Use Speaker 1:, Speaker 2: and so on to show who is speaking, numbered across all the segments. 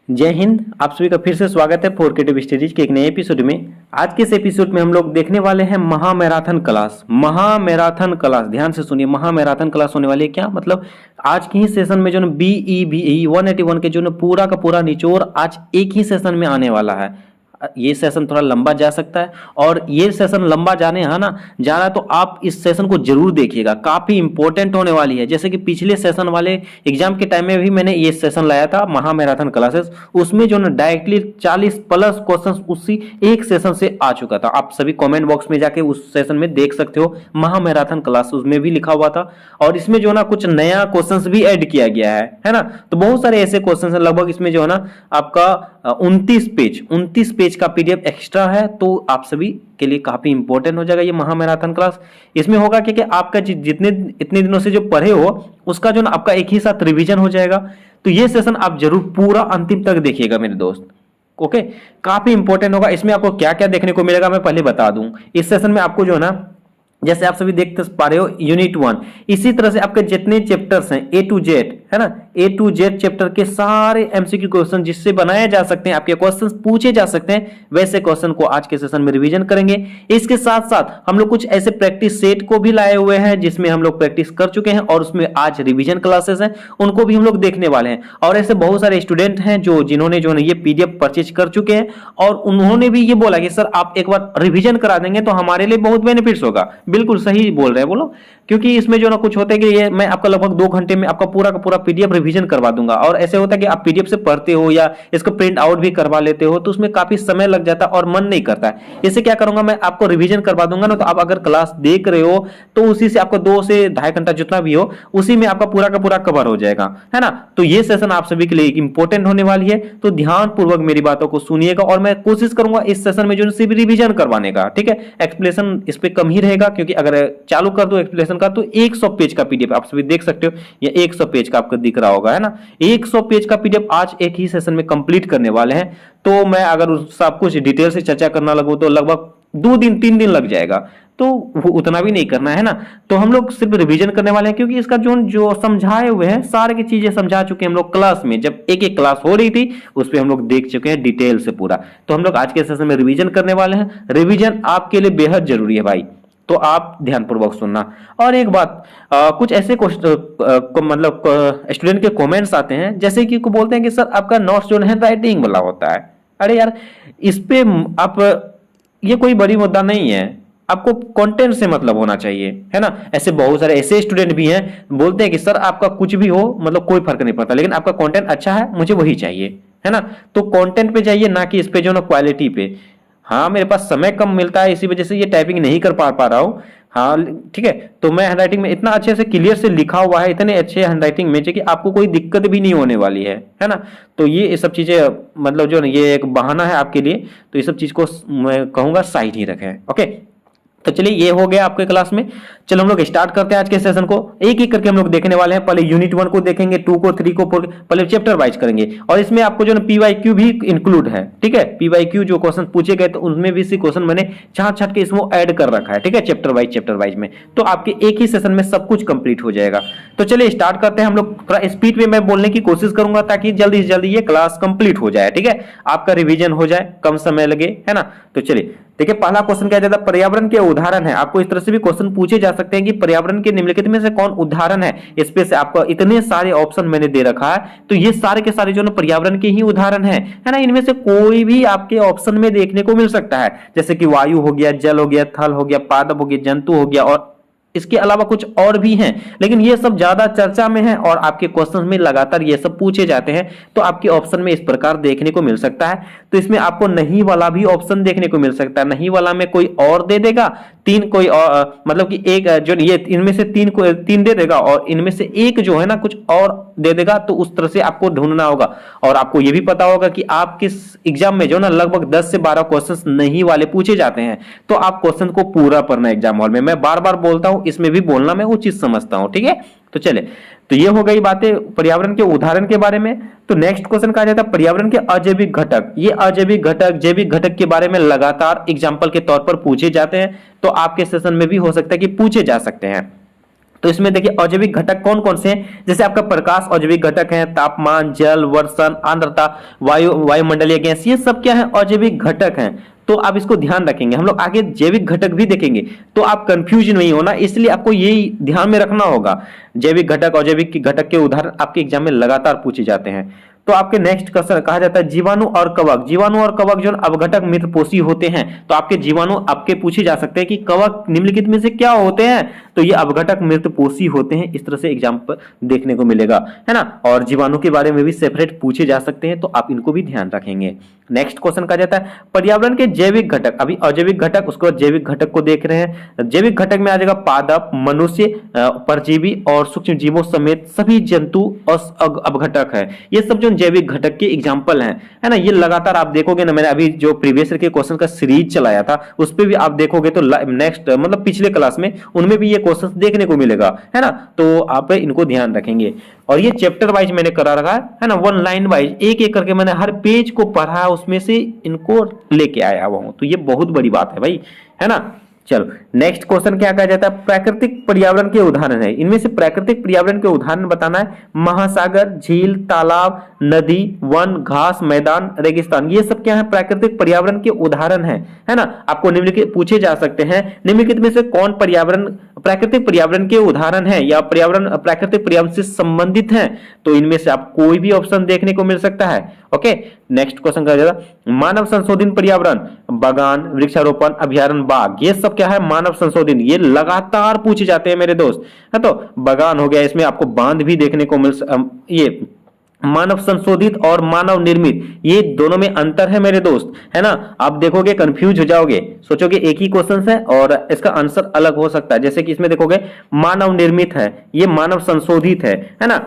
Speaker 1: जय हिंद। आप सभी का फिर से स्वागत है फोर क्रिएटिव स्टडीज के एक नए एपिसोड में। आज के इस एपिसोड में हम लोग देखने वाले हैं महामैराथन क्लास। महामैराथन क्लास, ध्यान से सुनिए, महामैराथन क्लास होने वाली है। क्या मतलब? आज की ही सेशन में जो ना BEBE 181 के जो ना पूरा का पूरा निचोड़ आज एक ही सेशन में आने वाला है। ये सेशन थोड़ा लंबा जा सकता है और ये सेशन लंबा जाने है ना जा रहा है, तो आप इस सेशन को जरूर देखिएगा, काफी इंपॉर्टेंट होने वाली है। जैसे कि पिछले सेशन वाले एग्जाम के टाइम में भी मैंने ये सेशन लाया था महामैराथन क्लासेस, उसमें जो ना डायरेक्टली 40 प्लस क्वेश्चंस उसी एक सेशन से आ चुका था। आप सभी कमेंट बॉक्स में जाके उस सेशन में देख सकते हो, महामैराथन क्लास उसमें भी लिखा हुआ था। और इसमें जो ना कुछ नया क्वेश्चंस भी ऐड किया गया है ना। तो बहुत सारे ऐसे क्वेश्चंस हैं, लगभग इसमें जो है ना आपका 29 पेज का PDF एक्स्ट्रा है। तो आप सभी के लिए काफी इंपॉर्टेंट हो जाएगा ये महामैराथन क्लास। इसमें होगा कि आपका जितने इतने दिनों से जो पढ़े हो उसका जो ना आपका एक ही साथ रिवीजन हो जाएगा। तो ये सेशन आप जरूर पूरा अंतिम तक देखिएगा मेरे दोस्त। ओके, काफी इंपॉर्टेंट होगा। इसमें आपको क्या क्या देखने को मिलेगा मैं पहले बता दूं। इस सेशन में आपको जो है ना, जैसे आप सभी देख पा रहे हो यूनिट 1, इसी तरह से आपके जितने चैप्टर्स हैं A to Z, है ना, A to Z चैप्टर के सारे MCQ क्वेश्चन जिससे बनाए जा सकते हैं, आपके क्वेश्चंस पूछे जा सकते हैं, वैसे क्वेश्चन को आज के सेशन में रिवीजन करेंगे। इसके साथ साथ हम लोग कुछ ऐसे प्रैक्टिस सेट को भी लाए हुए हैं जिसमें हम लोग प्रैक्टिस कर चुके हैं और उसमें आज रिवीजन क्लासेस हैं, उनको भी हम लोग देखने वाले हैं। और ऐसे बहुत सारे स्टूडेंट हैं जिन्होंने जो है ये PDF परचेज कर चुके हैं और उन्होंने भी ये बोला कि सर आप एक बार रिवीजन करा देंगे तो हमारे लिए बहुत बेनिफिट्स होगा। बिल्कुल सही बोल रहे हैं, बोलो। क्योंकि इसमें जो ना कुछ होता है कि ये मैं आपका लगभग 2 घंटे में आपका पूरा का पूरा PDF रिवीजन करवा दूंगा। और ऐसे होता है कि आप PDF से पढ़ते हो या इसको प्रिंट आउट भी करवा लेते हो तो उसमें काफी समय लग जाता है और मन नहीं करता है। इससे क्या करूंगा, मैं आपको रिवीजन करवा दूंगा ना, तो आप अगर क्लास देख रहे हो तो उसी से आपको 2 से 2.5 घंटा जितना भी हो उसी में आपका पूरा का पूरा कवर हो जाएगा, है ना। तो ये सेशन आप सभी के लिए इंपॉर्टेंट होने वाली है, तो ध्यान पूर्वक मेरी बातों को सुनिएगा और मैं कोशिश करूंगा इस सेशन में जो सिर्फ रिवीजन करवाने का, ठीक है। एक्सप्लेनेशन इस पे कम ही रहेगा क्योंकि अगर चालू कर दो एक्सप्लेनेशन का तो 100 पेज का PDF आप सभी देख सकते हो, ये 100 पेज का आपको दिख रहा होगा, है ना। 100 पेज का PDF आज एक ही सेशन में कंप्लीट करने वाले हैं। तो मैं अगर उस सब कुछ डिटेल से चर्चा करना लगूं तो लगभग 2 दिन 3 दिन लग जाएगा, तो वो उतना भी नहीं करना है ना। तो हम लोग सिर्फ रिवीजन करने वाले हैं क्योंकि इसका जो समझाए हुए हैं सारे की चीजें समझा चुके हैं हम लोग क्लास में, जब एक एक क्लास हो रही थी उस पर हम लोग देख चुके हैं डिटेल से पूरा। तो हम लोग आज के सेशन में रिवीजन करने वाले हैं। रिवीजन आपके लिए बेहद जरूरी है भाई, तो आप ध्यानपूर्वक सुनना। और एक बात, कुछ ऐसे मतलब स्टूडेंट के कमेंट्स आते हैं जैसे कि को बोलते हैं कि सर आपका नोट्स जो है राइटिंग वाला होता है। अरे यार, इस पे आप, ये कोई बड़ी मुद्दा नहीं है, आपको कंटेंट से मतलब होना चाहिए, है ना। ऐसे बहुत सारे ऐसे स्टूडेंट भी हैं बोलते हैं कि सर आपका कुछ भी हो मतलब कोई फर्क नहीं पड़ता, लेकिन आपका कंटेंट अच्छा है, मुझे वही चाहिए, है ना। तो कंटेंट पे जाइए, ना कि इस पे जो ना क्वालिटी पे। हाँ, मेरे पास समय कम मिलता है, इसी वजह से ये टाइपिंग नहीं कर पा रहा हूँ। हाँ ठीक है, तो मैं हैंडराइटिंग में इतना अच्छे से क्लियर से लिखा हुआ है, इतने अच्छे हैंडराइटिंग में कि आपको कोई दिक्कत भी नहीं होने वाली है ना। तो ये सब चीजें मतलब जो ये एक बहाना है आपके लिए, तो ये सब चीज को मैं कहूंगा साइड ही रखें। ओके, तो चलिए ये हो गया आपके क्लास में। चलो हम लोग स्टार्ट करते हैं आज के सेशन को। एक एक करके हम लोग देखने वाले हैं। पहले यूनिट 1 को देखेंगे, 2 को, 3 को, पहले चैप्टर वाइज करेंगे। और इसमें आपको जो ना PYQ भी इंक्लूड है, ठीक है। PYQ जो क्वेश्चन पूछे गए तो उनमें भी सी क्वेश्चन मैंने छाट छाट के इसमें ऐड कर रखा है, ठीक है, चैप्टर वाइज में। तो आपके एक ही सेशन में सब कुछ कंप्लीट हो जाएगा। तो चलिए स्टार्ट करते हैं। हम लोग थोड़ा स्पीड में मैं बोलने की कोशिश करूंगा ताकि जल्दी से जल्दी ये क्लास कंप्लीट हो जाए, ठीक है, आपका रिवीजन हो जाए, कम समय लगे, है ना। तो चलिए देखिए, पहला क्वेश्चन क्या जाता है, पर्यावरण के उदाहरण है। आपको इस तरह से भी क्वेश्चन पूछे जा सकते हैं कि पर्यावरण के निम्नलिखित में से कौन उदाहरण है। इस पे से आपको इतने सारे ऑप्शन मैंने दे रखा है, तो ये सारे के सारे जो ना पर्यावरण के ही उदाहरण है ना। इनमें से कोई भी आपके ऑप्शन में देखने को मिल सकता है, जैसे कि वायु हो गया, जल हो गया, थल हो गया, पादप हो गया, जंतु हो गया, और इसके अलावा कुछ और भी हैं, लेकिन ये सब ज्यादा चर्चा में है और आपके क्वेश्चन में लगातार ये सब पूछे जाते हैं। तो आपके ऑप्शन में इस प्रकार देखने को मिल सकता है। तो इसमें आपको नहीं वाला भी ऑप्शन देखने को मिल सकता है। नहीं वाला में कोई और दे देगा, 3 कोई और, मतलब कि एक जो ये इनमें से 3 दे देगा और इनमें से एक जो है ना कुछ और दे देगा। तो उस तरह से आपको ढूंढना होगा। और आपको ये भी पता होगा कि आप किस एग्जाम में जो ना लगभग 10 से 12 क्वेश्चन नहीं वाले पूछे जाते हैं। तो आप क्वेश्चन को पूरा पढ़ना एग्जाम हॉल में। मैं बार बार बोलता हूं, इसमें भी बोलना मैं उचित समझता हूं, ठीक है। तो चले, तो ये हो गई बातें पर्यावरण के उदाहरण के बारे में। तो नेक्स्ट क्वेश्चन कहा जाता है पर्यावरण के अजैविक घटक। ये अजैविक घटक, जैविक घटक के बारे में लगातार एग्जाम्पल के तौर पर पूछे जाते हैं। तो आपके सेशन में भी हो सकता है कि पूछे जा सकते हैं। तो इसमें देखिए अजैविक घटक कौन कौन से हैं, जैसे आपका प्रकाश अजैविक घटक है, तापमान, जल, वर्षण, आर्द्रता, वायुमंडलीय गैस, ये सब क्या है अजैविक घटक हैं। तो आप इसको ध्यान रखेंगे, हम लोग आगे जैविक घटक भी देखेंगे, तो आप कंफ्यूज नहीं होना, इसलिए आपको यही ध्यान में रखना होगा। जैविक घटक अजैविक घटक के उदाहरण आपके एग्जाम में लगातार पूछे जाते हैं। तो आपके नेक्स्ट क्वेश्चन कहा जाता है जीवाणु और कवक। जीवाणु और कवक जो अवघटक मित्रपोषी होते हैं, तो आपके जीवाणु आपके पूछे जा सकते हैं कि कवक निम्नलिखित में से क्या होते हैं, तो ये अवघटक मित्रपोषी होते हैं। इस तरह से एग्जाम पर देखने को मिलेगा, है ना। और जीवाणु के बारे में भी सेपरेट पूछे जा सकते हैं, तो आप इनको भी ध्यान रखेंगे। नेक्स्ट क्वेश्चन कहा जाता है पर्यावरण के जैविक घटक। अभी अजैविक घटक, उसके बाद जैविक घटक को देख रहे हैं। जैविक घटक में आ जाएगा पादप, मनुष्य, परजीवी और सूक्ष्म जीवों समेत सभी जंतु और अवघटक है। ये सब जो जैविक घटक के एग्जाम्पल हैं, है ना। ये लगातार आप देखोगे ना, मैंने अभी जो प्रीवियस ईयर के क्वेश्चन का सीरीज चलाया था उस पर भी आप देखोगे तो नेक्स्ट मतलब पिछले क्लास में उनमें भी ये क्वेश्चन देखने को मिलेगा, है ना। तो आप इनको ध्यान रखेंगे। और ये चैप्टर वाइज मैंने करा रखा है ना, वन लाइन वाइज एक एक करके मैंने हर पेज को पढ़ा, उसमें से इनको लेके आया हुआ हूं, तो ये बहुत बड़ी बात है भाई, है ना। चलो नेक्स्ट क्वेश्चन क्या कहा जाता है प्राकृतिक पर्यावरण के उदाहरण है। इनमें से प्राकृतिक पर्यावरण के उदाहरण बताना है। महासागर, झील, तालाब, नदी, वन, घास, मैदान, रेगिस्तान, ये सब क्या है प्राकृतिक पर्यावरण के उदाहरण है ना। आपको निम्नलिखित पूछे जा सकते हैं, निम्नलिखित में से कौन पर्यावरण प्राकृतिक पर्यावरण के उदाहरण है या पर्यावरण प्राकृतिक पर्यावरण से संबंधित है, तो इनमें से आप कोई भी ऑप्शन देखने को मिल सकता है। ओके नेक्स्ट क्वेश्चन कहा जाएगा मानव संशोधित पर्यावरण, बागान, वृक्षारोपण, अभ्यारण्य, बाग, ये सब क्या है मानव संशोधित, ये लगातार पूछे जाते हैं मेरे दोस्त, है। तो बागान हो गया, इसमें आपको बांध भी देखने को ये मानव संशोधित और मानव निर्मित, ये दोनों में अंतर है मेरे दोस्त, है ना। आप देखोगे कंफ्यूज हो जाओगे, सोचोगे एक ही क्वेश्चन है और इसका आंसर अलग हो सकता है। जैसे कि इसमें देखोगे मानव निर्मित है, ये मानव संशोधित है ना।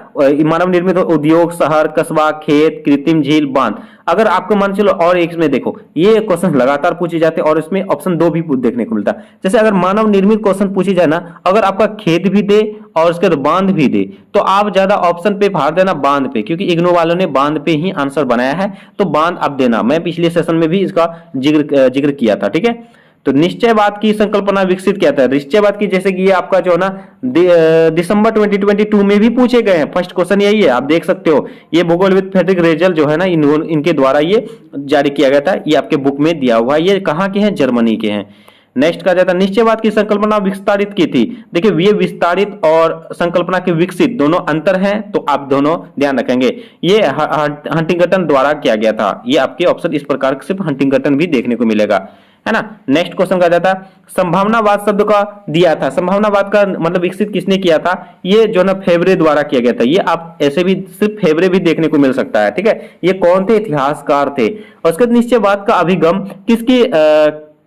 Speaker 1: मानव निर्मित उद्योग, शहर, कस्बा, खेत, कृत्रिम झील, बांध। अगर आपको मान चलो और एक में देखो, ये क्वेश्चन लगातार पूछे जाते हैं और इसमें ऑप्शन 2 भी देखने को मिलता है। जैसे अगर मानव निर्मित क्वेश्चन पूछे जाए ना, अगर आपका खेत भी दे और उसके बाद बांध भी दे, तो आप ज्यादा ऑप्शन पे भार देना बांध पे, क्योंकि इग्नू वालों ने बांध पे ही आंसर बनाया है, तो बांध आप देना। मैं पिछले सेशन में भी इसका जिक्र किया था, ठीक है। तो निश्चयवाद की संकल्पना विकसित किया था। निश्चयवाद की जैसे कि ये आपका जो है ना दिसंबर 2022 में भी पूछे गए हैं, फर्स्ट क्वेश्चन यही है, आप देख सकते हो। ये भूगोल विद फ्रेडरिक रेजल जो है ना, इनके द्वारा ये जारी किया गया था, ये आपके बुक में दिया हुआ है। ये कहाँ के हैं, जर्मनी के हैं। नेक्स्ट कहा जाता है निश्चयवाद की संकल्पना विस्तारित की थी। देखिए ये विस्तारित और संकल्पना के विकसित दोनों अंतर हैं, तो आप दोनों ध्यान रखेंगे। ये हंटिंगटन द्वारा किया गया था। ये आपके ऑप्शन इस प्रकार सिर्फ हंटिंगटन भी देखने को मिलेगा, है ना। नेक्स्ट क्वेश्चन कहा जाता है संभावनावाद शब्द का दिया था। संभावनावाद का मतलब विकसित किसने किया था, ये जो ना फेवरे द्वारा किया गया था। ये आप ऐसे भी सिर्फ फेवरे भी देखने को मिल सकता है, ठीक है। ये कौन थे, इतिहासकार थे। और उसके निश्चयवाद का अभिगम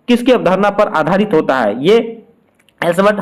Speaker 1: किसकी अवधारणा पर आधारित होता है, ये एल्बर्ट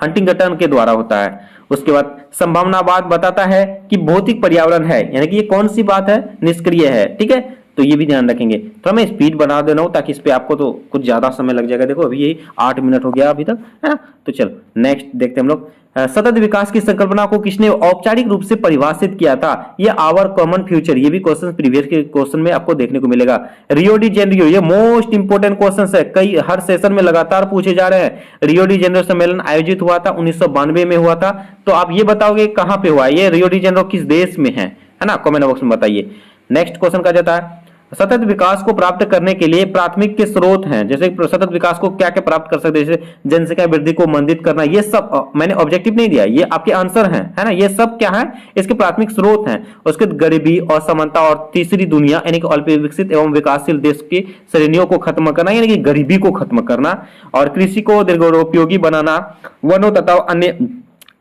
Speaker 1: हंटिंगटन के द्वारा होता है। उसके बाद संभावनावाद बताता है कि भौतिक पर्यावरण है, यानी कि ये कौन सी बात है, निष्क्रिय है, ठीक है। तो ये भी ध्यान रखेंगे। तो मैं स्पीड बढ़ा दे रहा हूं ताकि इस पे आपको तो कुछ ज्यादा समय लग जाएगा। देखो अभी यही 8 मिनट हो गया अभी तक, है ना। तो चलो नेक्स्ट देखते हैं हम लोग। सतत विकास की संकल्पना को किसने औपचारिक रूप से परिभाषित किया था, ये आवर कॉमन फ्यूचर। ये भी क्वेश्चन प्रीवियस के क्वेश्चन में आपको देखने को मिलेगा। रियो डी जेनेरियो, ये मोस्ट इंपोर्टेंट क्वेश्चन है, कई हर सेशन में लगातार पूछे जा रहे हैं। रियो डी जेनेरियो सम्मेलन आयोजित हुआ था 1992 में हुआ था। तो आप ये बताओगे कहां पे हुआ, ये रियो डी जेनेरियो किस देश में है ना, कमेंट बॉक्स में बताइए। नेक्स्ट क्वेश्चन का जाता है सतत विकास को प्राप्त करने के लिए प्राथमिक के स्रोत हैं। जैसे सतत विकास को क्या क्या प्राप्त कर सकते हैं, जैसे जनसंख्या वृद्धि को मंदित करना, ये सब मैंने ऑब्जेक्टिव नहीं दिया, ये आपके आंसर हैं, है ना। ये सब क्या है, इसके प्राथमिक स्रोत हैं। उसके गरीबी, असमानता और तीसरी दुनिया यानी कि अल्प विकसित एवं विकासशील देश की श्रेणियों को खत्म करना, यानी कि गरीबी को खत्म करना, और कृषि को दीर्घोपयोगी बनाना, वनों तथा अन्य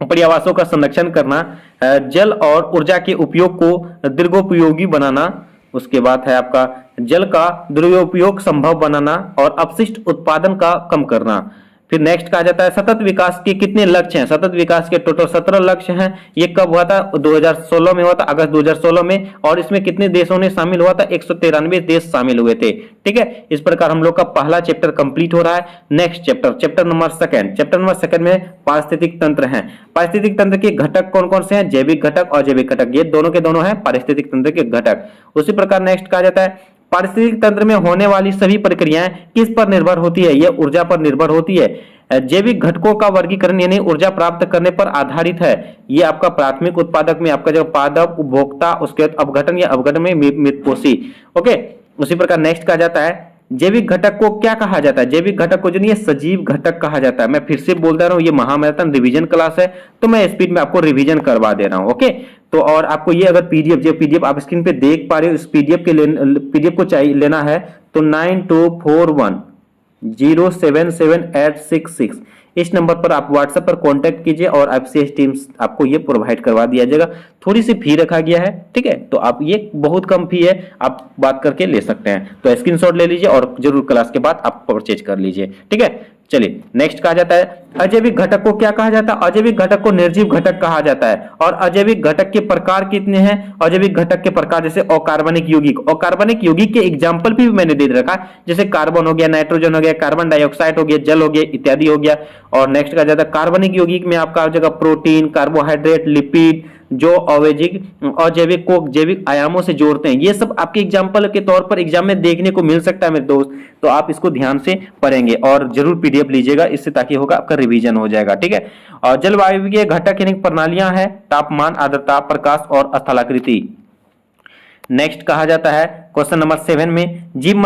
Speaker 1: पर्यावासों का संरक्षण करना, जल और ऊर्जा के उपयोग को दीर्घोपयोगी बनाना। उसके बाद है आपका जल का दुरुपयोग संभव बनाना और अपशिष्ट उत्पादन का कम करना। फिर नेक्स्ट कहा जाता है सतत विकास के कितने लक्ष्य हैं। सतत विकास के टोटल 17 लक्ष्य हैं। ये कब हुआ था, 2016 में हुआ था, अगस्त 2016 में। और इसमें कितने देशों ने शामिल हुआ था, 193 देश शामिल हुए थे, ठीक है। इस प्रकार हम लोग का पहला चैप्टर कंप्लीट हो रहा है। नेक्स्ट चैप्टर नंबर सेकंड में पारिस्थितिक तंत्र है। पारिस्थितिक तंत्र के घटक कौन कौन से हैं, जैविक घटक और अजैविक घटक, ये दोनों के दोनों हैं पारिस्थितिक तंत्र के घटक। उसी प्रकार नेक्स्ट कहा जाता है पारिस्थितिक तंत्र में होने वाली सभी प्रक्रियाएं किस पर निर्भर होती है? ये ऊर्जा पर निर्भर होती है। जैविक घटकों का वर्गीकरण यानी ऊर्जा प्राप्त करने पर आधारित है। ये आपका प्राथमिक उत्पादक में आपका जो पादप, उपभोक्ता, उसके बाद अपघटन या अवघटन में मृतपोषी। ओके, उसी प्रकार नेक्स्ट कहा जाता है जैविक घटक को क्या कहा जाता है? जैविक घटक को जो नहीं, सजीव घटक कहा जाता है। मैं फिर से बोलता रहा हूं, ये महामैराथन रिवीजन क्लास है, तो मैं स्पीड में आपको रिवीजन करवा दे रहा हूं। ओके, तो और आपको ये अगर पीडीएफ, जो पीडीएफ आप स्क्रीन पे देख पा रहे हो, इस पीडीएफ को चाहिए लेना है तो 9241077866 इस नंबर पर आप व्हाट्सएप पर कांटेक्ट कीजिए और एफसीएस टीम आपको ये प्रोवाइड करवा दिया जाएगा। थोड़ी सी फी रखा गया है, ठीक है, तो आप ये बहुत कम फी है, आप बात करके ले सकते हैं। तो स्क्रीनशॉट ले लीजिए और जरूर क्लास के बाद आप परचेज कर लीजिए, ठीक है। चलिए नेक्स्ट कहा जाता है अजैविक घटक को क्या कहा जाता है? अजैविक घटक को निर्जीव घटक कहा जाता है। और अजैविक घटक के प्रकार कितने हैं? अजैविक घटक के प्रकार जैसे अकार्बनिक यौगिक, अकार्बनिक यौगिक के एग्जांपल भी मैंने दे रखा, जैसे कार्बन हो गया, नाइट्रोजन हो गया, कार्बन डाइऑक्साइड हो गया, जल हो गया, इत्यादि हो गया। और नेक्स्ट कहा जाता है कार्बनिक यौगिक में आपका जगह प्रोटीन, कार्बोहाइड्रेट, लिपिड जो अजैविक को जैविक आयामों से जोड़ते हैं, ये सब आपके एग्जाम्पल के तौर पर एग्जाम में देखने को मिल सकता है मेरे दोस्त। तो आप इसको ध्यान से पढ़ेंगे और जरूर पीडीएफ लीजिएगा, इससे ताकि होगा आपका रिवीजन हो जाएगा, ठीक है। और जलवायु के घटक यानी प्रणालियां हैं तापमान, आर्द्रता, प्रकाश और स्थलाकृति। नेक्स्ट कहा जाता है क्वेश्चन नंबर 7 में जीव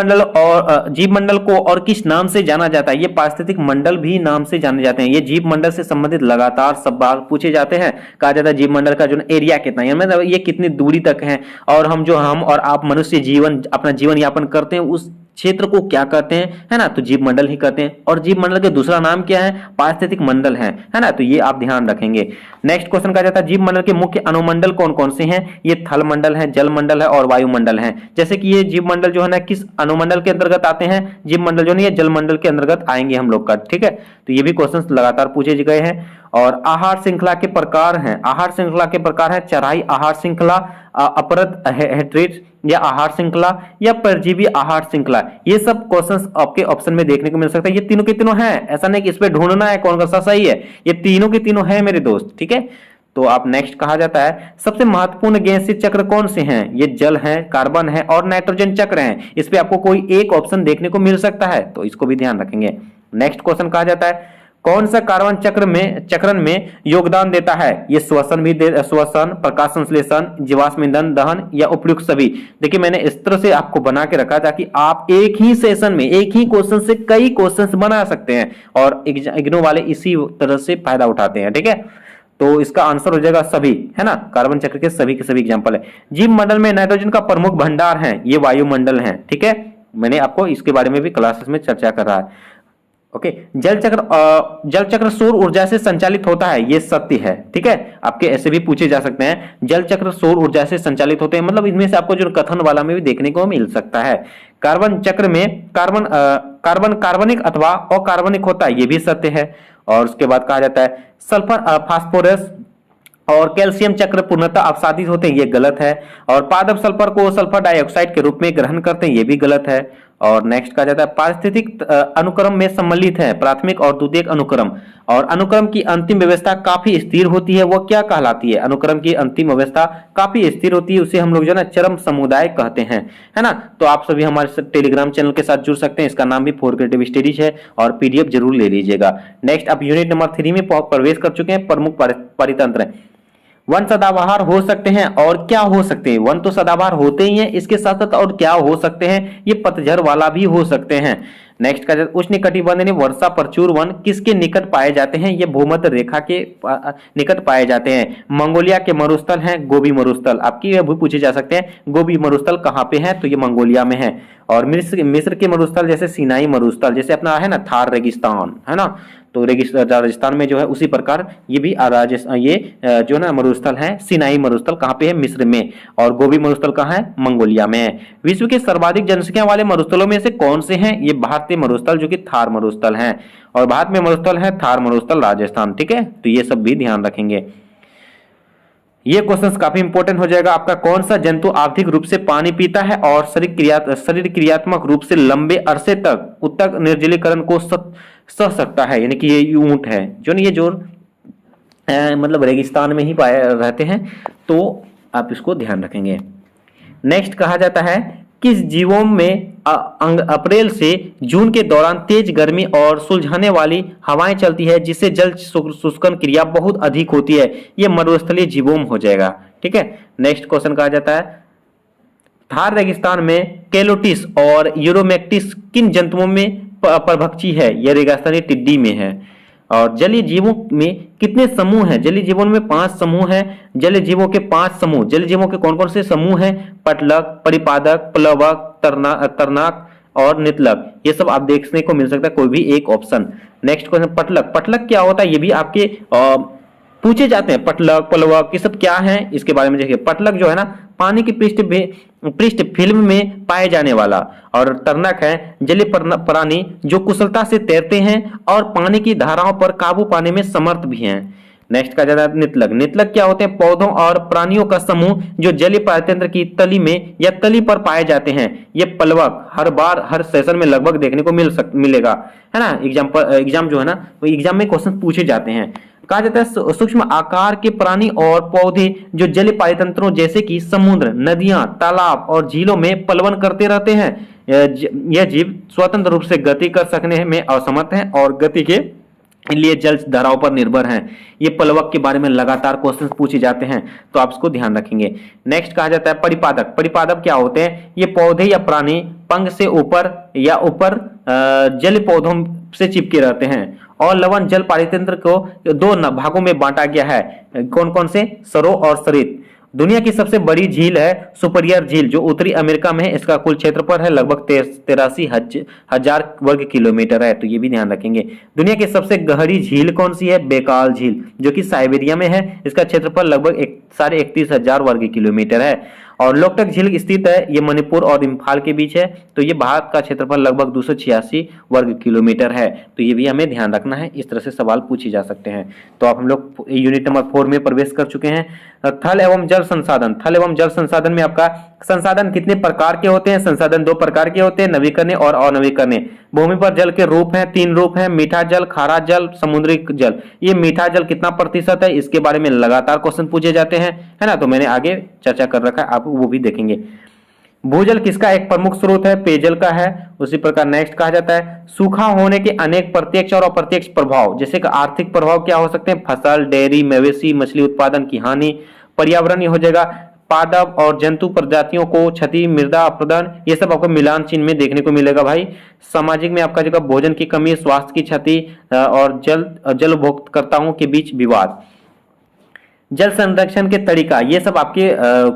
Speaker 1: मंडल को और किस नाम से जाना जाता है? ये पारिस्थितिक मंडल भी नाम से जाने जाते हैं। ये जीव मंडल से संबंधित लगातार सवाल पूछे जाते हैं। कहा जाता है जीव मंडल का जो एरिया कितना है, मतलब ये कितनी दूरी तक है, और हम और आप मनुष्य जीवन अपना जीवन यापन करते हैं उस क्षेत्र को क्या कहते हैं, है ना, तो जीव मंडल ही कहते हैं। और जीव मंडल के दूसरा नाम क्या है? पारिस्थितिक मंडल है ना, तो ये आप ध्यान रखेंगे। नेक्स्ट क्वेश्चन कहा जाता है जीव मंडल के मुख्य अनुमंडल कौन कौन से हैं? ये थल मंडल है, जल मंडल है और वायुमंडल है। जैसे कि ये जीव मंडल जो है ना किस अनुमंडल के अंतर्गत आते हैं? जीव मंडल जो नहीं है जल मंडल के अंतर्गत आएंगे हम लोग का, ठीक है। तो ये भी क्वेश्चन लगातार पूछे गए हैं। और आहार श्रृंखला के प्रकार हैं, आहार श्रृंखला के प्रकार है चराई आहार श्रृंखला, अपरत हेट्रेट या आहार श्रृंखला या परजीवी आहार श्रृंखला। ये सब क्वेश्चंस आपके ऑप्शन में देखने को मिल सकता है। ये तीनों के तीनों हैं, ऐसा नहीं कि इस पे ढूंढना है कौन सा सही है, ये तीनों के तीनों है मेरे दोस्त, ठीक है। तो आप नेक्स्ट कहा जाता है सबसे महत्वपूर्ण गैसीय चक्र कौन से हैं? ये जल है, कार्बन है और नाइट्रोजन चक्र हैं। इस पे आपको कोई एक ऑप्शन देखने को मिल सकता है, तो इसको भी ध्यान रखेंगे। नेक्स्ट क्वेश्चन कहा जाता है कौन सा कार्बन चक्रण में योगदान देता है? ये श्वसन, प्रकाश संश्लेषण, जीवाश्म ईंधन दहन या उपयुक्त सभी। देखिए मैंने इस तरह से आपको बना के रखा ताकि आप एक ही सेशन में एक ही क्वेश्चन से कई क्वेश्चंस बना सकते हैं, और इग्नू वाले इसी तरह से फायदा उठाते हैं, ठीक है। तो इसका आंसर हो जाएगा सभी, है ना, कार्बन चक्र के सभी एग्जाम्पल है। जीव मंडल में नाइट्रोजन का प्रमुख भंडार है, ये वायुमंडल है, ठीक है। मैंने आपको इसके बारे में भी क्लासेस में चर्चा कर रहा है। ओके, जल चक्र सौर ऊर्जा से संचालित होता है, ये सत्य है, ठीक है। आपके ऐसे भी पूछे जा सकते हैं, जल चक्र सौर ऊर्जा से संचालित होते हैं, मतलब इनमें से आपको जो कथन वाला में भी देखने को मिल सकता है। कार्बन चक्र में कार्बन कार्बनिक अथवा अकार्बनिक होता है, ये भी सत्य है। और उसके बाद कहा जाता है सल्फर, फास्फोरस और कैल्शियम चक्र पूर्णतः अपसादित होते हैं, ये गलत है। और पादप सल्फर को सल्फर डाइऑक्साइड के रूप में ग्रहण करते हैं, ये भी गलत है। और नेक्स्ट कहा जाता है पारिस्थितिक अनुक्रम में सम्मिलित है प्राथमिक और द्वितीयक अनुक्रम, और अनुक्रम की अंतिम व्यवस्था काफी स्थिर होती है, वो क्या कहलाती है? अनुक्रम की अंतिम व्यवस्था काफी स्थिर होती है, उसे हम लोग जो ना चरम समुदाय कहते हैं, है ना। तो आप सभी हमारे टेलीग्राम चैनल के साथ जुड़ सकते हैं, इसका नाम भी फोर क्रिएटिव स्टडीज है, और पीडीएफ जरूर ले लीजिएगा। नेक्स्ट आप यूनिट नंबर 3 में प्रवेश कर चुके हैं, प्रमुख परितंत्र। वन सदाबहार हो सकते हैं और क्या हो सकते हैं? वन तो सदाबहार होते ही हैं, इसके साथ साथ और क्या हो सकते हैं? ये पतझड़ वाला भी हो सकते हैं। नेक्स्ट का उष्णकटिबंधीय वर्षा प्रचुर वन किसके निकट पाए जाते हैं? ये भूमध्य रेखा के निकट पाए जाते हैं। मंगोलिया के मरुस्थल हैं गोबी मरुस्थल, आपकी ये भी पूछे जा सकते हैं गोबी मरुस्थल कहाँ पे है? तो ये मंगोलिया में है। और मिस्र के मरुस्थल जैसे सिनाई मरुस्थल, जैसे अपना है ना थार रेगिस्तान, है ना, तो राजस्थान में जो है उसी प्रकार ये भी ये जो ना मरुस्थल है सिनाई मरुस्थल कहाँ पे है? मिस्र में। और गोबी मरुस्थल कहाँ है? मंगोलिया में। विश्व के सर्वाधिक जनसंख्या वाले मरुस्थलों में से कौन से हैं? ये भारतीय मरुस्थल जो कि थार मरुस्थल हैं, और भारत में मरुस्थल है थार मरुस्थल राजस्थान, ठीक है। तो ये सब भी ध्यान रखेंगे। ये क्वेश्चन काफी इंपॉर्टेंट हो जाएगा आपका। कौन सा जंतु आवधिक रूप से पानी पीता है और शरीर क्रियात्मक रूप से लंबे अरसे तक उत्तक निर्जलीकरण को सह सकता है? यानी कि ये ऊंट है, जो नहीं, ये जो मतलब रेगिस्तान में ही पाए रहते हैं, तो आप इसको ध्यान रखेंगे। नेक्स्ट कहा जाता है किस जीवों में अप्रैल से जून के दौरान तेज गर्मी और सुलझाने वाली हवाएं चलती है, जिससे जल शुष्कन क्रिया बहुत अधिक होती है? ये मरुस्थलीय जीवोम हो जाएगा। ठीक है, नेक्स्ट क्वेश्चन कहा जाता है थार रेगिस्तान में कैलोटिस और यूरोमेक्टिस किन जंतुओं में परभक्षी है? यह रेगिस्तानी टिड्डी में है। और जलीय जीवों में कितने समूह हैं? जलीय जीवों में 5 समूह हैं। जलीय जीवों के 5 समूह, जलीय जीवों के कौन कौन से समूह हैं? पटलक, परिपादक, प्लवक, तरनाक और नितलक। ये सब आप देखने को मिल सकता है, कोई भी एक ऑप्शन। नेक्स्ट क्वेश्चन पटलक। पटलक क्या होता है? ये भी आपके पूछे जाते हैं। पटलक, प्लवक ये सब क्या है, इसके बारे में देखिए। पटलक जो है ना, पानी की पृष्ठ फिल्म में पाए जाने वाला। और तरनक है जलीय प्राणी जो कुशलता से तैरते हैं और पानी की धाराओं पर काबू पाने में समर्थ भी हैं। नेक्स्ट का ज्यादा नितलक। नितलक क्या होते हैं? पौधों और प्राणियों का समूह जो जलीय पारतंत्र की तली में या तली पर पाए जाते हैं। ये प्लवक हर बार हर सेशन में लगभग देखने को मिलेगा, है ना। एग्जाम जो है ना, वो एग्जाम में क्वेश्चन पूछे जाते हैं। कहा जाता है सूक्ष्म आकार के प्राणी और पौधे जो जलीय पारतंत्रों जैसे कि समुद्र, नदियां, तालाब और झीलों में पलवन करते रहते हैं। यह जीव स्वतंत्र रूप से गति कर सकने में असमर्थ हैं और गति के लिए जल धाराओं पर निर्भर हैं। ये प्लवक के बारे में लगातार क्वेश्चंस पूछे जाते हैं, तो आप इसको ध्यान रखेंगे। नेक्स्ट कहा जाता है परिपादक। परिपादक क्या होते हैं? ये पौधे या प्राणी पंख से ऊपर या ऊपर जल पौधों से चिपके रहते हैं। और लवण जल पारितंत्र को 2 भागों में बांटा गया है। कौन कौन से? सरो और सरित। दुनिया की सबसे बड़ी झील है सुपरियर झील, जो उत्तरी अमेरिका में है। इसका कुल क्षेत्रफल है लगभग 83,000 वर्ग किलोमीटर है, तो ये भी ध्यान रखेंगे। दुनिया की सबसे गहरी झील कौन सी है? बेकाल झील, जो कि साइबेरिया में है। इसका क्षेत्रफल लगभग 31,000 वर्ग किलोमीटर है। और लोकटक झील स्थित है, ये मणिपुर और इम्फाल के बीच है। तो ये भारत का क्षेत्रफल लगभग 286 वर्ग किलोमीटर है, तो ये भी हमें ध्यान रखना है। इस तरह से सवाल पूछे जा सकते हैं। तो अब हम लोग यूनिट नंबर 4 में प्रवेश कर चुके हैं। थल एवं जल संसाधन। थल एवं जल संसाधन में आपका संसाधन कितने प्रकार के होते हैं? संसाधन 2 प्रकार के होते हैं, नवीकरणीय और अनवीकरणीय। भूमि पर जल के रूप हैं, 3 रूप हैं, मीठा जल, खारा जल, समुद्री जल। ये मीठा जल कितना प्रतिशत है, इसके बारे में लगातार क्वेश्चन पूछे जाते हैं, है ना। तो मैंने आगे चर्चा कर रखा है, आप वो भी देखेंगे। भूजल किसका एक प्रमुख स्रोत है? पेयजल का है। उसी प्रकार नेक्स्ट कहा जाता है सूखा होने के अनेक प्रत्यक्ष और अप्रत्यक्ष प्रभाव। जैसे कि आर्थिक प्रभाव क्या हो सकते हैं? फसल, डेयरी, मवेशी, मछली उत्पादन की हानि। पर्यावरणीय हो जाएगा, पादप और जंतु प्रजातियों को क्षति, मृदा अपरदन, ये सब आपको मिलान चिन्ह में देखने को मिलेगा भाई। सामाजिक में आपका जगह भोजन की कमी, स्वास्थ्य की क्षति और जल उपभोक्ताओं के बीच विवाद। जल संरक्षण के तरीका, ये सब आपके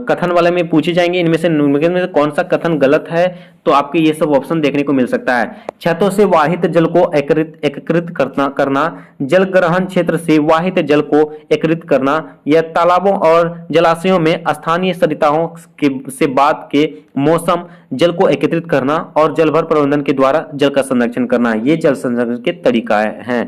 Speaker 1: कथन वाले में पूछे जाएंगे। इनमें से निम्नलिखित में से कौन सा कथन गलत है? तो आपके ये सब ऑप्शन देखने को मिल सकता है। छतों से वाहित जल को एकीकृत करना, जल ग्रहण क्षेत्र से वाहित जल को एकीकृत करना, या तालाबों और जलाशयों में स्थानीय सरिताओं से बाद के मौसम जल को एकत्रित करना, और जलभर प्रबंधन के द्वारा जल का संरक्षण करना। ये जल संरक्षण के तरीका हैं।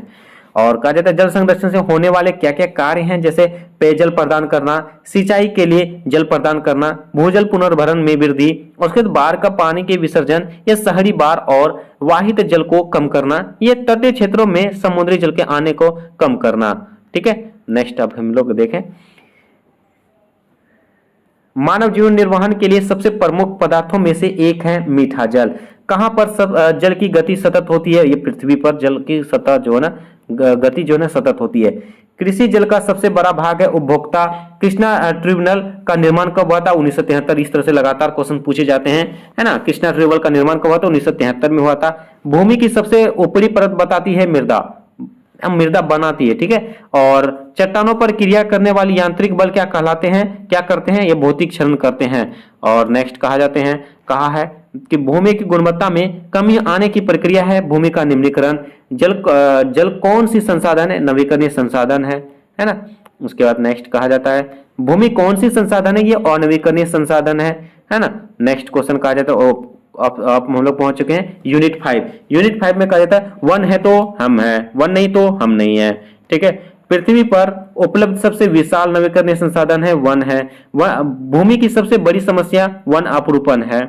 Speaker 1: और कहा जाता है जल संरक्षण से होने वाले क्या क्या कार्य हैं? जैसे पेयजल प्रदान करना, सिंचाई के लिए जल प्रदान करना, भूजल पुनर्भरण में वृद्धि, उसके बाद बाढ़ का पानी के विसर्जन, या शहरी बाढ़ और वाहित जल को कम करना, ये तटीय क्षेत्रों में समुद्री जल के आने को कम करना। ठीक है, नेक्स्ट अब हम लोग देखें मानव जीवन निर्वहन के लिए सबसे प्रमुख पदार्थों में से एक है मीठा जल। कहां पर सब जल की गति सतत होती है? ये पृथ्वी पर जल की सतह जो है ना, गति जो है ना सतत होती है। कृषि जल का सबसे बड़ा भाग है उपभोक्ता। कृष्णा ट्रिब्यूनल का निर्माण कब हुआ था? 1973। इस तरह से लगातार क्वेश्चन पूछे जाते हैं, है ना। कृष्णा ट्रिब्यूनल का निर्माण कब हुआ था? 1973 में हुआ था। भूमि की सबसे ऊपरी परत बताती है मृदा, मृदा बनाती है। ठीक है, और चट्टानों पर क्रिया करने वाली यांत्रिक बल क्या कहलाते हैं? क्या करते हैं? ये भौतिक क्षरण करते हैं। और नेक्स्ट कहा है कि भूमि की गुणवत्ता में कमी आने की प्रक्रिया है भूमि का निम्नीकरण। जल कौन सी संसाधन है? नवीकरणीय संसाधन है ना। उसके बाद नेक्स्ट कहा जाता है भूमि कौन सी संसाधन है? ये अनवीकरणीय संसाधन है ना। नेक्स्ट क्वेश्चन कहा जाता है आप हम लोग पहुंच चुके हैं यूनिट 5। यूनिट 5 में कहा जाता है वन है तो हम हैं, वन नहीं तो हम नहीं है। ठीक है, पृथ्वी पर उपलब्ध सबसे विशाल नवीकरणीय संसाधन है वन है। भूमि की सबसे बड़ी समस्या वन अपरूपण है।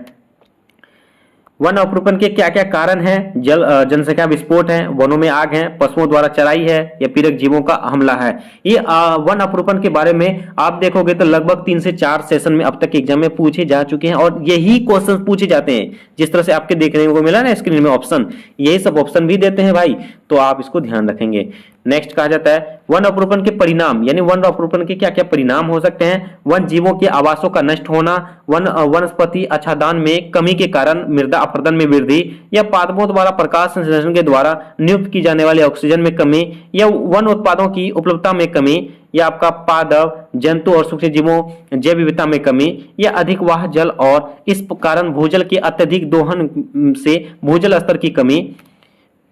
Speaker 1: वन अवरुपन के क्या क्या कारण हैं? जनसंख्या विस्फोट है, वनों में आग है, पशुओं द्वारा चराई है, या पीड़क जीवों का हमला है। ये वन अवरुपन के बारे में आप देखोगे तो लगभग 3 से 4 सेशन में अब तक एग्जाम में पूछे जा चुके हैं और यही क्वेश्चन पूछे जाते हैं। जिस तरह से आपके देखने को मिला ना स्क्रीन में ऑप्शन, यही सब ऑप्शन भी देते हैं भाई, तो आप इसको ध्यान रखेंगे। नेक्स्ट कहा जाता है वन अवरुपन के परिणाम, यानी वन अवरुपन के क्या क्या परिणाम हो सकते हैं? वन जीवों के आवासों का नष्ट होना, वनस्पति आच्छादन में कमी के कारण मृदा अपरदन में वृद्धि, या पादपों द्वारा प्रकाश संश्लेषण के द्वारा नियुक्त की जाने वाली ऑक्सीजन में कमी, या वन उत्पादों की उपलब्धता में कमी, या आपका पादप जंतु और सूक्ष्म जीवों जैव विविधता में कमी, या अधिक वाह जल और इस कारण भूजल के अत्यधिक दोहन से भूजल स्तर की कमी।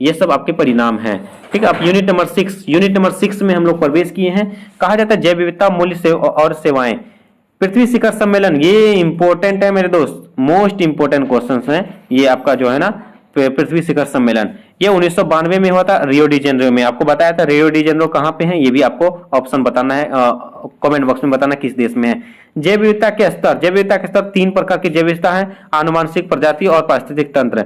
Speaker 1: ये सब आपके परिणाम हैं। ठीक है, अब यूनिट नंबर 6 में हम लोग प्रवेश किए हैं। कहा जाता है जैव विविधता मूल्य से और सेवाएं। पृथ्वी शिखर सम्मेलन, ये इंपॉर्टेंट है मेरे दोस्त, मोस्ट इंपॉर्टेंट क्वेश्चंस हैं ये आपका जो है ना पृथ्वी शिखर सम्मेलन। ये 1992 में हुआ था रियो डी जेनेरो में। आपको बताया था रियो डी जेनेरो कहां पे है, ये भी आपको ऑप्शन बताना है, कमेंट बॉक्स में बताना किस देश में है। जैव विविधता के स्तर, जैव विविधता के स्तर 3 प्रकार की जैव विविधता है, आनुवंशिक, प्रजाति और पारिस्थितिक तंत्र।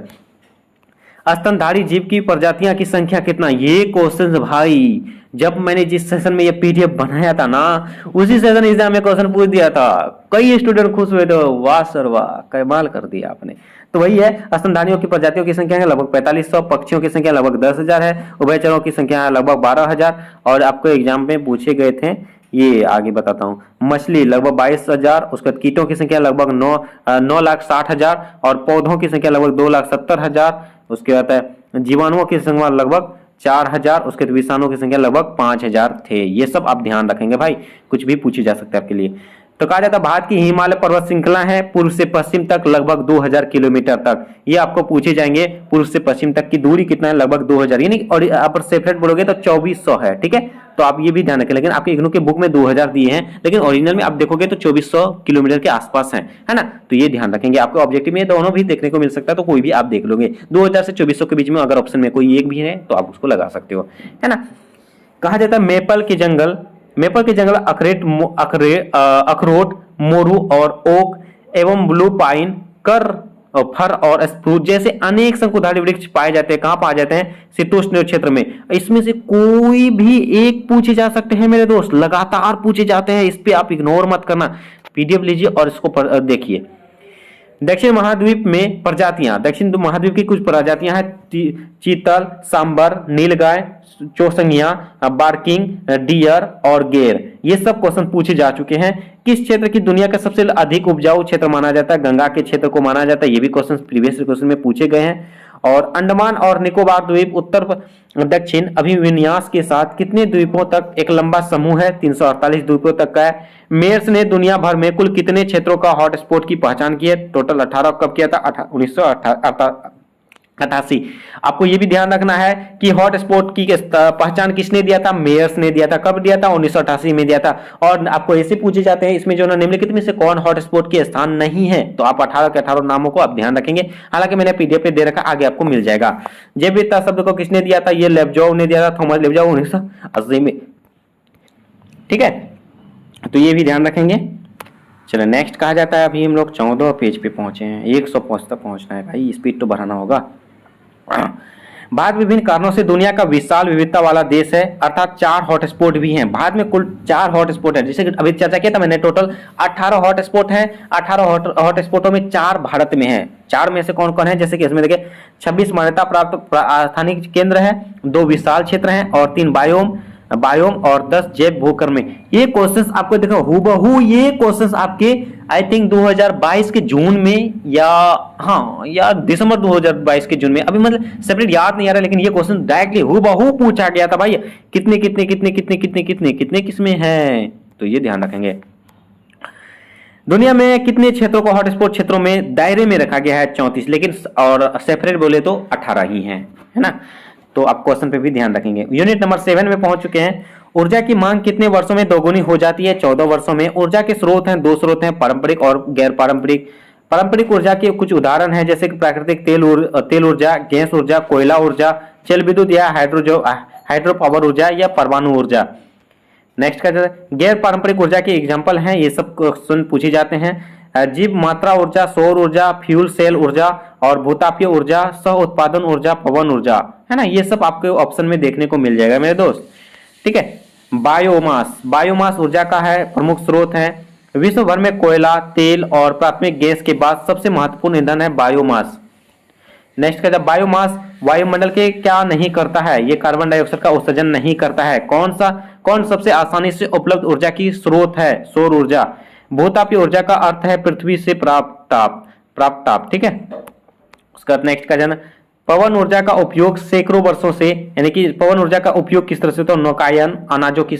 Speaker 1: स्तनधारी जीव की प्रजातियां की संख्या कितना? ये क्वेश्चन भाई जब मैंने जिस सेशन में ये पीडीएफ बनाया था ना, उसी सेशन एग्जाम में क्वेश्चन पूछ दिया था, कई स्टूडेंट खुश हुए थे, वाह सर वाह, कमाल कर दिया आपने। तो वही है, स्तनधारियों की प्रजातियों की संख्या है लगभग 4500, पक्षियों की संख्या लगभग 10,000 है, उभयचरों की संख्या है लगभग 12,000, और आपको एग्जाम में पूछे गए थे, ये आगे बताता हूँ, मछली लगभग 22,000, उसके बाद कीटों की संख्या लगभग 9,60,000, और पौधों की संख्या लगभग 2,70,000, उसके बाद है जीवाणुओं की संख्या लगभग 4,000, उसके बाद विषाणुओं की संख्या लगभग 5,000 थे। ये सब आप ध्यान रखेंगे भाई, कुछ भी पूछे जा सकते हैं आपके लिए। तो कहा जाता है भारत की हिमालय पर्वत श्रृंखला है पूर्व से पश्चिम तक लगभग 2000 किलोमीटर तक, ये आपको पूछे जाएंगे पूर्व से पश्चिम तक की दूरी कितना है, लगभग 2000, यानी और आप सेपरेट बोलोगे तो 2400 है। ठीक है, तो आप ये भी ध्यान रखें, लेकिन आपके इग्नू के बुक में 2000 दिए हैं, लेकिन ओरिजिनल में आप देखोगे तो 2400 किलोमीटर के आसपास है ना। तो ये ध्यान रखेंगे, आपके ऑब्जेक्टिव में दोनों भी देखने को मिल सकता है, तो कोई भी आप देख लोगे 2000 से 2400 के बीच में अगर ऑप्शन में कोई एक भी है तो आप उसको लगा सकते हो, है ना। कहा जाता है मेपल के जंगल, अखरोट, मोरू और ओक एवं ब्लू पाइन, कर, फर और स्प्रूस जैसे अनेक शंकुधारी वृक्ष पाए जाते हैं। कहां पाए जाते हैं? शीतोष्ण क्षेत्र में। इसमें से कोई भी एक पूछे जा सकते हैं मेरे दोस्त, लगातार पूछे जाते हैं, इस पे आप इग्नोर मत करना। पीडीएफ लीजिए और इसको देखिए। दक्षिण महाद्वीप में प्रजातियां, दक्षिण महाद्वीप की कुछ प्रजातियां हैं, चीतल, सांबर, नीलगाय, चौसंगिया, बार्किंग, डियर और गेर। ये सब क्वेश्चन पूछे जा चुके हैं। किस क्षेत्र की दुनिया का सबसे अधिक उपजाऊ क्षेत्र माना जाता है? गंगा के क्षेत्र को माना जाता है। ये भी क्वेश्चन प्रीवियस क्वेश्चन में पूछे गए हैं। और अंडमान और निकोबार द्वीप उत्तर दक्षिण अभिविन्यास के साथ कितने द्वीपों तक एक लंबा समूह है? 348 द्वीपों तक का है। मेयर्स ने दुनिया भर में कुल कितने क्षेत्रों का हॉटस्पॉट की पहचान की है? टोटल 18। कब किया था? 1988। आपको यह भी ध्यान रखना है कि हॉटस्पॉट की पहचान किसने दिया था? मेयर्स ने दिया था। कब दिया था? 1988 में दिया था। और आपको ऐसे पूछे जाते हैं इसमें जो ना निम्नलिखित में से कौन हॉटस्पॉट के स्थान नहीं है, तो आप 18 के 18 नामों को आप ध्यान रखेंगे। हालांकि मैंने पीडीएफ पे दे रखा, आगे आपको मिल जाएगा। जैव विविधता शब्द को किसने दिया था? ये लेब्जॉव ने दिया था, थॉमस लेब्जॉव 1980 में। ठीक है, तो ये भी ध्यान रखेंगे। चलो नेक्स्ट कहा जाता है, अभी हम लोग 14 पेज पे पहुंचे हैं, 105 तक पहुंचना है भाई, स्पीड तो बढ़ाना होगा। भारत विभिन्न कारणों से दुनिया का विशाल विविधता वाला देश है, अर्थात 4 हॉटस्पॉट भी हैं। भारत में कुल 4 हॉटस्पॉट है, जैसे अभी चर्चा किया था मैंने, टोटल 18 हॉटस्पॉट है। 18 हॉटस्पॉटों में 4 भारत में है। 4 में से कौन कौन है? जैसे कि इसमें देखिए 26 मान्यता प्राप्त स्थानिक केंद्र है, 2 विशाल क्षेत्र हैं और 3 बायोम और 10 जैव भूखंड में। ये क्वेश्चंस आपको देखो हूबहू, ये क्वेश्चंस आपके आई थिंक 2022 के जून में या दिसंबर 2022 के जून में, अभी मतलब सेपरेट याद नहीं आ रहा, लेकिन ये क्वेश्चन डायरेक्टली हूबहू पूछा गया था भाई। कितने कितने कितने कितने कितने कितने कितने किसमें है, तो ये ध्यान रखेंगे। दुनिया में कितने क्षेत्रों को हॉटस्पॉट क्षेत्रों में दायरे में रखा गया है? 34, लेकिन और सेपरेट बोले तो 18 ही है ना। तो आप क्वेश्चन पे भी ध्यान रखेंगे। यूनिट नंबर 7 में पहुंच चुके हैं। ऊर्जा की मांग कितने वर्षों में दोगुनी हो जाती है? 14 वर्षों में। ऊर्जा के स्रोत हैं, 2 स्रोत हैं, पारंपरिक और गैर पारंपरिक। पारंपरिक ऊर्जा के कुछ उदाहरण हैं, जैसे कि प्राकृतिक तेल ऊर्जा, गैस ऊर्जा, कोयला ऊर्जा, जल विद्युत या हाइड्रो पावर ऊर्जा या परमाणु ऊर्जा। नेक्स्ट का गैर पारंपरिक ऊर्जा के एग्जाम्पल हैं, ये सब क्वेश्चन पूछे जाते हैं। जीव मात्रा ऊर्जा, सौर ऊर्जा, फ्यूल सेल ऊर्जा और भूतापीय ऊर्जा, सह उत्पादन ऊर्जा, पवन ऊर्जा, है ना, ये सब आपके ऑप्शन में देखने को मिल जाएगा मेरे दोस्त। ठीक है। बायोमास, बायोमास ऊर्जा का है प्रमुख स्रोत है। विश्व भर में कोयला, तेल और प्राथमिक गैस के बाद सबसे महत्वपूर्ण ईंधन है बायोमास। नेक्स्ट कहता है बायोमास वायुमंडल के क्या नहीं करता है, ये कार्बन डाइऑक्साइड का उत्सर्जन नहीं करता है। कौन सबसे आसानी से उपलब्ध ऊर्जा की स्रोत है, सौर ऊर्जा। भूतापीय ऊर्जा का अर्थ है पृथ्वी से प्राप्त ताप। ठीक है। उसका नेक्स्ट का जाना, पवन ऊर्जा का उपयोग सैकड़ों वर्षों से, यानी कि पवन ऊर्जा का उपयोग किस तरह से, तो नौकायन, अनाजों की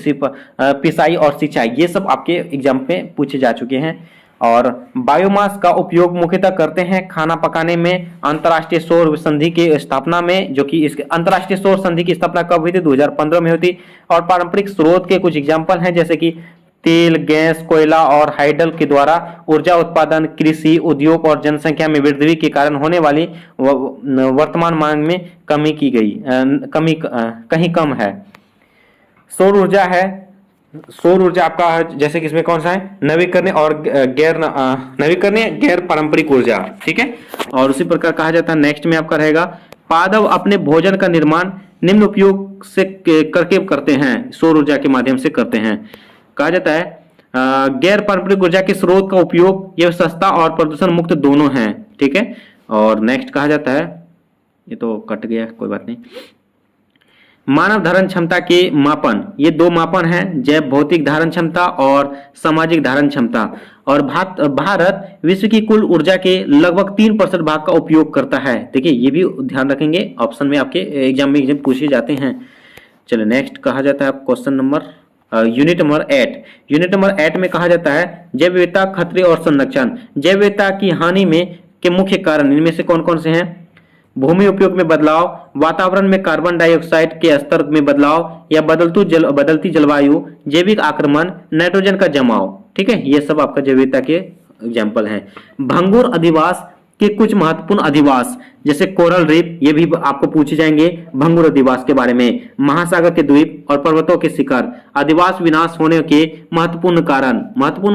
Speaker 1: पिसाई और सिंचाई, ये सब आपके एग्जाम में पूछे जा चुके हैं। और बायोमास का उपयोग मुख्यतः करते हैं खाना पकाने में, अंतर्राष्ट्रीय सौर संधि की स्थापना में, जो कि इसके अंतर्राष्ट्रीय सौर संधि की स्थापना कब हुई थी, 2015 में हुई थी। और पारंपरिक स्रोत के कुछ एग्जाम्पल हैं जैसे कि तेल, गैस, कोयला और हाइडल के द्वारा ऊर्जा उत्पादन, कृषि, उद्योग और जनसंख्या में वृद्धि के कारण होने वाली वर्तमान मांग में कमी की गई कहीं कम है। सौर ऊर्जा है, सौर ऊर्जा आपका जैसे कि इसमें कौन सा है, नवीकरणीय और गैर पारंपरिक ऊर्जा। ठीक है। और उसी प्रकार कहा जाता है, नेक्स्ट में आपका रहेगा पादप अपने भोजन का निर्माण निम्न उपयोग से करके करते हैं, सौर ऊर्जा के माध्यम से करते हैं। कहा जाता है गैर पारंपरिक ऊर्जा के स्रोत का उपयोग यह सस्ता और प्रदूषण मुक्त दोनों हैं। ठीक है। और नेक्स्ट कहा जाता है, ये तो कट गया कोई बात नहीं, मानव धारण क्षमता के मापन, ये दो मापन हैं, जैव भौतिक धारण क्षमता और सामाजिक धारण क्षमता। और भारत विश्व की कुल ऊर्जा के लगभग 3% भाग का उपयोग करता है। देखिए ये भी ध्यान रखेंगे, ऑप्शन में आपके एग्जाम में पूछे जाते हैं। चलिए नेक्स्ट कहा जाता है question number unit number 8। Unit number 8 में कहा जाता है जैव विविधता, खतरे और संरक्षण। जैव विविधता की हानि में के मुख्य कारण इनमें से कौन कौन से हैं, भूमि उपयोग में बदलाव, वातावरण में कार्बन डाइऑक्साइड के स्तर में बदलाव या बदलती जलवायु, जैविक आक्रमण, नाइट्रोजन का जमाव। ठीक है। ये सब आपका जैव विविधता के एग्जाम्पल हैं। भंगुर अधिवास के कुछ महत्वपूर्ण अधिवास जैसे कोरल रीफ, ये भी आपको पूछे जाएंगे भंगुर अधिवास के बारे में। महासागर के द्वीप और पर्वतों के शिखर, अधिवास विनाश होने के महत्वपूर्ण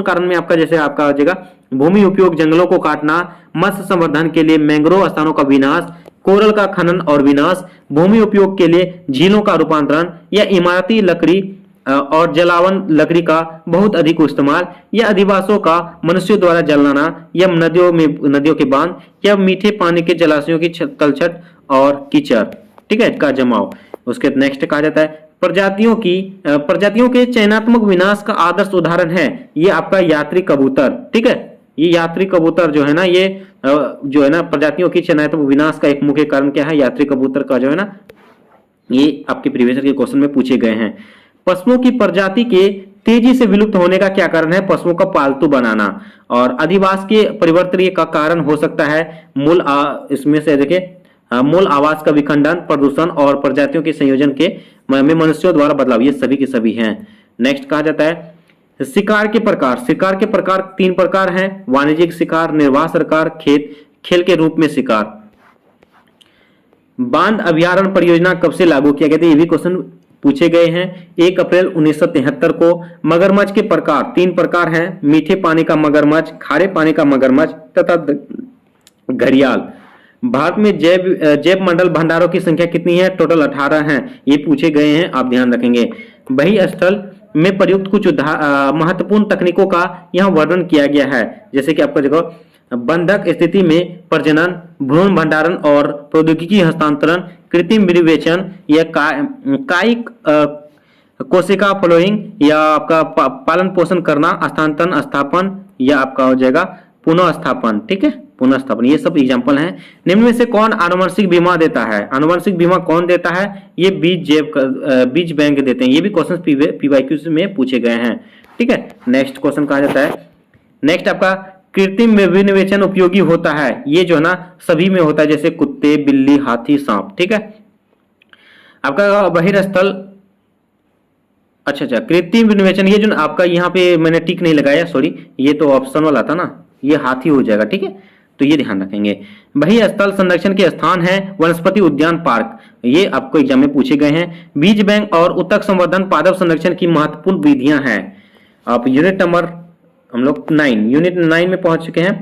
Speaker 1: कारण में आपका जैसे आपका हो जाएगा भूमि उपयोग, जंगलों को काटना, मत्स्य संवर्धन के लिए मैंग्रोव स्थानों का विनाश, कोरल का खनन और विनाश, भूमि उपयोग के लिए झीलों का रूपांतरण या इमारती लकड़ी और जलावन लकड़ी का बहुत अधिक इस्तेमाल, या अधिवासों का मनुष्यों द्वारा जलाना, या नदियों के बांध, या मीठे पानी के जलाशयों की तलछट और कीचड़। ठीक है, का जमाव। उसके नेक्स्ट कहा जाता है प्रजातियों के चयनात्मक विनाश का आदर्श उदाहरण है ये आपका यात्री कबूतर। ठीक है, ये यात्री कबूतर जो है ना, ये जो है ना प्रजातियों की चयनात्मक विनाश का एक मुख्य कारण क्या है, यात्री कबूतर का जो है ना, ये आपके प्रीवियस ईयर के क्वेश्चन में पूछे गए हैं। पशुओं की प्रजाति के तेजी से विलुप्त होने का क्या कारण है, पशुओं का पालतू बनाना। और अधिवास के परिवर्तन का कारण हो सकता है इसमें से देखिए मूल आवास का विखंडन, प्रदूषण और प्रजातियों के संयोजन के में मनुष्यों द्वारा बदलाव, ये सभी के सभी हैं। नेक्स्ट कहा जाता है शिकार के प्रकार 3 प्रकार हैं, वाणिज्यिक शिकार, निर्वाह शिकार, खेल के रूप में शिकार। बांध अभयारण्य परियोजना कब से लागू किया गया था, ये भी क्वेश्चन पूछे गए हैं। 1 अप्रैल 1973 को। मगरमच्छ के प्रकार 3 प्रकार हैं, मीठे पानी का मगरमच्छ, खारे पानी का मगरमच्छ तथा घड़ियाल। भारत में जैव मंडल भंडारों की संख्या कितनी है, टोटल 18 हैं, ये पूछे गए हैं, आप ध्यान रखेंगे। बही स्थल में प्रयुक्त कुछ महत्वपूर्ण तकनीकों का यहाँ वर्णन किया गया है, जैसे कि आपको देखो बंधक स्थिति में प्रजनन, भ्रूण भंडारण और प्रौद्योगिकी हस्तांतरण, कृत्रिम विनिवेचन या कायिक कोशिका फ्लोइंग या आपका पालन पोषण करना, हस्तांतरण, स्थापन या आपका हो जाएगा पुनः स्थापन। ठीक है, पुनः स्थापन, ये सब एग्जाम्पल हैं। निम्न में से कौन आनुवंशिक बीमा देता है, आनुवंशिक बीमा कौन देता है, ये बीज बैंक देते हैं, ये भी क्वेश्चन पीवाईक्यू में पूछे गए हैं। ठीक है, नेक्स्ट क्वेश्चन कहा जाता है, नेक्स्ट आपका कृत्रिम विनिवेचन उपयोगी होता है, ये जो है ना सभी में होता है, जैसे कुत्ते, बिल्ली, हाथी, सांप। ठीक है, आपका बहिर्स्थल, अच्छा कृत्रिम विनिवेचन, ये जो आपका यहाँ पे मैंने टिक नहीं लगाया, सॉरी, ये तो ऑप्शन वाला था ना, ये हाथी हो जाएगा। ठीक है, तो ये ध्यान रखेंगे। बहिस्थल संरक्षण के स्थान है वनस्पति उद्यान, पार्क, ये आपको एग्जाम में पूछे गए हैं। बीज बैंक और उत्तक संवर्धन पादप संरक्षण की महत्वपूर्ण विधियां हैं। आप यूनिट नंबर हम लोग 9 में पहुंच चुके हैं।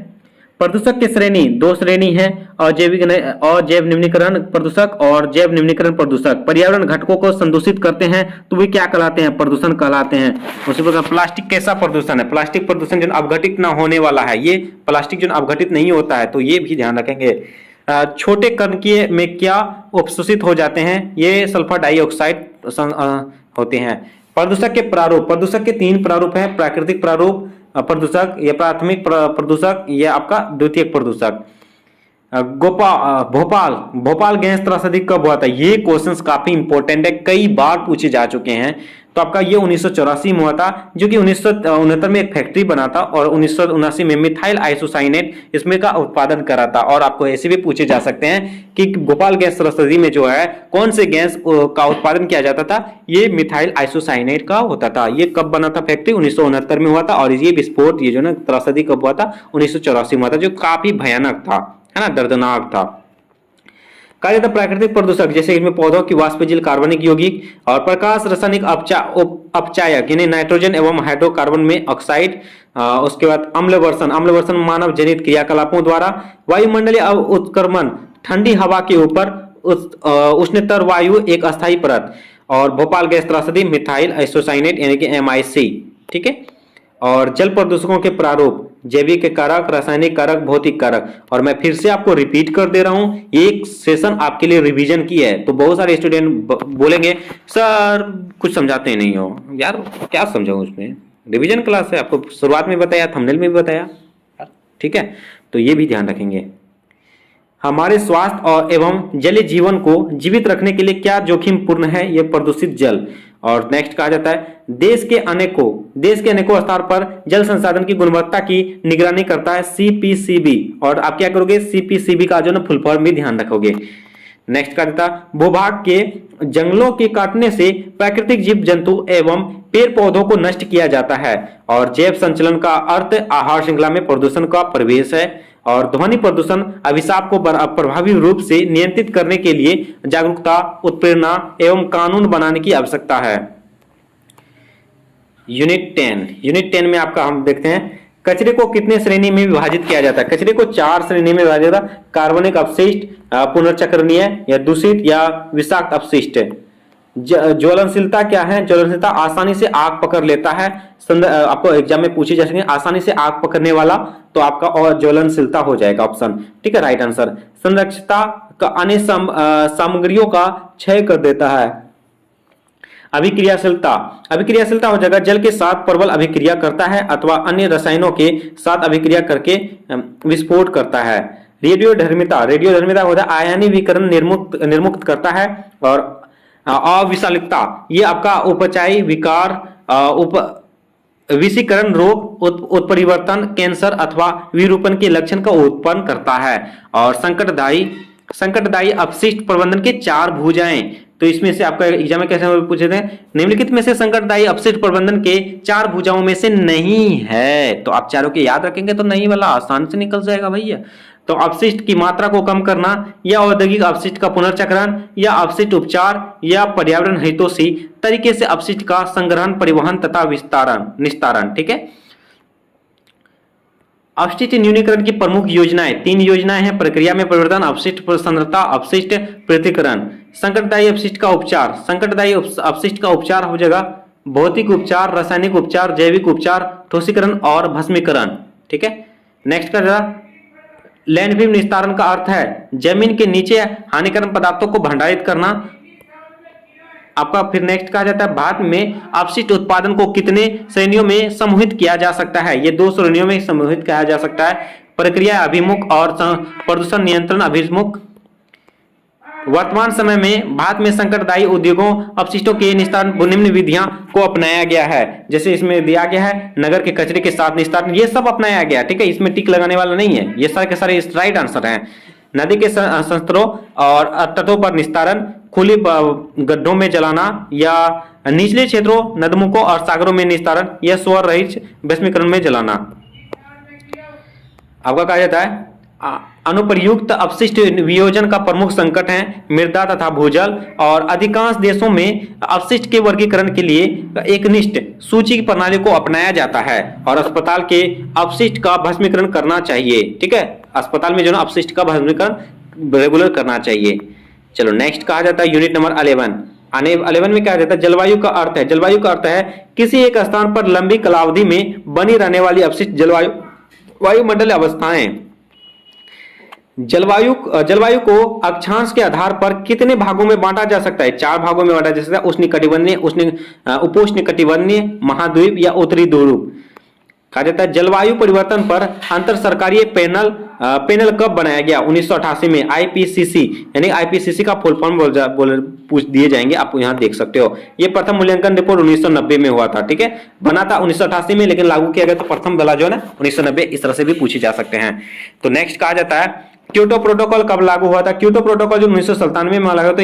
Speaker 1: प्रदूषक की श्रेणी दो श्रेणी है, अजैव निम्नीकरण प्रदूषक और जैव निम्नीकरण प्रदूषक। पर्यावरण घटकों को संदूषित करते हैं तो वे क्या कहलाते हैं? प्रदूषण कहलाते हैं। उसी प्रकार प्लास्टिक कैसा प्रदूषण है? प्लास्टिक प्रदूषण जो अपघटित ना होने वाला है, ये प्लास्टिक जो अपघटित नहीं होता है, तो ये भी ध्यान रखेंगे। छोटे कणकीय में क्या उपशोषित हो जाते हैं? ये सल्फर डाइऑक्साइड होते हैं। प्रदूषक के प्रारूप, प्रदूषक के तीन प्रारूप हैं, प्राकृतिक प्रारूप प्रदूषक, ये प्राथमिक प्रदूषक, ये आपका द्वितीयक प्रदूषक। भोपाल भोपाल गैस त्रासदी कब हुआ था? ये क्वेश्चंस काफी इंपॉर्टेंट है, कई बार पूछे जा चुके हैं। तो आपका ये 1984 में हुआ था, जो कि 1969 में एक फैक्ट्री बना था और 1979 में मिथाइल आइसोसाइनेट इसमें का उत्पादन करा था। और आपको ऐसे भी पूछे जा सकते हैं कि भोपाल गैस त्रासदी में जो है कौन से गैस का उत्पादन किया जाता था? ये मिथाइल आइसोसाइनेट का होता था। ये कब बना था फैक्ट्री? 1969 में हुआ था। और ये विस्फोट, ये जो ना त्रासदी कब हुआ था? 1984 में हुआ था, जो काफी भयानक था, है ना, दर्दनाक था। कार्य था प्राकृतिक प्रदूषक, जैसे इसमें पौधों की वाष्पशील कार्बनिक यौगिक और प्रकाश रासायनिक अपचायक यानी नाइट्रोजन एवं हाइड्रोकार्बन में ऑक्साइड। उसके बाद अम्लवर्षण मानव जनित क्रियाकलापों द्वारा। वायुमंडलीय उत्क्रमण, ठंडी हवा के ऊपर उष्णतर वायु एक अस्थायी परत। और भोपाल गैस त्रासदी मिथाइल आइसोसाइनेट यानी कि MIC, ठीक है। और जल प्रदूषकों के प्रारूप, जैविक कारक, रासायनिक कारक, भौतिक कारक। और मैं फिर से आपको रिपीट कर दे रहा हूं, एक सेशन आपके लिए रिवीजन की है। तो बहुत सारे स्टूडेंट बोलेंगे सर कुछ समझाते नहीं हो। यार क्या समझाऊं उसमें? रिवीजन क्लास है, आपको शुरुआत में बताया, थंबनेल में भी बताया, ठीक है। तो ये भी ध्यान रखेंगे। हमारे स्वास्थ्य और एवं जलीय जीवन को जीवित रखने के लिए क्या जोखिम पूर्ण है? यह प्रदूषित जल। और नेक्स्ट कहा जाता है देश के अनेकों स्तर पर जल संसाधन की गुणवत्ता की निगरानी करता है CPCB। और आप क्या करोगे? CPCB का जो ना फुल फॉर्म भी ध्यान रखोगे। नेक्स्ट कहा जाता है भूभाग के जंगलों के काटने से प्राकृतिक जीव जंतु एवं पेड़ पौधों को नष्ट किया जाता है। और जैव संचलन का अर्थ आहार श्रृंखला में प्रदूषण का प्रवेश है। और ध्वनि प्रदूषण अभिशाप को प्रभावी रूप से नियंत्रित करने के लिए जागरूकता, उत्प्रेरणा एवं कानून बनाने की आवश्यकता है। यूनिट 10 में आपका हम देखते हैं कचरे को कितने श्रेणी में विभाजित किया जाता है? कचरे को 4 श्रेणी में विभाजित किया जाता है। कार्बनिक अपशिष्ट, पुनर्चक्रणीय या दूषित या विषाक्त अपशिष्ट। ज्वलनशीलता क्या है? ज्वलनशीलता आसानी से आग पकड़ लेता है। आपको एग्जाम में पूछी जा सकती है आसानी से आग पकड़ने वाला, तो आपका और ज्वलनशीलता हो जाएगा ऑप्शन, ठीक है, राइट आंसर। संरक्षता का अन्य सामग्रियों का क्षय कर देता है। अभिक्रियाशीलता हो जाएगा जल के साथ प्रबल अभिक्रिया करता है अथवा अन्य रसायनों के साथ अभिक्रिया करके विस्फोट करता है। रेडियोधर्मिता हो जाए आयनी विकिरण निर्मुक्त करता है। और अविषालिकता, ये आपका उपचायी विकार, विषीकरण रोग, उत्परिवर्तन, कैंसर अथवा विरूपण के लक्षण का उत्पन्न करता है। और संकटदायी अपशिष्ट प्रबंधन के 4 भुजाएं। तो इसमें से आपका एग्जाम में कैसे पूछे थे? निम्नलिखित में से संकटदायी अपशिष्ट प्रबंधन के 4 भुजाओं में से नहीं है। तो आप चारों के याद रखेंगे तो नहीं वाला आसान से निकल जाएगा भैया। तो अपशिष्ट की मात्रा को कम करना, या औद्योगिक अपशिष्ट का पुनर्चक्रण, या अपशिष्ट उपचार, या पर्यावरण हितैषी तरीके से अपशिष्ट का संग्रहण, परिवहन तथा निस्तारण, ठीक है। अपशिष्ट न्यूनीकरण की प्रमुख योजनाएं 3 योजनाएं हैं। प्रक्रिया में परिवर्तन, अपशिष्ट सांद्रता, अपशिष्ट पृथक्करण। संकटदायी अपशिष्ट का उपचार हो जाएगा भौतिक उपचार, रासायनिक उपचार, जैविक उपचार, ठोसीकरण और भस्मीकरण, ठीक है। नेक्स्ट का लैंडफिल निस्तारण का अर्थ है जमीन के नीचे हानिकारक पदार्थों को भंडारित करना। आपका फिर नेक्स्ट कहा जाता है भारत में अपशिष्ट उत्पादन को कितने श्रेणियों में समूहित किया जा सकता है? ये 2 श्रेणियों में समूहित किया जा सकता है, प्रक्रिया अभिमुख और प्रदूषण नियंत्रण अभिमुख। वर्तमान समय में भारत में संकटदायी उद्योगों अपशिष्टों के निस्तारण निम्न विधियां को अपनाया गया है। जैसे इसमें दिया गया है नगर के कचरे के साथ निस्तारण, ये सब अपनाया गया, ठीक है। इसमें टिक लगाने वाला नहीं है, ये सारे के सारे राइट आंसर हैं। नदी के संस्तरों और तटों पर निस्तारण, खुली गड्ढों में जलाना, या निचले क्षेत्रों, नदमुखों और सागरों में निस्तारण, या स्वर रहित भस्मीकरण में जलाना। आपका कहा जाता है अनुप्रयुक्त अपशिष्ट वियोजन का प्रमुख संकट है मृदा तथा भूजल, और अधिकांश देशों में अपशिष्ट के वर्गीकरण के लिए एक निष्ठ सूची की प्रणाली को अपनाया जाता है और अस्पताल के अपशिष्ट का भस्मीकरण करना चाहिए। ठीक है, अस्पताल में जो है अपशिष्ट का भस्मीकरण रेगुलर करना चाहिए। चलो नेक्स्ट कहा जाता है यूनिट नंबर 11 में क्या जाता है, जलवायु का अर्थ है। जलवायु का अर्थ है किसी एक स्थान पर लंबी कालावधि में बनी रहने वाली अपशिष्ट जलवायु वायुमंडल अवस्थाएं। जलवायु को अक्षांश के आधार पर कितने भागों में बांटा जा सकता है? 4 भागों में बांटा जा सकता है, उष्णकटिबंधीय, उपोष्णकटिबंधीय, महाद्वीप या उत्तरी ध्रुव। कहा जाता है जलवायु परिवर्तन पर अंतर सरकारीय पैनल कब बनाया गया? 1988 में। आईपीसीसी यानी आईपीसीसी का फुल फॉर्म पूछ दिए जाएंगे, आप यहां देख सकते हो। ये प्रथम मूल्यांकन रिपोर्ट 1990 में हुआ था। ठीक है, बना था 1988 में, लेकिन लागू किया गया तो प्रथम वाला जो है ना 1990। इस तरह से भी पूछे जा सकते हैं। तो नेक्स्ट कहा जाता है क्योटो प्रोटोकॉल कब लागू हुआ था? क्योटो प्रोटोकॉल जो 1997 में लागू हुआ था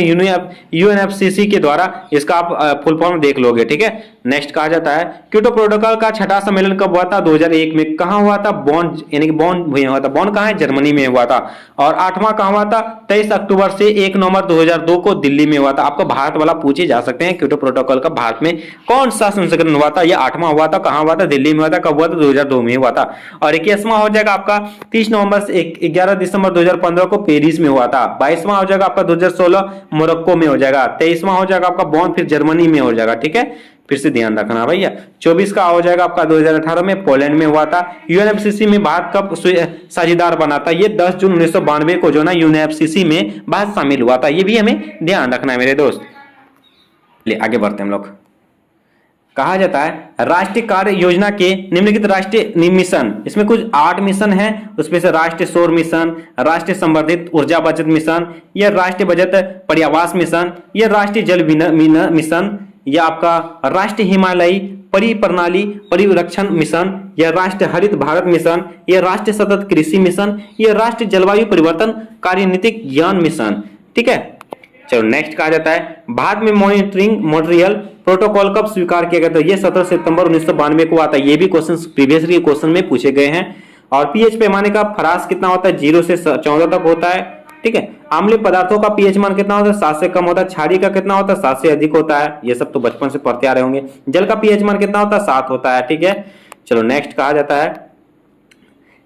Speaker 1: यूएनएफसीसी के द्वारा। इसका आप फुल फॉर्म देख लोगे। ठीक है, नेक्स्ट कहा जाता है क्योटो प्रोटोकॉल का 6वां सम्मेलन कब हुआ था? 2001 में। कहां हुआ था? बॉन यानी कि बॉन हुआ था। बॉन कहां है? जर्मनी में हुआ था। और 8वां कहां हुआ था? 23 अक्टूबर से 1 नवंबर 2002 को दिल्ली में हुआ था। आपको भारत वाला पूछे जा सकते हैं, क्योटो प्रोटोकॉल का भारत में कौन सा संस्करण हुआ था? यह 8वां हुआ था। कहां हुआ था? दिल्ली में हुआ था। कब हुआ था? 2002 में हुआ था। और 21वां हो जाएगा आपका 30 नवंबर से 11 दिसंबर 2015 को पेरिस में हुआ था। 22वां हो जाएगा आपका 2016 मोरक्को में हो जाएगा। 23वां हो जाएगा आपका बॉन, फिर जर्मनी में हो जाएगा। ठीक है, फिर से ध्यान रखना भैया। 24 का हो जाएगा आपका 2018 में पोलैंड में हुआ था। यूएनएफसीसी में भारत कब साझेदार बना था? ये 10 जून 1992 को जो ना यूएनएफसीसी में भारत शामिल हुआ था। ये भी हमें ध्यान रखना है मेरे दोस्त। ले आगे बढ़ते हैं हम लोग। कहा जाता है राष्ट्रीय कार्य योजना के निम्नलिखित राष्ट्रीय मिशन, इसमें कुछ 8 मिशन हैं। उसमें से राष्ट्रीय सौर मिशन, राष्ट्रीय संवर्धित ऊर्जा बचत मिशन, यह राष्ट्रीय बचत पर्यावास मिशन, यह राष्ट्रीय जल मिशन, यह आपका राष्ट्रीय हिमालयी परिप्रणाली परिरक्षण मिशन, यह राष्ट्रीय हरित भारत मिशन, यह राष्ट्रीय सतत कृषि मिशन, यह राष्ट्रीय जलवायु परिवर्तन कार्यनीतिक ज्ञान मिशन। ठीक है, चलो नेक्स्ट कहा जाता है भारत में मॉनिटरिंग मॉन्ट्रियल प्रोटोकॉल कब स्वीकार किया गया? तो ये 17 सितंबर 1992 को आता है। ये भी क्वेश्चन प्रीवियस क्वेश्चन में पूछे गए हैं। और पीएच पैमाने का फरास कितना होता है? 0 से 14 तक होता है। ठीक है, अम्लीय पदार्थों का पीएच मान कितना होता है? 7 से कम होता है। क्षारीय का कितना होता है? 7 से अधिक होता है। ये सब तो बचपन से पढ़ते आ रहे होंगे। जल का पीएच मान कितना होता है? 7 होता है। ठीक है, चलो नेक्स्ट कहा जाता है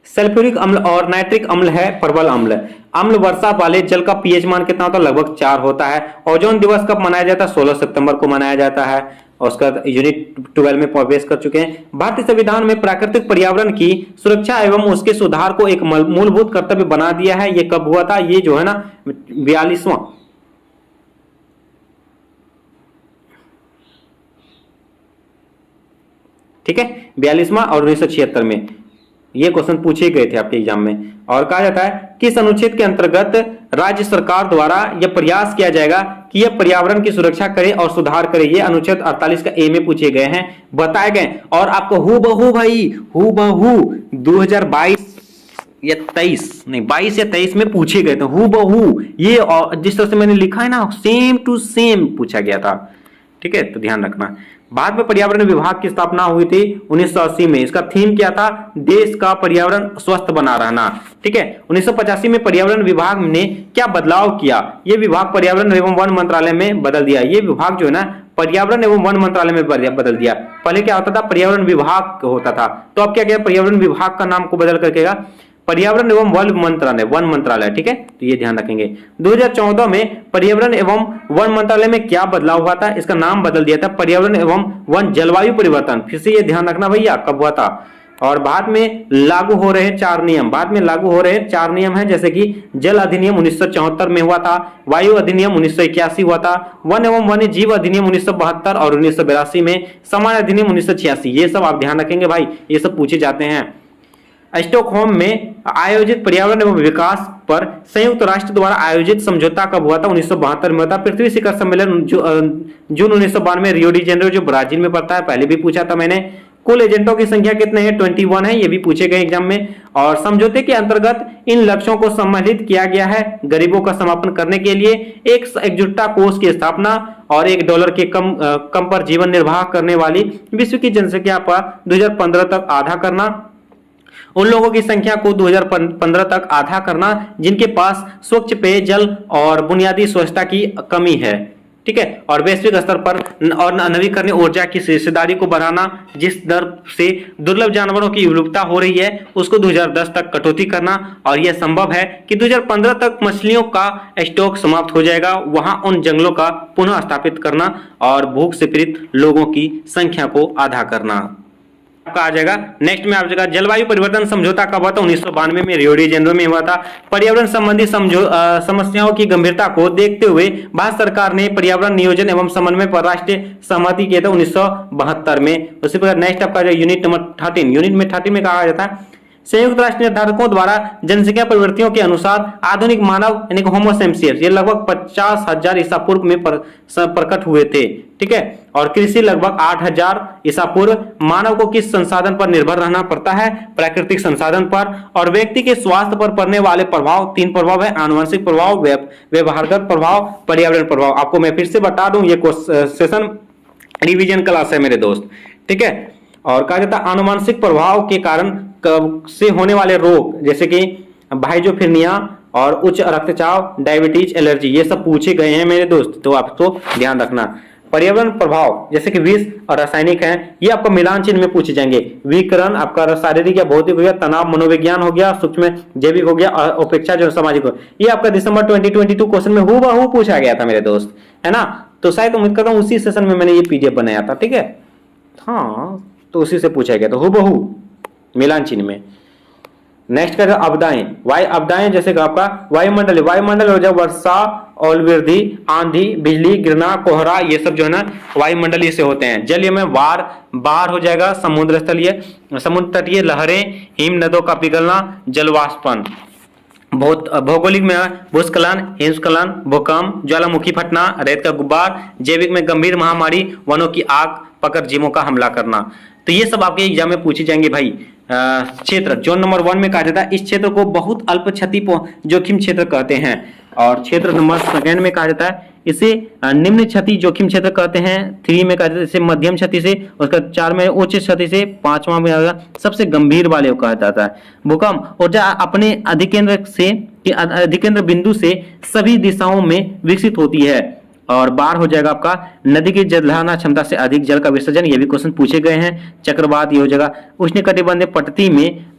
Speaker 1: सल्फ्यूरिक अम्ल और नाइट्रिक अम्ल है प्रबल अम्ल। अम्ल वर्षा वाले जल का पीएच मान कितना होता है? लगभग 4 होता है। ओजोन दिवस कब मनाया जाता है? 16 सितंबर को मनाया जाता है। और उसका यूनिट 12 में प्रवेश कर चुके हैं। भारतीय संविधान में प्राकृतिक पर्यावरण की सुरक्षा एवं उसके सुधार को एक मूलभूत कर्तव्य बना दिया है। ये कब हुआ था? ये जो है ना 42वां, ठीक है, 42वां और 1976 में ये क्वेश्चन पूछे गए थे आपके एग्जाम में। और कहा जाता है किस अनुच्छेद के अंतर्गत राज्य सरकार द्वारा यह प्रयास किया जाएगा कि यह पर्यावरण की सुरक्षा करे और सुधार करे? ये अनुच्छेद 48 का ए में पूछे गए हैं, बताए गए। और आपको हूबहू भाई, हूबहू 2022 या 23 नहीं 22 या 23 में पूछे गए थे हूबहू। ये जिस तरह से मैंने लिखा है ना सेम टू सेम पूछा गया था। ठीक है, तो ध्यान रखना। भारत में पर्यावरण विभाग की स्थापना हुई थी 1980 में। इसका थीम क्या था? देश का पर्यावरण स्वस्थ बना रहना। ठीक है, 1985 में पर्यावरण विभाग ने क्या बदलाव किया? यह विभाग पर्यावरण एवं वन मंत्रालय में बदल दिया। ये विभाग जो है ना पर्यावरण एवं वन मंत्रालय में बदल दिया। पहले क्या होता था? पर्यावरण विभाग होता था। तो अब क्या किया? पर्यावरण विभाग का नाम को बदल करके पर्यावरण एवं वन मंत्रालय। ठीक है, तो ये ध्यान रखेंगे। 2014 में पर्यावरण एवं वन मंत्रालय में क्या बदलाव हुआ था? इसका नाम बदल दिया था पर्यावरण एवं वन जलवायु परिवर्तन। फिर से ये ध्यान रखना भैया कब हुआ था। और बाद में लागू हो रहे 4 नियम, बाद में लागू हो रहे 4 नियम हैं, जैसे कि जल अधिनियम 1974 में हुआ था, वायु अधिनियम 1981 हुआ था, वन एवं वन्य जीव अधिनियम 1972 और 1982 में, समान अधिनियम 1986। ये सब आप ध्यान रखेंगे भाई, ये सब पूछे जाते हैं। स्टॉकहोम में आयोजित पर्यावरण एवं विकास पर संयुक्त राष्ट्र द्वारा आयोजित समझौता कब हुआ था? 1972 में हुआ था। पृथ्वी शिखर सम्मेलन जून 1992 में रियो डी जेनेरो जो ब्राजील में पड़ता है, पहले भी पूछा था मैंने। कुल एजेंटों की संख्या कितने हैं? 21 है। ये भी पूछे गए एग्जाम में। और समझौते के अंतर्गत इन लक्ष्यों को सम्मिलित किया गया है। गरीबों का समापन करने के लिए एक एकजुटता कोष की स्थापना और $1 के कम पर जीवन निर्वाह करने वाली विश्व की जनसंख्या पर 2015 तक आधा करना, उन लोगों की संख्या को 2015 तक आधा करना जिनके पास स्वच्छ पेयजल और बुनियादी स्वच्छता की कमी है, ठीक है। और वैश्विक स्तर पर और नवीकरणीय ऊर्जा की हिस्सेदारी को बढ़ाना, जिस दर से दुर्लभ जानवरों की विलुप्तता हो रही है उसको 2010 तक कटौती करना, और यह संभव है कि 2015 तक मछलियों का स्टॉक समाप्त हो जाएगा, वहां उन जंगलों का पुनः स्थापित करना और भूख से पीड़ित लोगों की संख्या को आधा करना। आपका आ जाएगा नेक्स्ट में आ जाएगा जलवायु परिवर्तन समझौता कब हुआ था? 1992 में रियो डी जेनेरो में हुआ था। पर्यावरण संबंधी समस्याओं की गंभीरता को देखते हुए भारत सरकार ने पर्यावरण नियोजन एवं समन्वय पर राष्ट्रीय सहमति किया था 1972 में। उसी प्रकार नेक्स्ट आपका यूनिट नंबर 13, यूनिट में 13 में कहा जाता है संयुक्त राष्ट्र निर्धारकों द्वारा जनसंख्या प्रवृत्तियों के अनुसार आधुनिक मानव यानी होमो सेपियंस ये लगभग 50,000 ईसा पूर्व में प्रकट हुए थे, ठीक है। और कृषि लगभग 8,000 ईसा पूर्व। मानव को किस संसाधन पर निर्भर रहना पड़ता है? प्राकृतिक संसाधन पर। और व्यक्ति के स्वास्थ्य पर पड़ने वाले प्रभाव 3 प्रभाव है, आनुवंशिक प्रभाव, व्यवहारगत प्रभाव, पर्यावरण प्रभाव। आपको मैं फिर से बता दूं ये सेशन रिवीजन क्लास है मेरे दोस्त, ठीक है। और कहा जाता है आनुवंशिक प्रभाव के कारण से होने वाले रोग जैसे कि भाइजोफिर्निया और उच्च रक्तचाप, डायबिटीज, एलर्जी ये सब पूछे गए हैं मेरे दोस्त, तो आपको ध्यान रखना। पर्यावरण प्रभाव जैसे कि विष और रासायनिक हैं, ये आपको मिलान चिन्ह में पूछे जाएंगे। विकिरण आपका शारीरिक या भौतिक हो गया, तनाव मनोविज्ञान हो गया, सूक्ष्म जैविक हो गया, अपेक्षा जो सामाजिक हो, ये आपका दिसंबर 2022 क्वेश्चन में हूबहू पूछा गया था मेरे दोस्त, है ना। तो शायद उम्मीद करता हूँ उसी सेशन में मैंने ये पीडीएफ बनाया था, ठीक है। हाँ, तो उसी से पूछा गया, तो हूबहू मिलान चिन्ह में। नेक्स्ट का आपदाएं, वायु आपदाएं जैसे कि आपका वायुमंडल हो जाए, वर्षा, ओलावृष्टि, आंधी, बिजली गिरना, कोहरा, ये सब जो है ना वायुमंडलीय से होते हैं। जलीय में बाढ़ हो जाएगा, समुद्र तटीय लहरें, हिम नदों का पिघलना, जलवाष्पन। भौगोलिक में भूस्खलन, हिमस्खलन, भूकंप, ज्वालामुखी फटना, रेत का गुब्बार। जैविक में गंभीर महामारी, वनों की आग पकड़ जीवों का हमला करना। तो ये सब आपके एग्जाम में पूछी जाएंगे भाई। क्षेत्र जोन नंबर 1 में कहा जाता है इस क्षेत्र को बहुत अल्प क्षति जोखिम क्षेत्र कहते हैं। और क्षेत्र नंबर 2 में कहा जाता है इसे निम्न क्षति जोखिम क्षेत्र कहते हैं। 3 में कहा जाता है इसे मध्यम क्षति से, उसका 4 में उच्च क्षति से, 5वां में आएगा सबसे गंभीर वाले को कहा जाता है। भूकंप ऊर्जा अपने अधिकेंद्र बिंदु से सभी दिशाओं में विकसित होती है। और बाढ़ हो जाएगा आपका नदी की जलधारणा क्षमता से अधिक जल का विसर्जन, ये भी क्वेश्चन पूछे गए हैं। चक्रवात ये हो जाएगा उष्णकटिबंधीय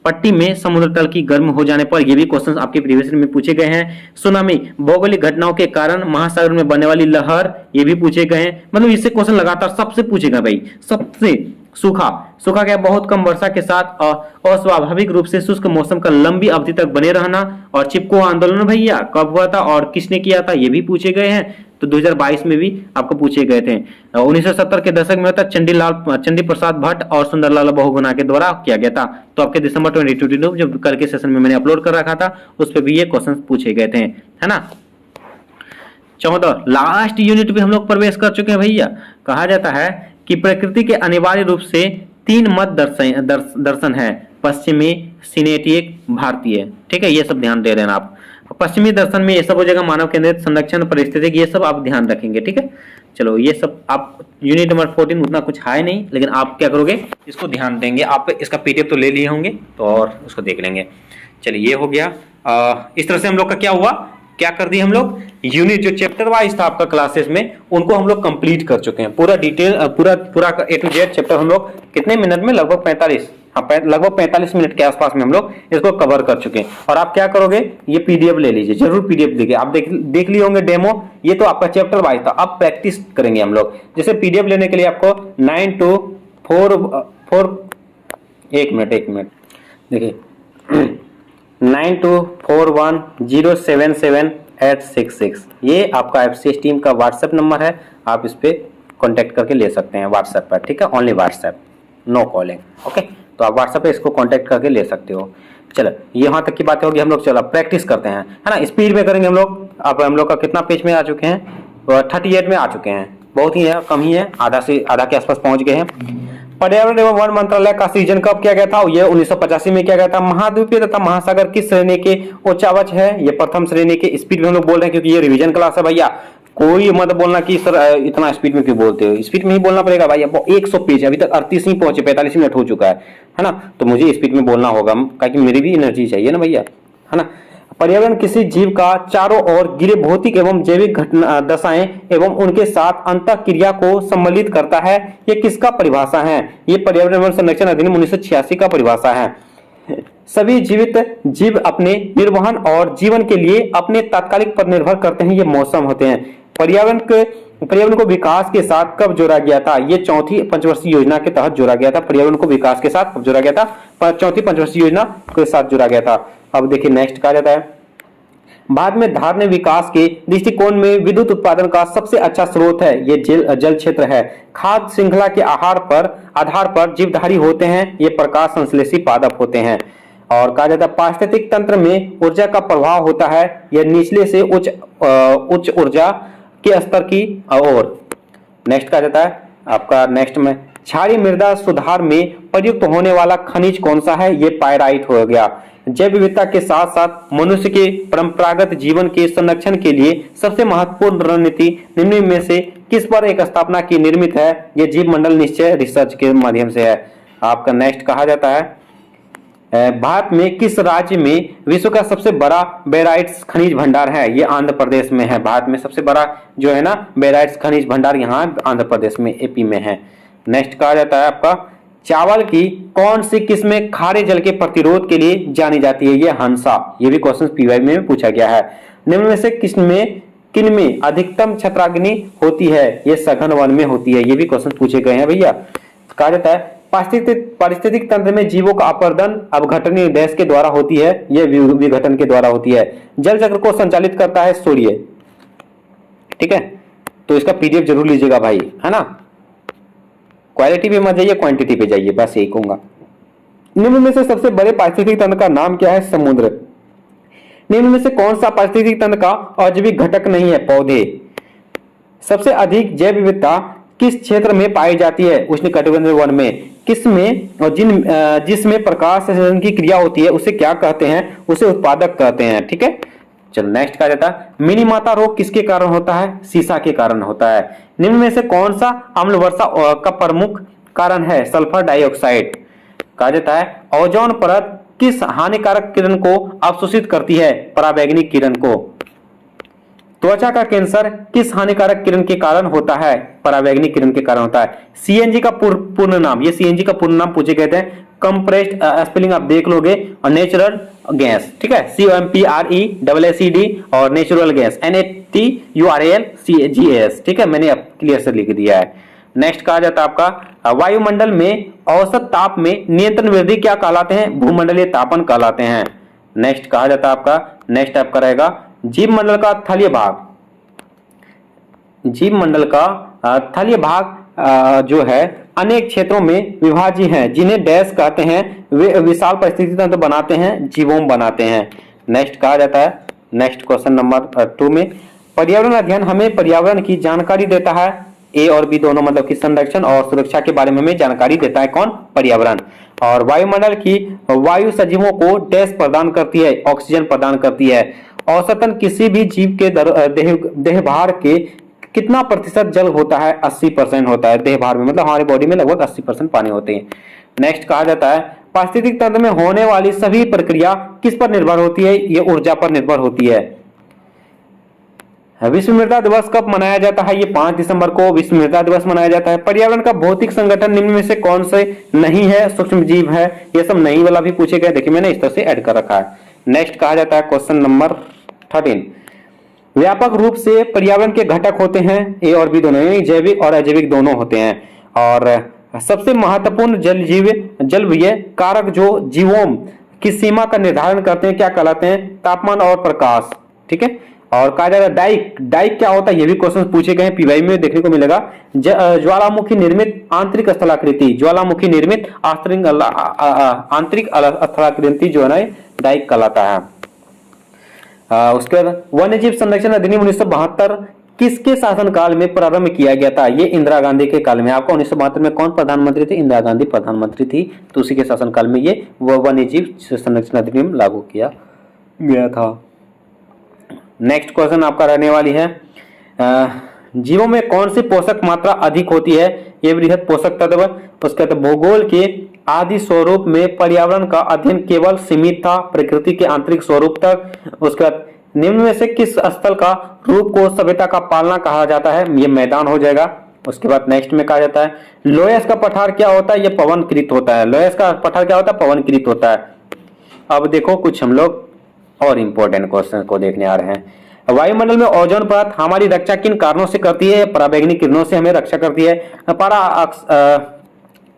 Speaker 1: पट्टी में समुद्र तल की गर्म हो जाने पर, ये भी क्वेश्चन आपके प्रीवियस में पूछे गए हैं। सुनामी भौगोलिक घटनाओं के कारण महासागर में बनने वाली लहर, ये भी पूछे गए हैं। मतलब इससे क्वेश्चन लगातार सबसे पूछेगा भाई। सबसे सूखा क्या बहुत कम वर्षा के साथ अस्वाभाविक रूप से शुष्क मौसम का लंबी अवधि तक बने रहना। और चिपको आंदोलन भैया कब हुआ था और किसने किया था, ये भी पूछे गए हैं। तो 2022 में भी आपको पूछे गए थे। 1970 के दशक में था चंडी प्रसाद भट्ट और सुंदरलाल बहुगुणा के द्वारा किया गया था। तो आपके दिसंबर 2022 जो कल के सेशन में मैंने अपलोड कर रखा था उस पर भी ये क्वेश्चन पूछे गए थे, है ना। 14 लास्ट यूनिट पे हम लोग प्रवेश कर चुके हैं भैया। कहा जाता है कि प्रकृति के अनिवार्य रूप से 3 मत दर्शन है, पश्चिमी, सिनेटिक, भारतीय, ठीक है। ये सब ध्यान दे रहे हैं आप। पश्चिमी दर्शन में ये सब हो जाएगा मानव केंद्रित, संरक्षण, परिस्थितिक, ये सब आप ध्यान रखेंगे, ठीक है। चलो ये सब आप यूनिट नंबर 14 उतना कुछ है नहीं, लेकिन आप क्या करोगे इसको ध्यान देंगे। आप इसका पीडीएफ तो ले लिए होंगे तो और उसको देख लेंगे। चलिए ये हो गया। इस तरह से हम लोग का क्या हुआ, क्या कर दिए हम लोग यूनिट जो चैप्टर वाइज था आपका क्लासेस में उनको हम लोग कंप्लीट कर चुके हैं। पूरा डिटेल पूरा A to Z चैप्टर हम लोग कितने मिनट में, लगभग 45 मिनट के आसपास में हम लोग इसको कवर कर चुके हैं। और आप क्या करोगे ये पीडीएफ ले लीजिए, जरूर पीडीएफ देखिए। आप देख लिए होंगे डेमो, ये तो आपका चैप्टर वाइज था। अब प्रैक्टिस करेंगे हम लोग। जैसे पीडीएफ लेने के लिए आपको 1 मिनट देखिए 9241077866 ये आपका एफसीएस टीम का व्हाट्सएप नंबर है। आप इस पे कांटेक्ट करके ले सकते हैं व्हाट्सएप पर, ठीक है। Only WhatsApp, no calling, okay. तो आप व्हाट्सएप पे इसको कांटेक्ट करके ले सकते हो। चलो यहाँ तक की बातें होगी। हम लोग चलो प्रैक्टिस करते हैं, है ना। स्पीड में करेंगे हम लोग। अब हम लोग का कितना पेज में आ चुके हैं, 38 में आ चुके हैं। बहुत ही है, कम ही है, आधा के आसपास पहुंच गए हैं। पर्यावरण एवं वन मंत्रालय का सृजन कब किया गया था? यह 1985 में किया गया था। महाद्वीपीय तथा महासागर किस श्रेणी के उच्चावच है? ये प्रथम श्रेणी के। स्पीड में हम लोग बोल रहे हैं क्योंकि ये रिवीजन क्लास है भैया। कोई मत बोलना कि सर इतना स्पीड में क्यों बोलते हो, स्पीड में ही बोलना पड़ेगा भाई। अब 100 पेज, अभी तक 38 ही पहुंचे, 45 मिनट हो चुका है ना, तो मुझे स्पीड में बोलना होगा, क्योंकि मेरी भी एनर्जी चाहिए ना भैया, है ना। पर्यावरण किसी जीव का चारों ओर गिरे भौतिक एवं जैविक घटना दशाएं एवं उनके साथ अंतः क्रिया को सम्मिलित करता है। ये किसका परिभाषा है? ये पर्यावरण एवं संरक्षण अधिनियम 1986 का परिभाषा है। सभी जीवित जीव अपने निर्वहन और जीवन के लिए अपने तात्कालिक पर निर्भर करते हैं, ये मौसम होते हैं। पर्यावरण को विकास के साथ कब जोड़ा गया था? ये चौथी पंचवर्षीय योजना के तहत जोड़ा गया था। पर्यावरण को विकास के साथ कब जोड़ा गया था? चौथी पंचवर्षीय योजना के साथ जोड़ा गया था। अब देखिए नेक्स्ट कहा जाता है, बाद में धारणीय विकास के दृष्टिकोण में विद्युत उत्पादन का सबसे अच्छा स्रोत है ये जल क्षेत्र है। खाद्य श्रृंखला के आधार पर जीवधारी होते हैं, ये प्रकाश संश्लेषी पादप होते हैं। और कहा जाता है पारिस्थितिक तंत्र में ऊर्जा का प्रभाव होता है, यह निचले से उच्च ऊर्जा के स्तर की ओर। नेक्स्ट कहा जाता है आपका नेक्स्ट में क्षारीय मृदा सुधार में प्रयुक्त होने वाला खनिज कौन सा है? ये पायराइट हो गया। जैव विविधता के साथ साथ मनुष्य के परंपरागत जीवन के संरक्षण के लिए सबसे महत्वपूर्ण रणनीति निम्न में से किस पर एक स्थापना की निर्मित है? ये जीव मंडल निश्चय रिसर्च के माध्यम से है। आपका नेक्स्ट कहा जाता है भारत में किस राज्य में विश्व का सबसे बड़ा बेराइट्स खनिज भंडार है? ये आंध्र प्रदेश में है। भारत में सबसे बड़ा जो है ना बेराइट्स खनिज भंडार यहाँ आंध्र प्रदेश में, एपी में है। नेक्स्ट कहा जाता है आपका चावल की कौन सी किस्में खारे जल के प्रतिरोध के लिए जानी जाती है? ये हंसा। ये भी क्वेश्चन पीवाई में पूछा गया है। निम्न में से किनमें अधिकतम छत्राग्नि होती है? ये सघन वन में होती है। ये भी क्वेश्चन पूछे गए हैं भैया। कहा जाता है पारिस्थितिक तंत्र में जीवों का अपरदन अपघटनीय डैश के द्वारा होती है, ये विघटन के द्वारा होती है। जल चक्र को संचालित करता है सूर्य। ठीक है, तो इसका पीडीएफ जरूर लीजिएगा भाई, है ना। क्वालिटी पे मत जाइए, क्वांटिटी पे जाइए, बस यही कहूंगा। निम्न में से सबसे बड़े पारिस्थितिक तंत्र का नाम क्या है? समुद्र। निम्न में से कौन सा पारिस्थितिक तंत्र का अजैविक घटक नहीं है? पौधे। सबसे अधिक जैव विविधता किस क्षेत्र में पाई जाती है? उष्णकटिबंधीय वन में। किसमें और जिसमें प्रकाश संश्लेषण की क्रिया होती है उसे क्या कहते हैं? उसे उत्पादक कहते हैं। ठीक है, चलो नेक्स्ट कहा जाता है मिनीमाता रोग किसके कारण होता है? सीसा के कारण होता है। निम्न में से कौन सा अम्ल वर्षा का प्रमुख कारण है? Sulphur dioxide. कहा जाता है ओजोन परत किस हानिकारक किरण को अवशोषित करती है? पराबैंगनी किरण को। त्वचा का कैंसर किस हानिकारक किरण के कारण होता है? पराबैंगनी किरण के कारण होता है। सीएनजी का पूर्ण नाम, ये सीएनजी का पूर्ण नाम पूछे गए थे। कंप्रेस्ड स्पेलिंग आप देख लोगे, और नेचुरल गैस। ठीक है, COMPRESSED और नेचुरल गैस NATURALCGAS। ठीक है, मैंने अब क्लियर से लिख दिया है। नेक्स्ट कहा जाता है आपका वायुमंडल में औसत ताप में नियंत्रण वृद्धि क्या कहलाते हैं? भूमंडलीय तापन कहलाते हैं। नेक्स्ट कहा जाता है आपका रहेगा जीव मंडल का थलीय भाग। जीव मंडल का थलीय भाग जो है अनेक क्षेत्रों में विभाज्य है, जिन्हें डैश कहते हैं। वे विशाल परिस्थिति तंत्र बनाते हैं, जीवोम बनाते हैं। नेक्स्ट कहा जाता है नेक्स्ट क्वेश्चन नंबर 2 में पर्यावरण अध्ययन हमें पर्यावरण की जानकारी देता है। ए और बी दोनों मतलब कि संरक्षण और सुरक्षा के बारे में हमें जानकारी देता है कौन? पर्यावरण। और वायुमंडल की वायु सजीवों को डैश प्रदान करती है? ऑक्सीजन प्रदान करती है। औसतन किसी भी जीव के देहभार के कितना प्रतिशत जल होता है? 80% होता है देहभार में, मतलब हमारी बॉडी में लगभग 80% पानी होते हैं। नेक्स्ट कहा जाता है पारिस्थितिक तंत्र में होने वाली सभी प्रक्रिया किस पर निर्भर होती है? ये ऊर्जा पर निर्भर होती है। विश्व मृदा दिवस कब मनाया जाता है? ये 5 दिसंबर को विश्व मृदा दिवस मनाया जाता है। पर्यावरण का भौतिक संगठन निम्न में से कौन से नहीं है? सूक्ष्म जीव है। ये सब नहीं वाला भी पूछे गए, देखिए मैंने इस तरह से ऐड कर रखा है। नेक्स्ट कहा जाता है क्वेश्चन नंबर 13 व्यापक रूप से पर्यावरण के घटक होते हैं ए और बी दोनों, यानी जैविक और अजैविक दोनों होते हैं। और सबसे महत्वपूर्ण जलवीय कारक जो जीवोम की सीमा का निर्धारण करते हैं क्या कहलाते हैं? तापमान और प्रकाश। ठीक है, और कहा जाता है डाइक क्या होता है? ये भी क्वेश्चन पूछे गए हैं, पीवाई में देखने को मिलेगा। ज्वालामुखी निर्मित आंतरिक स्थलाकृति, ज्वालामुखी निर्मित आंतरिक स्थलाकृति जो है ना डाइक कहलाता है। उसके बाद वन्य जीव संरक्षण अधिनियम 1972 किसके शासनकाल में प्रारंभ किया गया था? ये इंदिरा गांधी के काल में। आपको 1972 में कौन प्रधानमंत्री थे? इंदिरा गांधी प्रधानमंत्री थी, तो उसी के शासनकाल में ये वन्य जीव संरक्षण अधिनियम लागू किया गया था। नेक्स्ट क्वेश्चन आपका रहने वाली है जीवों में कौन सी पोषक मात्रा अधिक होती है? ये वृहद पोषक तत्व। उसके बाद भूगोल के आदि स्वरूप में पर्यावरण का अध्ययन केवल सीमित था प्रकृति के आंतरिक स्वरूप तक। उसके बाद निम्न में से किस स्थल का रूप को सभ्यता का पालना कहा जाता है? ये मैदान हो जाएगा। उसके बाद नेक्स्ट में कहा जाता है लोयस का पठार क्या होता है? ये पवनकृत होता है। लोयस का पठार क्या होता है? पवनकृत होता है। अब देखो कुछ हम लोग और इंपॉर्टेंट क्वेश्चन को देखने आ रहे हैं। वायुमंडल में ओजोन परत हमारी रक्षा किन कारणों से करती है? पराबैंगनी किरणों से हमें रक्षा करती है।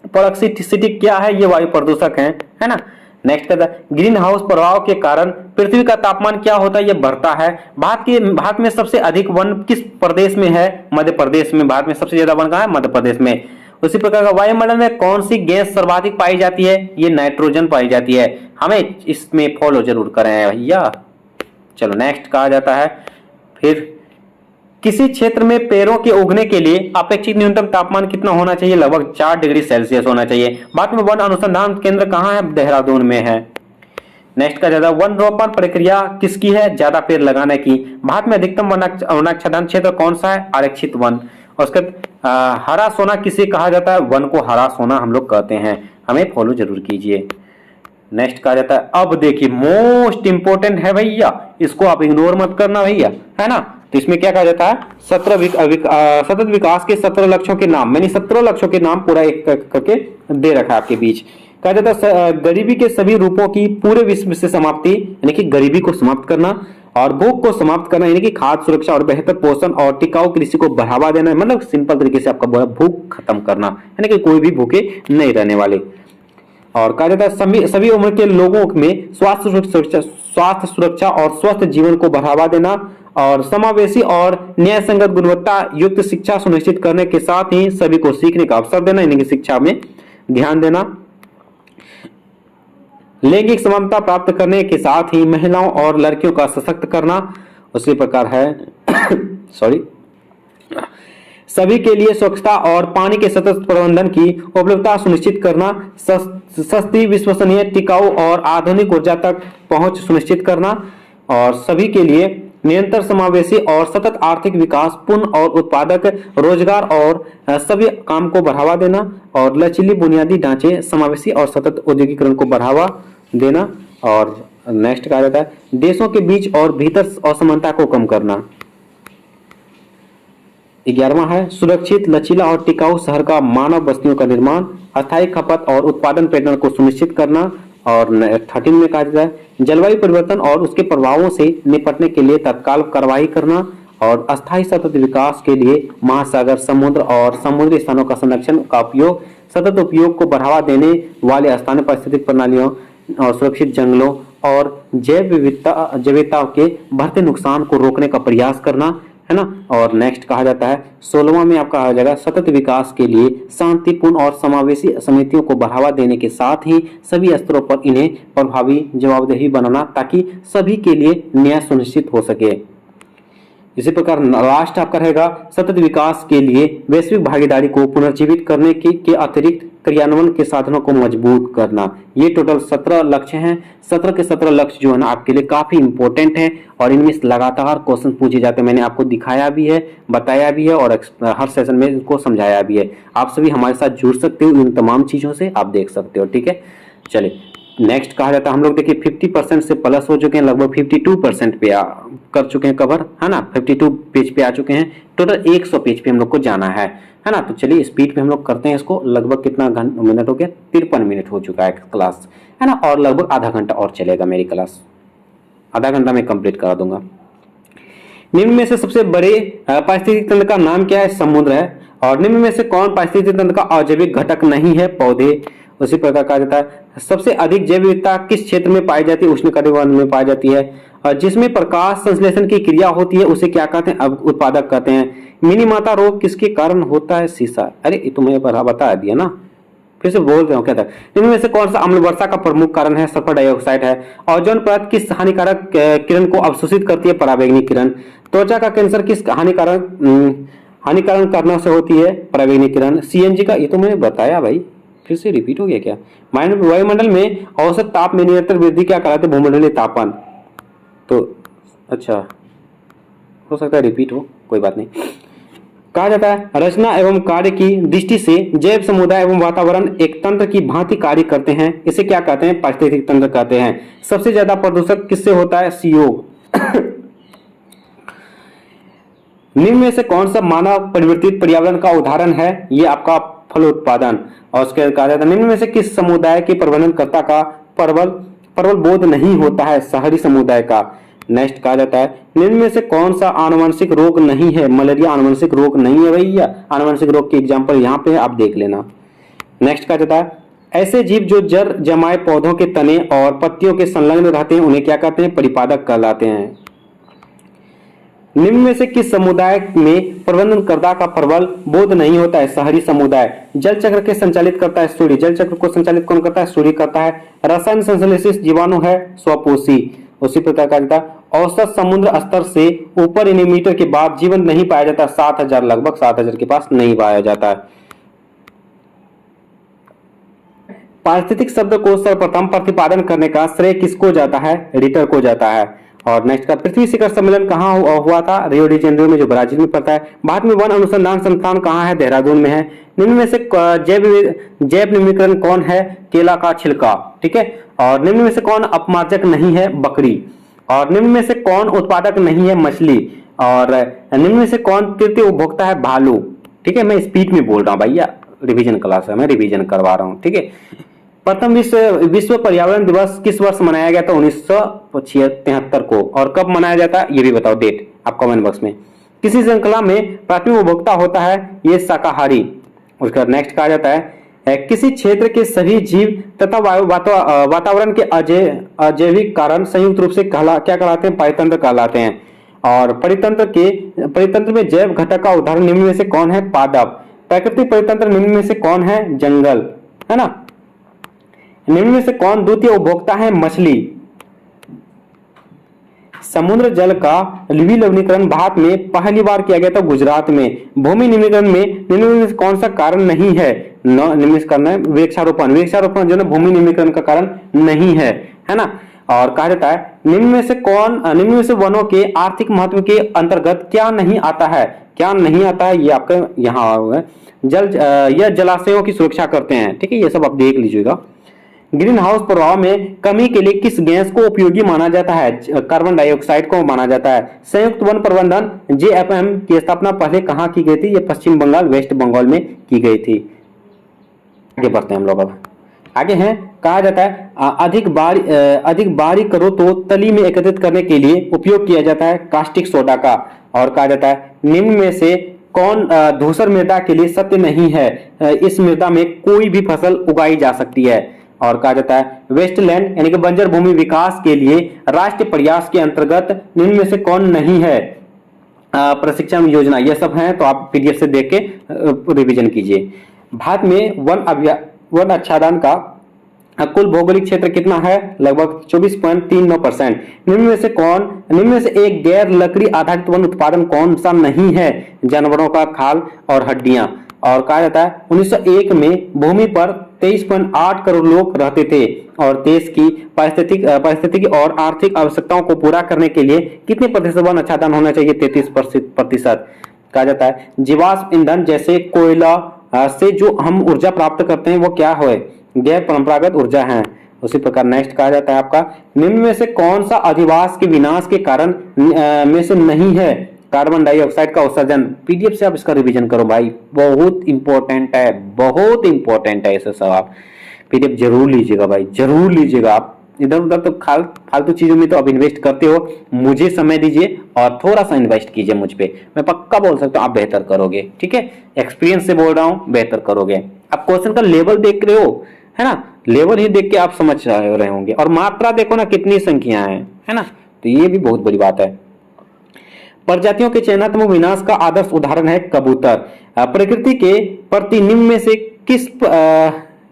Speaker 1: पराक्सीटी क्या है? ये वायु प्रदूषक है ना। नेक्स्ट है ग्रीन हाउस प्रभाव के कारण पृथ्वी का तापमान क्या होता है? ये बढ़ता है। भारत में सबसे अधिक वन किस प्रदेश में है? मध्य प्रदेश में। भारत में सबसे ज्यादा वन कहाँ है? मध्य प्रदेश में। उसी प्रकार का वायुमंडल में कौन सी गैस सर्वाधिक पाई जाती है? ये नाइट्रोजन पाई जाती है। हमें इसमें फॉलो जरूर करें भैया। चलो नेक्स्ट कहा जाता है फिर किसी क्षेत्र में पेड़ों के उगने के लिए अपेक्षित न्यूनतम तापमान कितना होना चाहिए? लगभग 4 डिग्री सेल्सियस होना चाहिए। भारत में वन अनुसंधान केंद्र कहाँ है? देहरादून में है। नेक्स्ट का ज्यादा वन रोपण प्रक्रिया किसकी है? ज्यादा पेड़ लगाने की। भारत में अधिकतम वनाच्छादन क्षेत्र कौन सा है? आरक्षित वन। और उसके हरा सोना किसे कहा जाता है? वन को हरा सोना हम लोग कहते हैं। हमें फॉलो जरूर कीजिए। नेक्स्ट कहा जाता है अब देखिए मोस्ट इंपोर्टेंट है भैया, इसको आप इग्नोर मत करना भैया, है ना। तो इसमें क्या कहा जाता है? सतत विकास के 17 लक्ष्यों के नाम। मैंने 17 लक्ष्यों के नाम पूरा एक करके दे रखा है आपके बीच। कहा जाता है गरीबी के सभी रूपों की पूरे विश्व से समाप्ति, यानी कि गरीबी को समाप्त करना, और भूख को समाप्त करना, यानी कि खाद्य सुरक्षा और बेहतर पोषण और टिकाऊ कृषि को बढ़ावा देना। मतलब सिंपल तरीके से आपका बोला भूख खत्म करना, यानी कि कोई भी भूखे नहीं रहने वाले। और कहा जाता है सभी उम्र के लोगों में स्वास्थ्य सुरक्षा और स्वस्थ जीवन को बढ़ावा देना, और समावेशी और न्याय संगत गुणवत्ता युक्त शिक्षा सुनिश्चित करने के साथ ही सभी को सीखने का अवसर देना, यानी कि शिक्षा में ध्यान देना। लैंगिक समानता प्राप्त करने के साथ ही महिलाओं और लड़कियों का सशक्त करना। उसी प्रकार है सॉरी सभी के लिए स्वच्छता और पानी के सतत प्रबंधन की उपलब्धता सुनिश्चित करना, सस्ती विश्वसनीय टिकाऊ और आधुनिक ऊर्जा तक पहुंच सुनिश्चित करना, और सभी के लिए निरंतर समावेशी और सतत आर्थिक विकास, पूर्ण और उत्पादक रोजगार और सभी काम को बढ़ावा देना, और लचीली बुनियादी ढांचे, समावेशी और सतत औद्योगिकरण को बढ़ावा देना। और नेक्स्ट कहा जाता है देशों के बीच और भीतर असमानता को कम करना। 11वां है सुरक्षित, लचीला और टिकाऊ शहर का मानव बस्तियों का निर्माण, अस्थायी खपत और उत्पादन पैटर्न को सुनिश्चित करना। और 13 में कहा जाता है जलवायु परिवर्तन और उसके प्रभावों से निपटने के लिए तत्काल कार्रवाई करना, और अस्थायी सतत विकास के लिए महासागर, समुद्र और समुद्री स्थानों का संरक्षण का उपयोग, सतत उपयोग को बढ़ावा देने वाले स्थानीय पारिस्थितिक प्रणालियों और सुरक्षित जंगलों और जैव विविधता के बढ़ते नुकसान को रोकने का प्रयास करना, है ना। और नेक्स्ट कहा जाता है 16वां में आपका आ जाएगा सतत विकास के लिए शांतिपूर्ण और समावेशी समितियों को बढ़ावा देने के साथ ही सभी स्तरों पर इन्हें प्रभावी जवाबदेही बनाना, ताकि सभी के लिए न्याय सुनिश्चित हो सके। इसी प्रकार लास्ट आपका रहेगा सतत विकास के लिए वैश्विक भागीदारी को पुनर्जीवित करने के अतिरिक्त क्रियान्वयन के साधनों को मजबूत करना। ये टोटल 17 लक्ष्य हैं। 17 के 17 लक्ष्य जो है ना आपके लिए काफी इंपॉर्टेंट है, और इनमें लगातार क्वेश्चन पूछे जाते हैं। मैंने आपको दिखाया भी है, बताया भी है, और हर सेशन में इनको समझाया भी है। आप सभी हमारे साथ जुड़ सकते हो, इन तमाम चीजों से आप देख सकते हो। ठीक है, चलिए नेक्स्ट कहा जाता है हम लोग देखिए 50% से प्लस हो चुके हैं, लगभग 52% पे कर चुके हैं कवर, है ना। 52 पेज पे आ चुके हैं। टोटल 100 पेज पे हम लोग को जाना है ना। तो चलिए स्पीड पे हम लोग करते हैं इसको। लगभग कितना मिनट हो गया? 53 मिनट हो चुका है क्लास, है ना। और लगभग आधा घंटा और चलेगा मेरी क्लास, आधा घंटा में कंप्लीट करा दूंगा। निम्न में से सबसे बड़े पारिस्थितिक तंत्र का नाम क्या है? समुद्र है। और निम्न में से कौन पारिस्थितिक तंत्र का अजैविक घटक नहीं है? पौधे। उसी प्रकार कहा जाता है सबसे अधिक जैव विविधता किस क्षेत्र में पाई जाती है? उष्णकटिबंध में पाई जाती है। और जिसमें प्रकाश संश्लेषण की क्रिया होती है उसे क्या कहते हैं? अब उत्पादक कहते हैं। मिनीमाता रोग किसके कारण होता है? सीसा। अरे ये तो मैं बता दिया ना, फिर से बोल रहा हूँ क्या था। इनमें से कौन सा अम्ल वर्षा का प्रमुख कारण है? सल्फर डाइऑक्साइड है। ओजोन परत किस हानिकारक किरण को अवशोषित करती है? पराबैंगनी किरण। त्वचा का कैंसर किस हानिकारक कारणों से होती है? पराबैंगनी किरण। सीएनजी का ये तो मैंने बताया भाई, फिर से रिपीट हो गया क्या? वायुमंडल में औसत ताप में निरंतर वृद्धि क्या कहलाते हैं? भूमंडलीय तापमान। तो अच्छा हो सकता है रिपीट हो।
Speaker 2: कोई बात नहीं। कहा जाता है रचना एवं कार्य की दृष्टि से जैव समुदाय एवं वातावरण एक तंत्र की भांति कार्य करते हैं। इसे क्या कहते हैं? पारिस्थितिक तंत्र कहते हैं। सबसे ज्यादा प्रदूषक किससे होता है? सहयोग। निम्न में से कौन सा मानव परिवर्तित पर्यावरण का उदाहरण है? ये आपका फलोत्पादन। और उसके कहा जाता है निम्न में से किस समुदाय के प्रबंधनकर्ता का प्रबल बोध नहीं होता है? शहरी समुदाय का। नेक्स्ट कहा जाता है निम्न में से कौन सा आनुवंशिक रोग नहीं है? मलेरिया आनुवंशिक रोग नहीं है भैया। आनुवंशिक रोग के एग्जाम्पल यहाँ पे आप देख लेना। नेक्स्ट कहा जाता है ऐसे जीव जो जड़ जमाए पौधों के तने और पत्तियों के संलग्न रहते हैं उन्हें क्या कहते हैं? परिपादक कहलाते हैं। निम्न में से किस समुदाय में प्रबंधनकर्ता का प्रबल बोध नहीं होता है? शहरी समुदाय। जल चक्र के संचालित करता है सूर्य। जल चक्र को संचालित कौन करता है? सूर्य करता है। रसायन संश्लेषित जीवाणु है स्वपोषी। उसी प्रकार का जाता है औसत समुद्र स्तर से ऊपर इन्हीं मीटर के बाद जीवन नहीं पाया जाता। 7,000 लगभग 7,000 के पास नहीं पाया जाता है। पारिस्थितिक शब्द को सर्वप्रथम प्रतिपादन करने का श्रेय किसको जाता है? रिटर को जाता है। और नेक्स्ट का पृथ्वी शिखर सम्मेलन कहाँ हुआ था? रियो डी जेनेरो में, जो ब्राजील में पड़ता है। भारत में वन अनुसंधान संस्थान कहाँ है? देहरादून में है। निम्न में से जैव निम्नीकरण कौन है? केला का छिलका। ठीक है। और निम्न में से कौन अपमार्जक नहीं है? बकरी। और निम्न में से कौन उत्पादक नहीं है? मछली। और निम्न में से कौन तृतीय उपभोक्ता है? भालू। ठीक है, मैं स्पीड में बोल रहा हूँ भैया, रिवीजन क्लास है, मैं रिवीजन करवा रहा हूँ। ठीक है। प्रथम विश्व पर्यावरण दिवस किस वर्ष मनाया गया था? 1973 को। और कब मनाया जाता है ये भी बताओ डेट आप कमेंट बॉक्स में। किसी श्रृंखला में प्राथमिक उपभोक्ता होता है? ये शाकाहारी। उसका नेक्स्ट कहा जाता है किसी क्षेत्र के सभी जीव तथा वातावरण के अजैविक कारण संयुक्त रूप से क्या कहलाते हैं? परितंत्र कहलाते हैं। और परितंत्र में जैव घटक का उदाहरण निम्न में से कौन है? पादप। प्राकृतिक परितंत्र निम्न में से कौन है? जंगल, है ना। निम्न में से कौन द्वितीय उपभोक्ता है? मछली। समुद्र जल का लवणीकरण भारत में पहली बार किया गया था गुजरात में। भूमि निम्नीकरण में निम्न में से कौन सा कारण नहीं है? निम्नलिखित करना है वृक्षारोपण। वृक्षारोपण जो है भूमि निम्नीकरण का कारण नहीं है, है ना। और कहा जाता है निम्न में से वनों के आर्थिक महत्व के अंतर्गत क्या नहीं आता है? क्या नहीं आता है ये आपका यहाँ यह जलाशयों की सुरक्षा करते हैं। ठीक है, ये सब आप देख लीजिएगा। ग्रीन हाउस प्रभाव में कमी के लिए किस गैस को उपयोगी माना जाता है? कार्बन डाइऑक्साइड को माना जाता है। संयुक्त वन प्रबंधन JFM की स्थापना पहले कहाँ की गई थी? ये पश्चिम बंगाल, वेस्ट बंगाल में की गई थी। आगे बढ़ते हैं हम लोग। अब आगे हैं, कहा जाता है अधिक बारी करो तो तली में एकत्रित करने के लिए उपयोग किया जाता है कास्टिक सोडा का। और कहा जाता है निम्न में से कौन धूसर मृदा के लिए सत्य नहीं है? इस मृदा में कोई भी फसल उगाई जा सकती है। और कहा जाता है वेस्टलैंड यानी कि बंजर भूमि विकास के लिए राष्ट्रीय प्रयास के अंतर्गत निम्न में से कौन नहीं है? प्रशिक्षण योजना। ये सब हैं, तो आप PDF से देख के रिवीजन कीजिए। भारत में वन आच्छादन का कुल भौगोलिक क्षेत्र कितना है? लगभग 24.39%। निम्न में से एक गैर लकड़ी आधारित वन उत्पादन कौन सा नहीं है? जानवरों का खाल और हड्डियां। और कहा जाता है 1901 में भूमि पर 23.8 करोड़ लोग रहते थे और देश की पारिस्थितिक और आर्थिक आवश्यकताओं को पूरा करने के लिए कितने प्रतिशत वन आच्छादन होना चाहिए? 33%। कहा जाता है जीवाश्म ईंधन जैसे कोयला से जो हम ऊर्जा प्राप्त करते हैं वो क्या है? गैर परंपरागत ऊर्जा है। उसी प्रकार नेक्स्ट कहा जाता है आपका निम्न में से कौन सा अधिवास के विनाश के कारण में से नहीं है? कार्बन डाइऑक्साइड का उत्सर्जन। PDF से आप इसका रिवीजन करो भाई, बहुत इंपॉर्टेंट है, बहुत इंपॉर्टेंट है ऐसे सवाल। PDF जरूर लीजिएगा भाई, जरूर लीजिएगा। आप इधर उधर तो फालतू चीजों में तो आप इन्वेस्ट करते हो, मुझे समय दीजिए और थोड़ा सा इन्वेस्ट कीजिए मुझ पे, मैं पक्का बोल सकता हूँ आप बेहतर करोगे। ठीक है, एक्सपीरियंस से बोल रहा हूँ, बेहतर करोगे। आप क्वेश्चन का लेवल देख रहे हो, है ना, लेवल ही देख के आप समझ रहे होंगे। और मात्रा देखो ना कितनी संख्या है ना, तो ये भी बहुत बड़ी बात है। प्रजातियों के चयनात्मक विनाश का आदर्श उदाहरण है कबूतर। प्रकृति के प्रति निम्न में से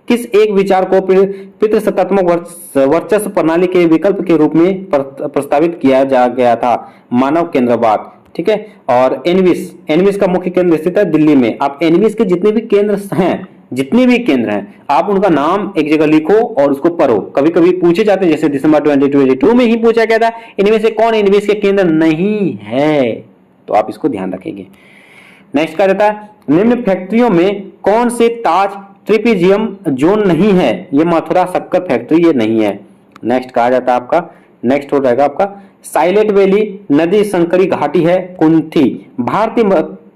Speaker 2: किस एक विचार को पितृसत्तात्मक वर्चस्व प्रणाली के विकल्प के रूप में प्रस्तावित किया जा गया था? मानव केंद्रवाद। ठीक है। और एनविस का मुख्य केंद्र स्थित है दिल्ली में। आप एनविस के जितने भी केंद्र हैं आप उनका नाम एक जगह लिखो और उसको पढ़ो। कभी कभी पूछे जाते हैं, जैसे दिसंबर 2022 में ही पूछा गया था इनमें से कौन एनविस के केंद्र नहीं है? तो आप इसको ध्यान रखेंगे। नेक्स्ट कहा जाता है निम्न फैक्ट्रियों में कौन से ताज ट्रिपीजियम जोन नहीं है? ये मथुरा शक्कर फैक्ट्री ये नहीं है। नेक्स्ट कहा जाता है आपका, नेक्स्ट हो जाएगा आपका साइलेंट वैली नदी संकरी घाटी है कुंथी। भारतीय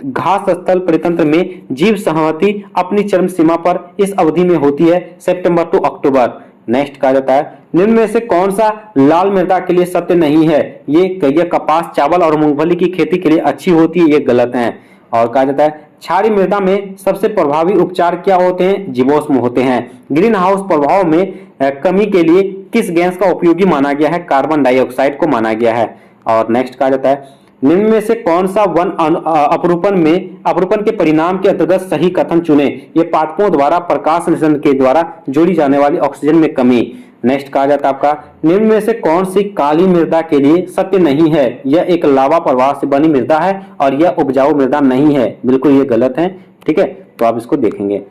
Speaker 2: घास स्थल परितंत्र में जीव सहमति अपनी चरम सीमा पर इस अवधि में होती है सितंबर टू अक्टूबर। नेक्स्ट कहा जाता है निम्न में से कौन सा लाल मृदा के लिए सत्य नहीं है? ये कपास चावल और मूंगफली की खेती के लिए अच्छी होती है, ये गलत है। और कहा जाता है क्षारीय मृदा में सबसे प्रभावी उपचार क्या होते हैं? जीवाश्म होते हैं। ग्रीन हाउस प्रभाव में कमी के लिए किस गैस का उपयोगी माना गया है? कार्बन डाइऑक्साइड को माना गया है। और नेक्स्ट कहा जाता है निम्न में से कौन सा वन अपरूपण के परिणाम के अंतर्गत सही कथन चुने? ये पादपों द्वारा प्रकाश संश्लेषण के द्वारा जोड़ी जाने वाली ऑक्सीजन में कमी। नेक्स्ट कहा जाता है आपका निम्न में से कौन सी काली मृदा के लिए सत्य नहीं है? यह एक लावा प्रवाह से बनी मृदा है और यह उपजाऊ मृदा नहीं है। बिल्कुल ये गलत है, ठीक है, तो आप इसको देखेंगे।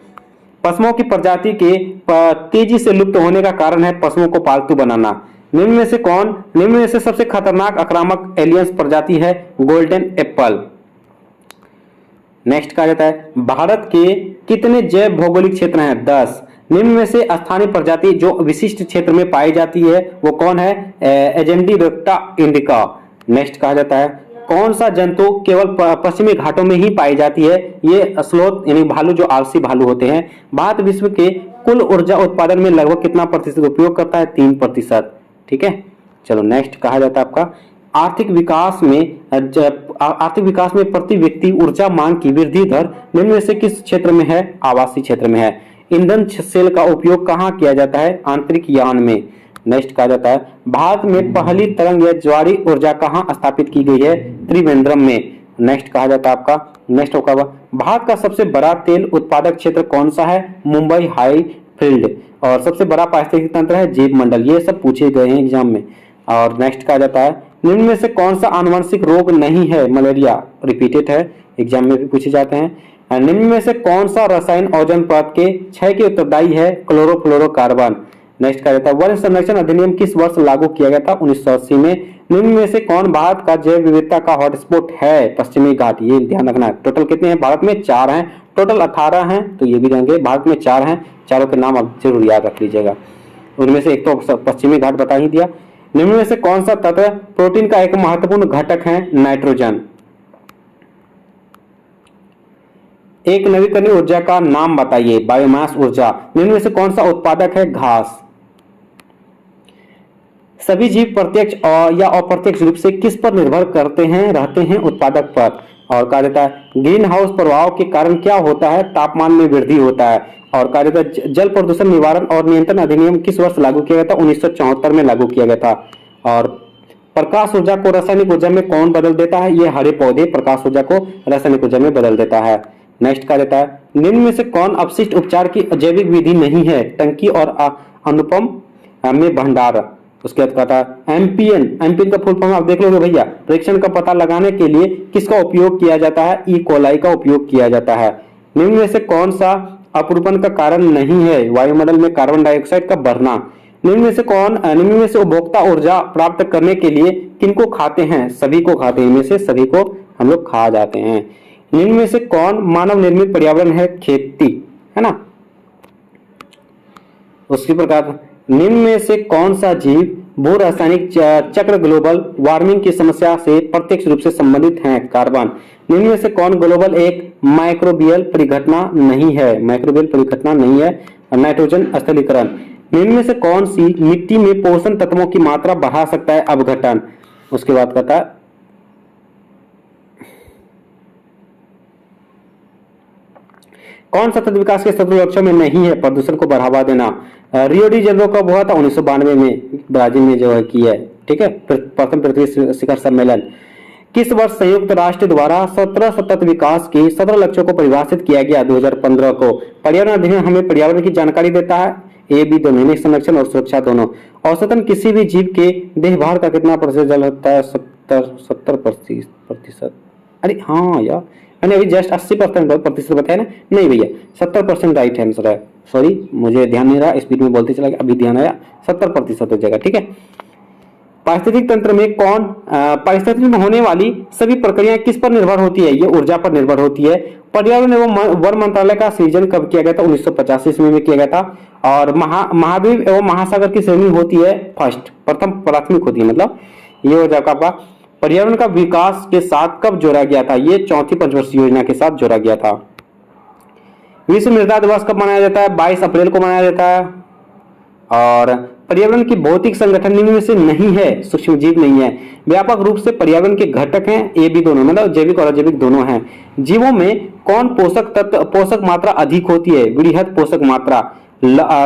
Speaker 2: पशुओं की प्रजाति के तेजी से लुप्त होने का कारण है पशुओं को पालतू बनाना। निम्न में से सबसे खतरनाक आक्रामक एलियंस प्रजाति है गोल्डन एप्पल। नेक्स्ट कहा जाता है भारत के कितने जैव भौगोलिक क्षेत्र हैं? 10। निम्न में से स्थानीय प्रजाति जो विशिष्ट क्षेत्र में पाई जाती है वो कौन है? एजेंडीरोक्टा इंडिका। नेक्स्ट कहा जाता है कौन सा जंतु केवल पश्चिमी घाटों में ही पाई जाती है? ये स्लोथ यानी भालू, जो आलसी भालू होते हैं। भारत विश्व के कुल ऊर्जा उत्पादन में लगभग कितना प्रतिशत उपयोग करता है? 3%, ठीक है। चलो नेक्स्ट कहा जाता है आपका आर्थिक विकास में प्रति व्यक्ति ऊर्जा मांग की वृद्धि दर निम्न में से किस क्षेत्र में है? आवासीय क्षेत्र में है। ईंधन सेल का उपयोग कहाँ किया जाता है? आंतरिक यान में। नेक्स्ट कहा जाता है भारत में पहली तरंग या ज्वारी ऊर्जा कहाँ स्थापित की गई है? त्रिवेंद्रम में। नेक्स्ट कहा जाता है आपका, नेक्स्ट होगा भारत का सबसे बड़ा तेल उत्पादक क्षेत्र कौन सा है? Mumbai high field. और सबसे बड़ा पारिस्थितिक तंत्र है जीव मंडल। ये सब पूछे गए हैं एग्जाम में। और नेक्स्ट कहा जाता है निम्न में से कौन सा आनुवंशिक रोग नहीं है? मलेरिया। रिपीटेड है, एग्जाम में भी पूछे जाते हैं। निम्न में से कौन सा रसायन ओजोन परत के क्षय के उत्तरदायी है? क्लोरोफ्लोरोकार्बन। नेक्स्ट कहा जाता है वन संरक्षण अधिनियम किस वर्ष लागू किया गया था? 1980 में। निम्न में से कौन भारत का जैव विविधता का हॉटस्पॉट है? पश्चिमी घाट। ये ध्यान रखना है। टोटल कितने हैं भारत में? 4 हैं। टोटल 18 हैं, तो ये भी जानेंगे। भारत में 4 हैं, चारों के नाम आप जरूर याद रख लीजिएगा। उनमें से एक तो पश्चिमी घाट बता ही दिया। निम्न में से कौन सा तत्व प्रोटीन का एक महत्वपूर्ण घटक है? नाइट्रोजन। एक नवीकरणीय ऊर्जा का नाम बताइए। बायोमास ऊर्जा। निम्न में से कौन सा उत्पादक है? घास। सभी जीव प्रत्यक्ष या अप्रत्यक्ष रूप से किस पर निर्भर रहते हैं? उत्पादक पर। और कहा जाता है ग्रीन हाउस प्रभाव के कारण क्या होता है? तापमान में वृद्धि होता है। और कहा जाता है जल प्रदूषण निवारण और नियंत्रण अधिनियम किस वर्ष लागू किया गया था? 1974 में लागू किया गया था। और प्रकाश ऊर्जा को रासायनिक ऊर्जा में कौन बदल देता है? ये हरे पौधे प्रकाश ऊर्जा को रासायनिक ऊर्जा में बदल देता है। नेक्स्ट कहा जाता है निम्न में से कौन अपशिष्ट उपचार की जैविक विधि नहीं है? टंकी और अनुपम में भंडार। उसके बाद कहता है एमपीएन का फुल फॉर्म आप देख लोगे भैया। परीक्षण का पता लगाने के लिए किसका उपयोग किया जाता है? ई कोलाई का उपयोग किया जाता है। निम्न में से कौन सा अपरूपण का कारण नहीं है? वायुमंडल में कार्बन डाइऑक्साइड का बढ़ना। निम्न में से उपभोक्ता ऊर्जा प्राप्त करने के लिए किनको खाते हैं? सभी को खाते हैं। इनमें से सभी को हम लोग खा जाते हैं। निम्न में से कौन मानव निर्मित पर्यावरण है? खेती, है ना। उसके प्रकार निम्न में से कौन सा जीव भू रासायनिक चक्र ग्लोबल वार्मिंग की समस्या से प्रत्यक्ष रूप से संबंधित है? कार्बन। निम्न में से कौन ग्लोबल एक माइक्रोबियल परिघटना नहीं है? माइक्रोबियल परिघटना नहीं है। नाइट्रोजन स्थलीकरण। निम्न में से कौन सी मिट्टी में पोषण तत्वों की मात्रा बढ़ा सकता है? अपघटन। उसके बाद कहता है कौन सतत विकास के सतत लक्ष्यों में नहीं है? प्रदूषण को बढ़ावा देना। रियो डी जेनेरो कब हुआ था? 1992 में ब्राजील में जो है की है, ठीक है। प्रथम पृथ्वी शिखर सम्मेलन। किस वर्ष संयुक्त राष्ट्र द्वारा 17 सतत विकास के 17 लक्ष्यों को परिभाषित किया गया? 2015 को। पर्यावरण अधिनियम हमें पर्यावरण की जानकारी देता है। ए बी दोनों, संरक्षण और सुरक्षा दोनों। औसतन किसी भी जीव के देहभार का कितना प्रतिशत जल होता है? 70%। अरे हाँ यार, मैंने अभी जस्ट 80% बताया ना। नहीं भैया, 70% राइट आंसर है। सॉरी, मुझे ध्यान नहीं रहा, स्पीड में बोलते चला गया, अभी ध्यान आया। 70% हो जाएगा, ठीक है। पारिस्थितिक तंत्र में पारिस्थितिक में होने वाली सभी प्रक्रियाएं किस पर निर्भर होती है? ये ऊर्जा पर निर्भर होती है। पर्यावरण एवं वन मंत्रालय का सृजन कब किया गया था? 1985 ईस्वी में किया गया था। और महाद्वीप एवं महासागर की श्रेणी होती है प्रथम प्राथमिक होती है, मतलब ये हो जाएगा आपका। पर्यावरण का विकास के साथ कब जोड़ा गया था? ये चौथी पंचवर्षीय योजना के साथ जोड़ा गया था। विश्व मृदा दिवस कब मनाया जाता है? 22 अप्रैल को मनाया जाता है। और पर्यावरण की भौतिक संगठन निम्न में से नहीं है, सूक्ष्म जीव नहीं है। व्यापक रूप से पर्यावरण के घटक हैं ए बी दोनों, मतलब जैविक और अजैविक दोनों हैं। जीवों में कौन पोषक मात्रा अधिक होती है? वृहद पोषक मात्रा।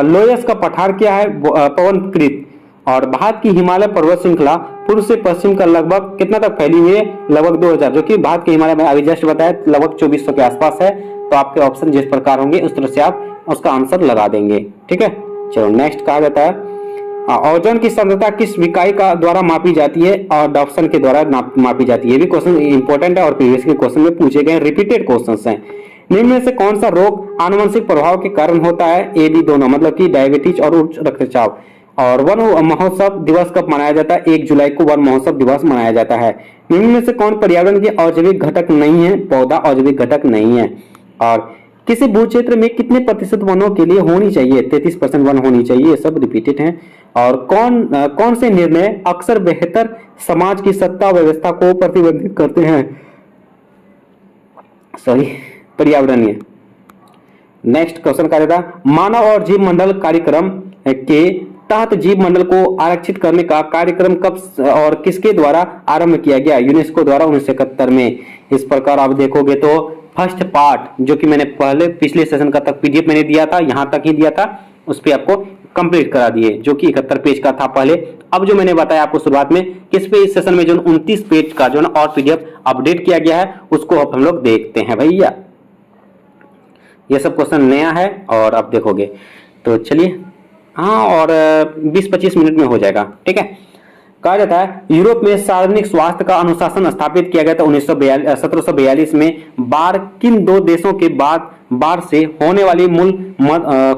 Speaker 2: लोयस का पठार क्या है? पवनकृत। और भारत की हिमालय पर्वत श्रृंखला पूर्व से पश्चिम का लगभग कितना तक फैली हुई है? लगभग 2000, जो कि भारत के हिमालय में अभी जस्ट बताया लगभग 2400 के आसपास है। तो आपके ऑप्शन जिस प्रकार होंगे उस तरह से आप उसका आंसर लगा देंगे। ठीक है, चलो नेक्स्ट कहा जाता है ओजोन की सांद्रता किस इकाई का द्वारा मापी जाती है? और डॉप्सन के द्वारा मापी जाती है। ये भी क्वेश्चन इंपॉर्टेंट है और प्रीवियस के क्वेश्चन में पूछे गए रिपीटेड क्वेश्चंस हैं। निम्न में से कौन सा रोग आनुवंशिक प्रभाव के कारण होता है? ए बी दोनों, मतलब कि डायबिटीज और उच्च रक्तचाप। और वन महोत्सव दिवस कब मनाया जाता है? 1 जुलाई को वन महोत्सव दिवस मनाया जाता है। निम्न में से कौन पर्यावरण के औजैविक घटक नहीं है? पौधा औजैविक घटक नहीं है। और किसी भू क्षेत्र में कितने प्रतिशत वनों के लिए होनी चाहिए? 33% वन होनी चाहिए। ये सब रिपीटेड हैं। और कौन से निर्णय अक्सर बेहतर समाज की सत्ता व्यवस्था को प्रतिबंधित करते हैं? पर्यावरणीय। नेक्स्ट क्वेश्चन का रहता है मानव और जीव मंडल कार्यक्रम के तहत जीव मंडल को आरक्षित करने का कार्यक्रम कब और किसके द्वारा आरंभ किया गया? यूनेस्को द्वारा 1971 में। इस प्रकार आप देखोगे तो फर्स्ट पार्ट जो कि मैंने पहले पिछले सेशन का तक पीडीएफ मैंने दिया था, यहां तक ही दिया था, उस पर आपको कंप्लीट करा दिए, जो कि 71 पेज का था पहले। अब जो मैंने बताया आपको शुरुआत में किस पे इस सेशन में जो 29 पेज का जो ना और पीडीएफ अपडेट किया गया है उसको अब हम लोग देखते हैं भैया। ये सब क्वेश्चन नया है और अब देखोगे तो चलिए, हाँ, और 20-25 मिनट में हो जाएगा। ठीक है, कहा जाता है यूरोप में सार्वजनिक स्वास्थ्य का अनुशासन स्थापित किया गया था 1742 में। बाढ़ किन दो देशों के बाद बाढ़ से होने वाली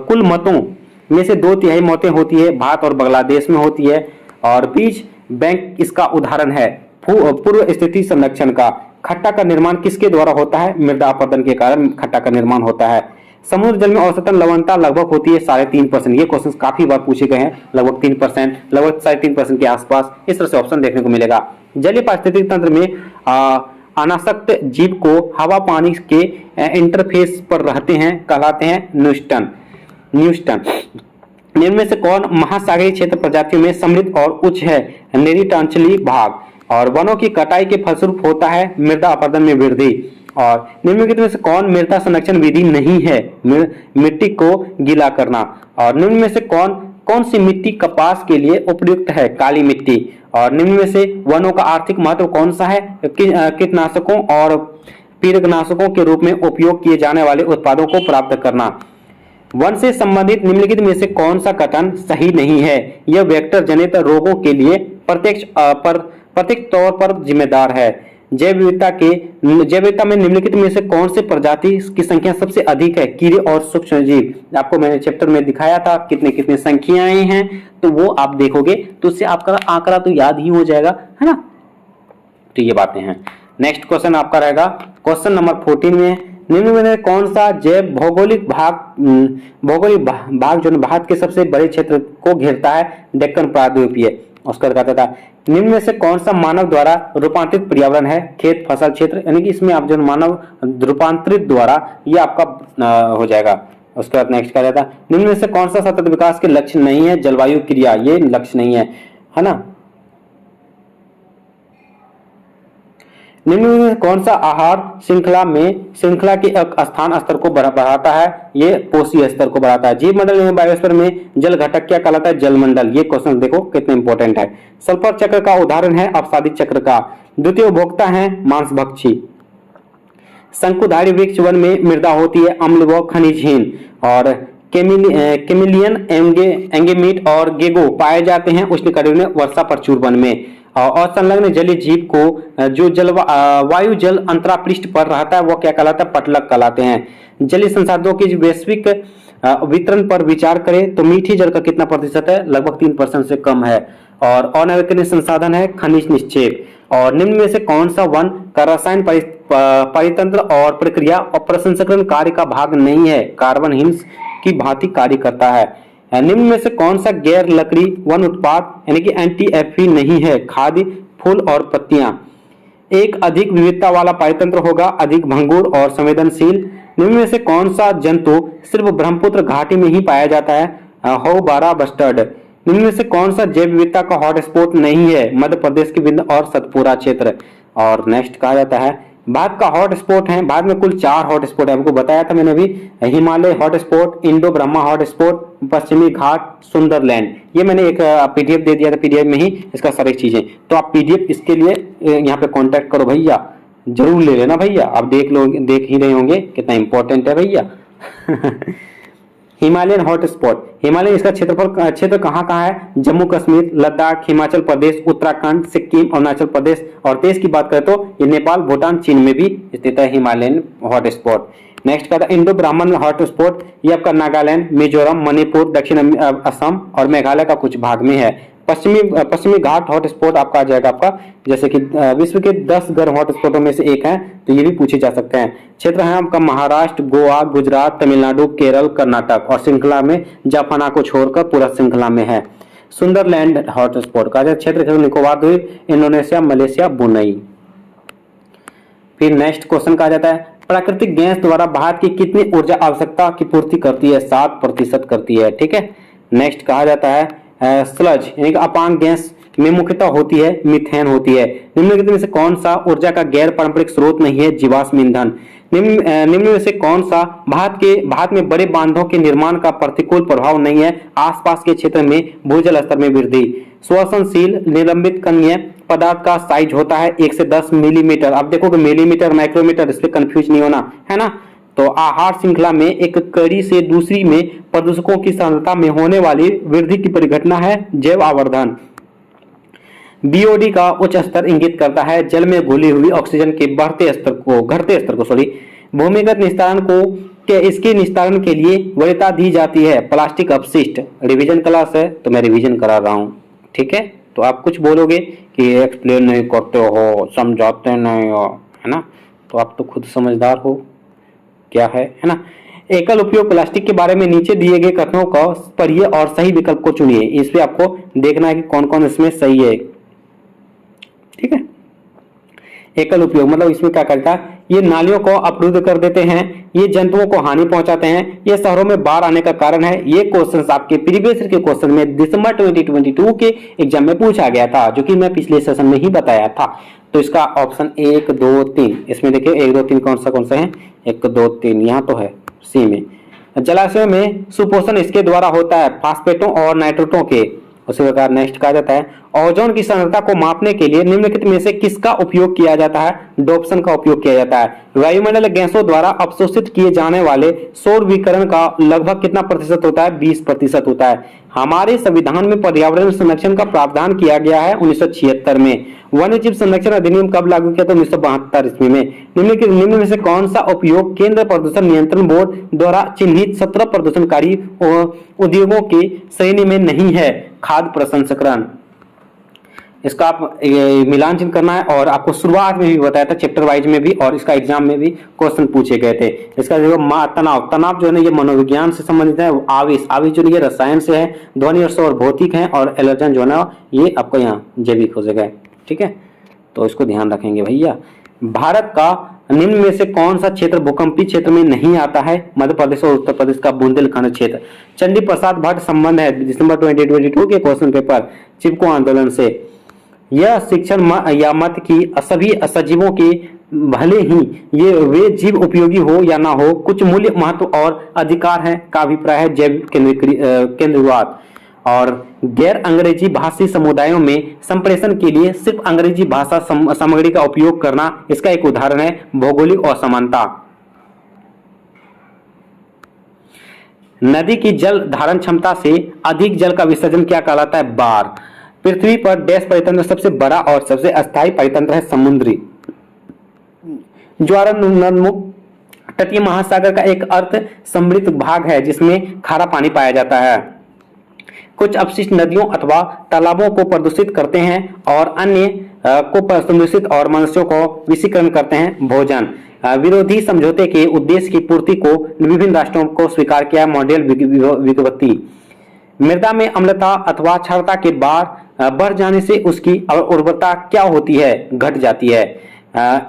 Speaker 2: कुल मतों में से 2/3 मौतें होती है? भारत और बांग्लादेश में होती है। और बीज बैंक इसका उदाहरण है। पूर्व स्थिति संरक्षण का खट्टा का निर्माण किसके द्वारा होता है? मृदा अपरदन के कारण खट्टा का निर्माण होता है। समुद्र जल में औसतन लवणता लगभग होती है 3.5%। ये क्वेश्चन काफी बार पूछे गए हैं। लगभग 3%, लगभग 3.5% के आसपास इस तरह से ऑप्शन देखने को मिलेगा। जलीय पारिस्थितिक तंत्र में अनासक्त जीव को हवा पानी के इंटरफेस पर रहते हैं कहलाते हैं न्यूस्टन। निम्न में से कौन महासागरीय क्षेत्र प्रजातियों में समृद्ध और उच्च है? निरिटांचली भाग। और वनों की कटाई के फलस्वरूप होता है मृदा अपरदन में वृद्धि। और निम्नलिखित में से कौन मृदा संरक्षण विधि नहीं है? मिट्टी को गीला करना। और निम्न में से कौन सी मिट्टी कपास के लिए उपयुक्त है? काली मिट्टी। और निम्न में से वनों का आर्थिक महत्व कौन सा है? कीटनाशकों और पीड़कनाशकों के रूप में उपयोग किए जाने वाले उत्पादों को प्राप्त करना। वन से संबंधित निम्नलिखित में से कौन सा कथन सही नहीं है? यह वेक्टर जनित रोगों के लिए प्रत्यक्ष तौर पर जिम्मेदार है। जैव विविधता में निम्नलिखित में से कौन से प्रजाति की संख्या सबसे अधिक है? कीड़े और सूक्ष्म जीव। आपको मैंने चैप्टर में दिखाया था कितने संख्याएं हैं, तो वो आप देखोगे तो उससे आपका आंकड़ा तो याद ही हो जाएगा, है ना। तो ये बातें हैं। नेक्स्ट क्वेश्चन आपका रहेगा क्वेश्चन नंबर 14 में निम्न में कौन सा जैव भौगोलिक भाग जो भारत के सबसे बड़े क्षेत्र को घेरता है? डेक्कन प्रायद्वीपीय। उसका कहता था निम्न में से कौन सा मानव द्वारा रूपांतरित पर्यावरण है? खेत फसल क्षेत्र, यानी कि इसमें आप जो मानव रूपांतरित द्वारा ये आपका हो जाएगा। उसके बाद नेक्स्ट कहा जाता है निम्न में से कौन सा सतत विकास के लक्ष्य नहीं है? जलवायु क्रिया, ये लक्ष्य नहीं है ना। निम्न में कौन सा आहार श्रृंखला के स्थान स्तर को बढ़ाता है? ये पोषी स्तर को बढ़ाता है। जीव मंडल में बायोस्फीयर में जल घटक क्या कहलाता है? जलमंडल। ये क्वेश्चन देखो कितने इंपॉर्टेंट है। सल्फर चक्र का उदाहरण है अपसादी चक्र का। द्वितीय उपभोक्ता है मांसभक्षी। शंकुधारी वृक्ष वन में मृदा होती है अम्ल व खनिजहीन। और केमिलियन एंगेमीट और गेगो पाए जाते हैं उष्णकटिबंधीय वर्षा प्रचुर वन में। और संलग्न जलीय जीव को जो वायु जल अंतरापृष्ठ पर रहता है वो क्या कहलाता है? पटलक कहलाते हैं। जलीय संसाधनों की वैश्विक वितरण पर विचार करें तो मीठी जल का कितना प्रतिशत है? लगभग 3% से कम है। और अनवीकरणीय संसाधन है खनिज निक्षेप। और निम्न में से कौन सा वन का रसायन परितंत्र और प्रक्रिया और प्रसंस्करण कार्य का भाग नहीं है? कार्बन हिल्स की भांति कार्य करता है। निम्न में से कौन सा गैर लकड़ी वन उत्पाद यानी कि एंटी-एफी नहीं है? खाद्य, फूल और पत्तियां। एक अधिक विविधता वाला पारितंत्र होगा, अधिक भंगुर और संवेदनशील। निम्न में से कौन सा जंतु सिर्फ ब्रह्मपुत्र घाटी में ही पाया जाता है? होबारा बस्टर्ड। निम्न में से कौन सा जैव विविधता का हॉटस्पॉट नहीं है? मध्य प्रदेश के विंध्य और सतपुरा क्षेत्र। और नेक्स्ट कहा जाता है भारत का हॉटस्पॉट है। भारत में कुल 4 हॉटस्पॉट है, आपको बताया था मैंने अभी। Himalaya hotspot, Indo Brahma hotspot, पश्चिमी घाट, सुंदरलैंड। ये मैंने एक पीडीएफ दे दिया था, पीडीएफ में ही इसका सारी चीजें। तो आप पीडीएफ इसके लिए यहाँ पे कांटेक्ट करो भैया, जरूर ले लेना भैया। आप देख ही रहे होंगे कितना इंपॉर्टेंट है भैया। हिमालयन हॉटस्पॉट, हिमालय इसका क्षेत्र कहाँ है? जम्मू कश्मीर, लद्दाख, हिमाचल प्रदेश, उत्तराखंड, सिक्किम, अरुणाचल प्रदेश। और देश की बात करें तो ये नेपाल, भूटान, चीन में भी स्थित है हिमालयन हॉटस्पॉट। नेक्स्ट का था इंडो ब्राह्मण हॉटस्पॉट, ये आपका नागालैंड, मिजोरम, मणिपुर, दक्षिण असम और मेघालय का कुछ भाग में है। पश्चिमी घाट हॉटस्पॉट आपका आ जाएगा आपका, जैसे कि विश्व के 10 गर्म हॉटस्पॉटों में से एक है, तो ये भी पूछे जा सकते हैं। क्षेत्र है आपका महाराष्ट्र, गोवा, गुजरात, तमिलनाडु, केरल, कर्नाटक। और श्रृंखला में जापाना को छोड़कर पूरा श्रृंखला में है। सुंदरलैंड हॉटस्पॉट का क्षेत्र निकोबार द्वीप, इंडोनेशिया, मलेशिया, ब्रुनई। फिर नेक्स्ट क्वेश्चन कहा जाता है प्राकृतिक गैस द्वारा भारत की कितनी ऊर्जा आवश्यकता की पूर्ति करती है? 7% करती है। ठीक है। नेक्स्ट कहा जाता है स्लज यानी कि अपांग गैस में मुख्यतः होती है मीथेन होती है। निम्नलिखित में से कौन सा ऊर्जा का गैर पारंपरिक स्रोत नहीं है? जीवाश्म ईंधन। निम्न में से कौन सा भारत में बड़े बांधों के निर्माण का प्रतिकूल प्रभाव नहीं है? आसपास के क्षेत्र में भूजल स्तर में वृद्धि। श्वसनशील निलंबित कणीय पदार्थ का साइज होता है 1 से 10 मिलीमीटर। अब देखोगे मिलीमीटर, माइक्रोमीटर, इसलिए कंफ्यूज नहीं होना है ना। तो आहार श्रृंखला में एक कड़ी से दूसरी में प्रदूषकों की सांद्रता में होने वाली वृद्धि की परिघटना है जैव आवर्धन। बीओडी का उच्च स्तर इंगित करता है जल में घुली हुई ऑक्सीजन के घटते स्तर को भूमिगत निस्तारण को इसके निस्तारण के लिए वरीयता दी जाती है। प्लास्टिक अपशिष्ट, रिवीजन क्लास है तो मैं रिवीजन करा रहा हूँ। ठीक है। तो आप कुछ बोलोगे कि एक्सप्लेन नहीं करते हो, समझाते नहीं हो, है ना। तो आप तो खुद समझदार हो क्या है ना। एकल उपयोग प्लास्टिक के बारे में नीचे दिए गए कथनों को पढ़िए और सही विकल्प को चुनिए। इस पे आपको देखना है कि कौन कौन इसमें सही है। ठीक है। एकल उपयोग मतलब इसमें क्या करता है? ये नालियों को अवरुद्ध कर देते हैं, ये जंतुओं को हानि पहुंचाते हैं, ये शहरों में बाढ़ आने का कारण है। ये क्वेश्चंस आपके प्रीवियस ईयर के क्वेश्चन में दिसंबर 2022 के एग्जाम में पूछा गया था, जो कि मैं पिछले सेशन में ही बताया था। तो इसका ऑप्शन 1 2 3 इसमें देखिए 1 2 3 कौन सा है? 1 2 3 यहाँ तो है सी में। जलाशयों में सुपोषण इसके द्वारा होता है, फास्फेटों और नाइट्रेटों के। उसी प्रकार नेक्स्ट कहा जाता है ओजोन की सांद्रता को मापने के लिए निम्नलिखित में से किसका उपयोग किया जाता है? डॉप्सन का उपयोग किया जाता है। वायुमंडल गैसों द्वारा अवशोषित किए जाने वाले सौर विकिरण का लगभग कितना प्रतिशत होता है? 20% होता है। हमारे संविधान में पर्यावरण संरक्षण का प्रावधान किया गया है 1976 में। वन्य जीव संरक्षण अधिनियम कब लागू किया था? 1972 ईस्वी में। निम्न में से कौन सा उपयोग केंद्र प्रदूषण नियंत्रण बोर्ड द्वारा चिन्हित 17 प्रदूषणकारी उद्योगों की श्रेणी में नहीं है? खाद्य प्रसंस्करण। इसका आप मिलान चिन्ह करना है और आपको शुरुआत में भी बताया था चैप्टर वाइज में भी, और इसका एग्जाम में भी क्वेश्चन पूछे गए थे। इसका जो तनाव जो है ना ये मनोविज्ञान से संबंधित है। आवेश जो ये रसायन से है, ध्वनि और शोर भौतिक है, और एलर्जन जो है ना ये आपको यहाँ जैविक हो जाएगा। ठीक है। तो इसको ध्यान रखेंगे भैया। भारत का निम्न में से कौन सा क्षेत्र भूकंपीय क्षेत्र में नहीं आता है? मध्य प्रदेश और उत्तर प्रदेश का बुंदेलखंड क्षेत्र। चंडी प्रसाद भट्ट संबंध है दिसंबर 2022 के क्वेश्चन पेपर चिपको आंदोलन से। यह शिक्षण या मत की सभी सजीवों के भले ही ये वे जीव उपयोगी हो या ना हो, कुछ मूल्य, महत्व और अधिकार हैं का अभिप्राय है जैव केंद्रवाद। और गैर अंग्रेजी भाषी समुदायों में संप्रेषण के लिए सिर्फ अंग्रेजी भाषा सामग्री का उपयोग करना, इसका एक उदाहरण है भौगोलिक असमानता। नदी की जल धारण क्षमता से अधिक जल का विसर्जन क्या कहलाता है? बाढ़। पृथ्वी पर डैश परितंत्र सबसे बड़ा और सबसे अस्थायी परितंत्र है समुद्री। ज्वारनदमुख तटीय महासागर का एक अर्ध समृद्ध भाग है जिसमें खारा पानी पाया जाता है। कुछ अपशिष्ट नदियों अथवा तालाबों को प्रदूषित करते हैं और अन्य को प्रदूषित और मनुष्यों को विषीकरण करते हैं। भोजन विरोधी समझौते के उद्देश्य की पूर्ति को विभिन्न राष्ट्रों को स्वीकार किया। मॉडल विज्ञप्ति मृदा में अम्लता अथवा क्षारता के बार बढ़ जाने से उसकी उर्वरता क्या होती है, घट जाती है।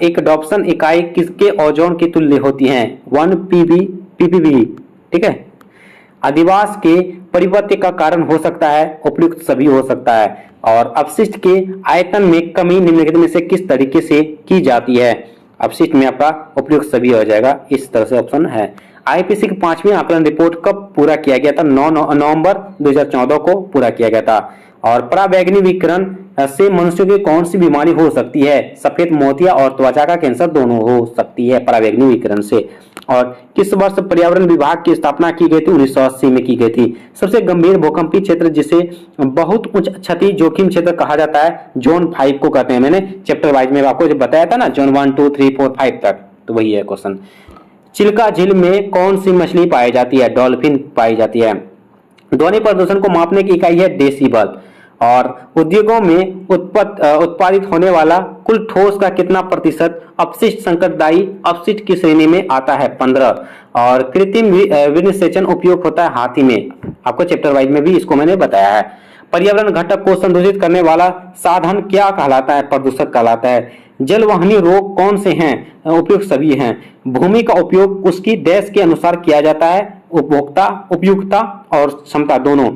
Speaker 2: एक डॉप्सन इकाई किसके ओजोन की तुल्य होती है, 1 ppb। ठीक है। अधिवास के परिवर्तन का कारण हो सकता है, उपयुक्त सभी हो सकता है। और अपशिष्ट के आयतन में कमी निम्नलिखित में से किस तरीके से की जाती है। अपशिष्ट में आपका उपयुक्त सभी हो जाएगा, इस तरह से ऑप्शन है। आईपीसी की 5वीं आकलन रिपोर्ट कब पूरा किया गया था, 9 नवंबर 2014 को पूरा किया गया था। और पराबैंगनी विकिरण से मनुष्यों की कौन सी बीमारी हो सकती है, सफेद मोतिया और त्वचा का कैंसर दोनों हो सकती है पराबैंगनी विकिरण से। और किस वर्ष पर्यावरण विभाग की स्थापना की गई थी, 1980 में की गई थी। सबसे गंभीर भूकंपीय क्षेत्र जिसे बहुत उच्च क्षति जोखिम क्षेत्र कहा जाता है, जोन 5 को कहते हैं। मैंने चैप्टर वाइज में आपको जो बताया था ना, जोन 1 2 3 4 5 तक, तो वही है क्वेश्चन। चिल्का झील में कौन सी मछली पाई जाती है, डॉल्फिन पाई जाती है। ध्वनि प्रदूषण को मापने की इकाई है डेसिबल। और उद्योगों में उत्पादित होने वाला कुल ठोस का कितना प्रतिशत अपशिष्ट संकटदायी अपशिष्ट की श्रेणी में आता है, 15। और कृत्रिम विनिषेचन उपयोग होता है हाथी में, आपको चैप्टर वाइज में भी इसको मैंने बताया है। पर्यावरण घटक को संदूषित करने वाला साधन क्या कहलाता है, प्रदूषक कहलाता है। जलवहनी रोग कौन से हैं, उपयुक्त सभी हैं। भूमि का उपयोग उसकी देश के अनुसार किया जाता है, उपभोक्ता उपयुक्तता और क्षमता दोनों।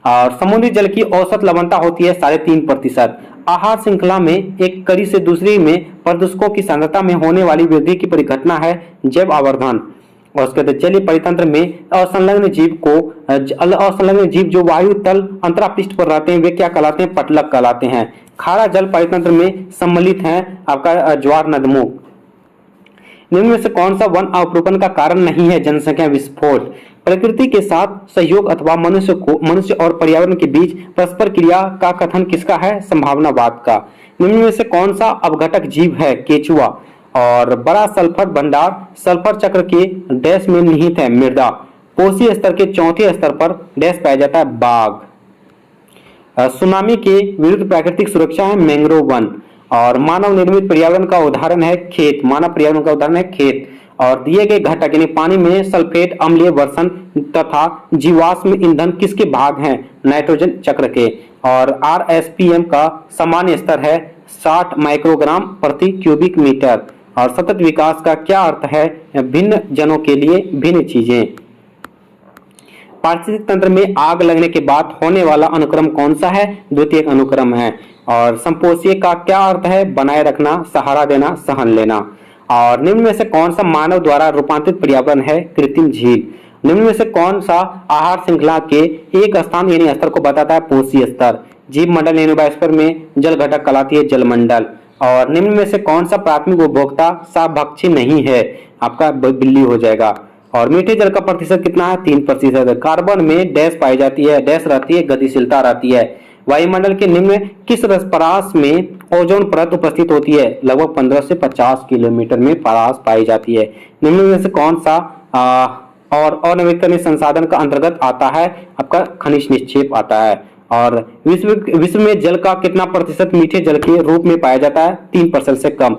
Speaker 2: और समुद्री जल की औसत लवणता होती है 3.5%। आहार श्रृंखला में एक कड़ी से दूसरी में प्रदूषकों की सांद्रता में होने वाली वृद्धि की परिघटना है जैव आवर्धन। और उसके बाद जलीय परितंत्र में असंलग्न जीव जो वायु तल अंतरापृष्ठ पर रहते हैं वे क्या कहलाते हैं, पटलक कहलाते हैं। खारा जल परितंत्र में सम्मिलित हैं आपका ज्वार नदमुख। निम्न में से कौन सा वन अवरोपण का कारण नहीं है, जनसंख्या विस्फोट। प्रकृति के साथ सहयोग अथवा मनुष्य और पर्यावरण के बीच परस्पर क्रिया का कथन किसका है, संभावनावाद का। निम्न में से कौन सा अपघटक जीव है, केचुआ। और बड़ा सल्फर भंडार सल्फर चक्र के डैश में निहित है, मृदा। कोसी स्तर के चौथे स्तर पर डैश पाया जाता है, बाघ। सुनामी के विरुद्ध प्राकृतिक सुरक्षा है, मैंग्रोव वन। और मानव निर्मित पर्यावरण का उदाहरण है खेत, मानव पर्यावरण का उदाहरण है खेत। और दिए गए घटक यानी पानी में सल्फेट अम्लीय वर्षण तथा जीवाश्म ईंधन किसके भाग हैं, नाइट्रोजन चक्र के। और आरएसपीएम का सामान्य स्तर है 60 माइक्रोग्राम प्रति क्यूबिक मीटर। और सतत विकास का क्या अर्थ है, भिन्न जनों के लिए भिन्न चीजें। पारिस्थितिक तंत्र में आग लगने के बाद होने वाला अनुक्रम कौन सा है, द्वितीयक अनुक्रम है। और संपोषीय का क्या अर्थ है, बनाए रखना, सहारा देना, सहन लेना। और निम्न में से कौन सा मानव द्वारा रूपांतरित पर्यावरण है, कृत्रिम झील। निम्न में से कौन सा आहार श्रृंखला के एक स्थान यानी स्तर को बताता है, पोषी स्तर। जीव मंडल यानी बायोस्फीयर में जल घटक कहलाती है जलमंडल। और निम्न में से कौन सा प्राथमिक उपभोक्ता शाकभक्षी नहीं है, आपका बिल्ली हो जाएगा। और मीठे जल का प्रतिशत कितना है, 3%। कार्बन में डैश पाई जाती है, डैश रहती है, गतिशीलता रहती है। वायुमंडल के निम्न किस परास में ओजोन परत उपस्थित होती है, लगभग 15 से 50 किलोमीटर में परास पाई जाती है। निम्न में से कौन सा और अनवीकरणीय संसाधन का अंतर्गत आता है, आपका खनिज निक्षेप आता है। और विश्व में जल का कितना प्रतिशत मीठे जल के रूप में पाया जाता है, 3% से कम।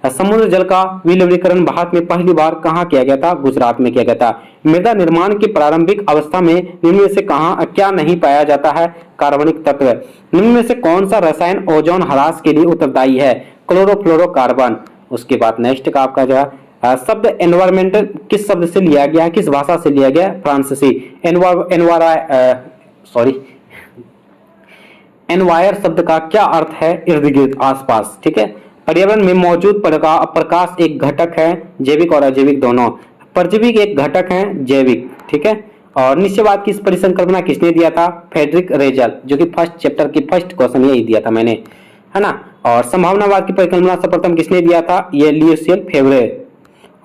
Speaker 2: समुद्र जल का विलवणीकरण भारत में पहली बार कहाँ किया गया था, गुजरात में किया गया था। मृदा निर्माण की प्रारंभिक अवस्था में निम्न में से क्या नहीं पाया जाता है, कार्बनिक तत्व। निम्न में से कौन सा रसायन ओजोन ह्रास के लिए उत्तरदायी है, क्लोरोफ्लोरोकार्बन। उसके बाद नेक्स्ट का आपका जो है शब्द एनवायरमेंटल किस शब्द से लिया गया है, किस भाषा से लिया गया है, फ्रांसीसी। एनवायर शब्द का क्या अर्थ है, इर्द गिर्द, आसपास। ठीक है। पर्यावरण में मौजूद प्रकाश एक घटक है, जैविक और अजैविक दोनों। परजीवी एक घटक है, जैविक। ठीक है। और निश्चयवाद की इस परिसंकल्पना किसने दिया था, फ्रेडरिक रेजल, जो कि फर्स्ट चैप्टर की फर्स्ट क्वेश्चन यही दिया था मैंने, है ना। और संभावनावाद की परिकल्पना सर्वप्रथम किसने दिया था, ये लियोसियल फेवरे।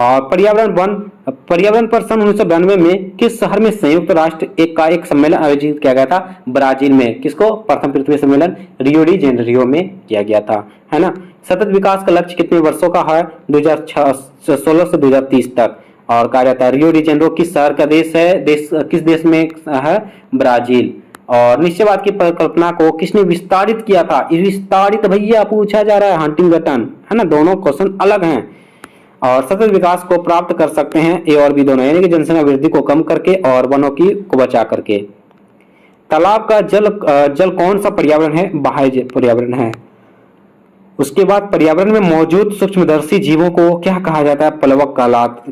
Speaker 2: और पर्यावरण पर सन 1992 में किस शहर में संयुक्त राष्ट्र एक सम्मेलन आयोजित किया गया था, ब्राजील में। किसको, प्रथम पृथ्वी सम्मेलन रियो डी जेनेरियो में किया गया था, है ना। सतत विकास का लक्ष्य कितने वर्षों का है, 2016 से 2030 तक। और कहा जाता है रियो डी जेनेरियो किस शहर का देश है, किस देश में है, ब्राजील। और निश्चयवाद की परिकल्पना को किसने विस्तारित किया था? विस्तारित भैया पूछा जा रहा है, हंटिंगटन, है ना। दोनों क्वेश्चन अलग हैं। और सतत विकास को प्राप्त कर सकते हैं ए और बी दोनों, यानी कि जनसंख्या वृद्धि को कम करके और वनों की को बचा करके। तालाब का जल कौन सा पर्यावरण है? बाह्य पर्यावरण है। उसके बाद पर्यावरण में मौजूद सूक्ष्मदर्शी जीवों को क्या कहा जाता है? प्लवक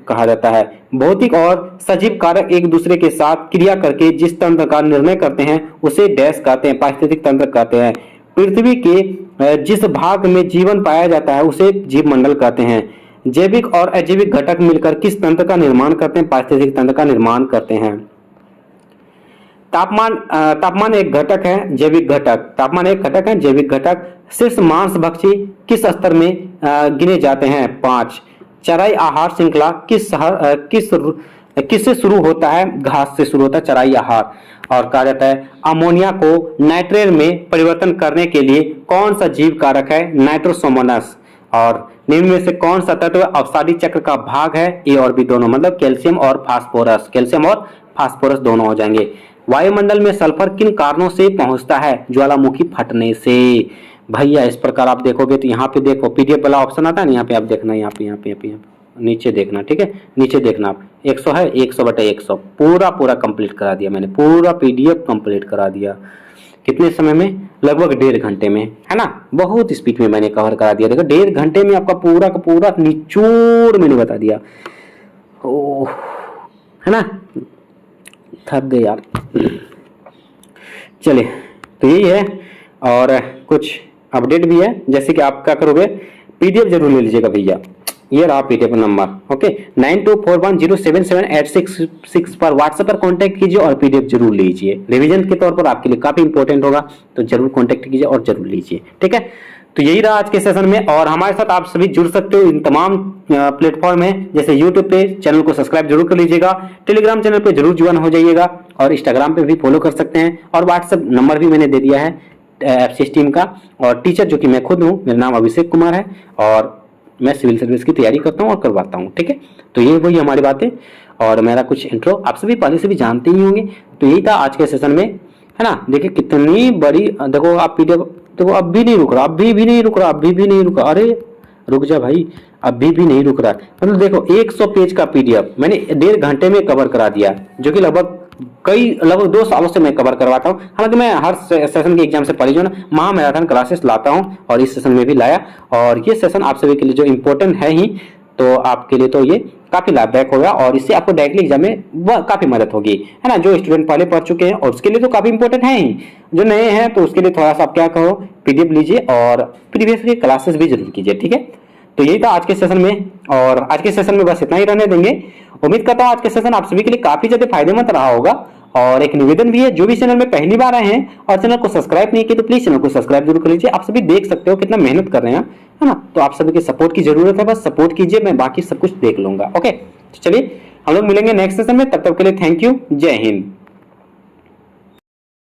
Speaker 2: कहा जाता है। भौतिक और सजीव कारक एक दूसरे के साथ क्रिया करके जिस तंत्र का निर्णय करते हैं उसे डैश कहते हैं, पारिस्थितिक तंत्र कहते हैं। पृथ्वी के जिस भाग में जीवन पाया जाता है उसे जीव मंडल कहते हैं। जैविक और अजैविक घटक मिलकर किस तंत्र का निर्माण करते हैं? पारिस्थितिक तंत्र का निर्माण करते हैं। तापमान एक घटक है, जैविक घटक। तापमान एक घटक है, जैविक घटक। शीर्ष मांसभक्षी किस स्तर में गिने जाते हैं? 5। चराई आहार श्रृंखला किससे शुरू होता है? घास से शुरू होता है चराई आहार। और कहा जाता है अमोनिया को नाइट्रेट में परिवर्तन करने के लिए कौन सा जीव कारक है? नाइट्रोसोमोनास। और निम्न में से कौन सा तत्व अवसादी चक्र का भाग है? ए और बी दोनों, मतलब कैल्शियम और फास्फोरस। कैल्शियम और फास्फोरस दोनों हो जाएंगे। वायुमंडल में सल्फर किन कारणों से पहुंचता है? ज्वालामुखी फटने से। भैया इस प्रकार आप देखोगे तो यहाँ पे देखो पीडीएफ वाला ऑप्शन आता है ना, यहाँ पे आप देखना, यहाँ पे नीचे देखना, ठीक है, नीचे देखना आप 100 है, 100/100 पूरा कंप्लीट करा दिया मैंने, पूरा पीडीएफ कंप्लीट करा दिया। कितने समय में? लगभग 1.5 घंटे में, है ना। बहुत स्पीड में मैंने कवर करा दिया। देखो 1.5 घंटे में आपका पूरा का पूरा निचोड़ मैंने बता दिया। ओह, है ना, थक गए यार। चलिए, तो यही है। और कुछ अपडेट भी है, जैसे कि आप क्या करोगे, पीडीएफ जरूर ले लीजिएगा भैया। ये रहा पीडीएफ नंबर, ओके। 9241077866 पर व्हाट्सएप पर कांटेक्ट कीजिए और पीडीएफ जरूर लीजिए। रिवीजन के तौर पर आपके लिए काफी इंपॉर्टेंट होगा, तो जरूर कांटेक्ट कीजिए और जरूर लीजिए, ठीक है। तो यही रहा आज के सेशन में। और हमारे साथ आप सभी जुड़ सकते हो इन तमाम प्लेटफॉर्म में, जैसे यूट्यूब पे चैनल को सब्सक्राइब जरूर कर लीजिएगा, टेलीग्राम चैनल पे जरूर ज्वाइन हो जाइएगा, और इंस्टाग्राम पे भी फॉलो कर सकते हैं। और व्हाट्सएप नंबर भी मैंने दे दिया है एफसीएस टीम का। और टीचर जो कि मैं खुद हूँ, मेरा नाम अभिषेक कुमार है, और मैं सिविल सर्विस की तैयारी करता हूँ और करवाता हूँ, ठीक है। तो ये वही हमारी बातें, और मेरा कुछ इंट्रो आप सभी पहले से भी जानते ही होंगे। तो यही था आज के सेशन में, है ना। देखिए कितनी बड़ी, देखो आप पीडीएफ, देखो अब भी नहीं रुक रहा, अभी भी नहीं रुक रहा। अरे रुक जा भाई, अभी भी नहीं रुक रहा। मतलब देखो 100 पेज का पीडीएफ मैंने 1.5 घंटे में कवर करा दिया, जो कि लगभग 2 सालों से मैं कवर करवाता हूँ। हालांकि मैं हर सेशन के एग्जाम से पहले जो ना महामैराथन क्लासेस लाता हूँ, और इस सेशन में भी लाया। और ये सेशन आप सभी के लिए जो इम्पोर्टेंट है ही, तो आपके लिए तो ये काफी लाभदायक होगा, और इससे आपको डायरेक्टली एग्जाम में काफी मदद होगी, है ना। जो स्टूडेंट पहले पढ़ चुके हैं और उसके लिए तो काफी इंपॉर्टेंट है ही, जो नए हैं तो उसके लिए थोड़ा सा आप क्या कहो, पीडीएफ लीजिए और प्रीवियस की क्लासेस भी जरूर कीजिए, ठीक है। तो यही था आज के सेशन में, और आज के सेशन में बस इतना ही रहने देंगे। उम्मीद करता हूँ आज के सेशन आप सभी के लिए काफी ज्यादा फायदेमंद रहा होगा। और एक निवेदन भी है, जो भी चैनल में पहली बार आए हैं और चैनल को सब्सक्राइब नहीं किया तो प्लीज चैनल को सब्सक्राइब जरूर कर लीजिए। आप सभी देख सकते हो कितना मेहनत कर रहे हैं, है ना। तो आप सभी के सपोर्ट की जरूरत है, बस सपोर्ट कीजिए, मैं बाकी सब कुछ देख लूंगा, ओके। तो चलिए हम लोग मिलेंगे नेक्स्ट सेशन में, तब तक के लिए थैंक यू, जय हिंद।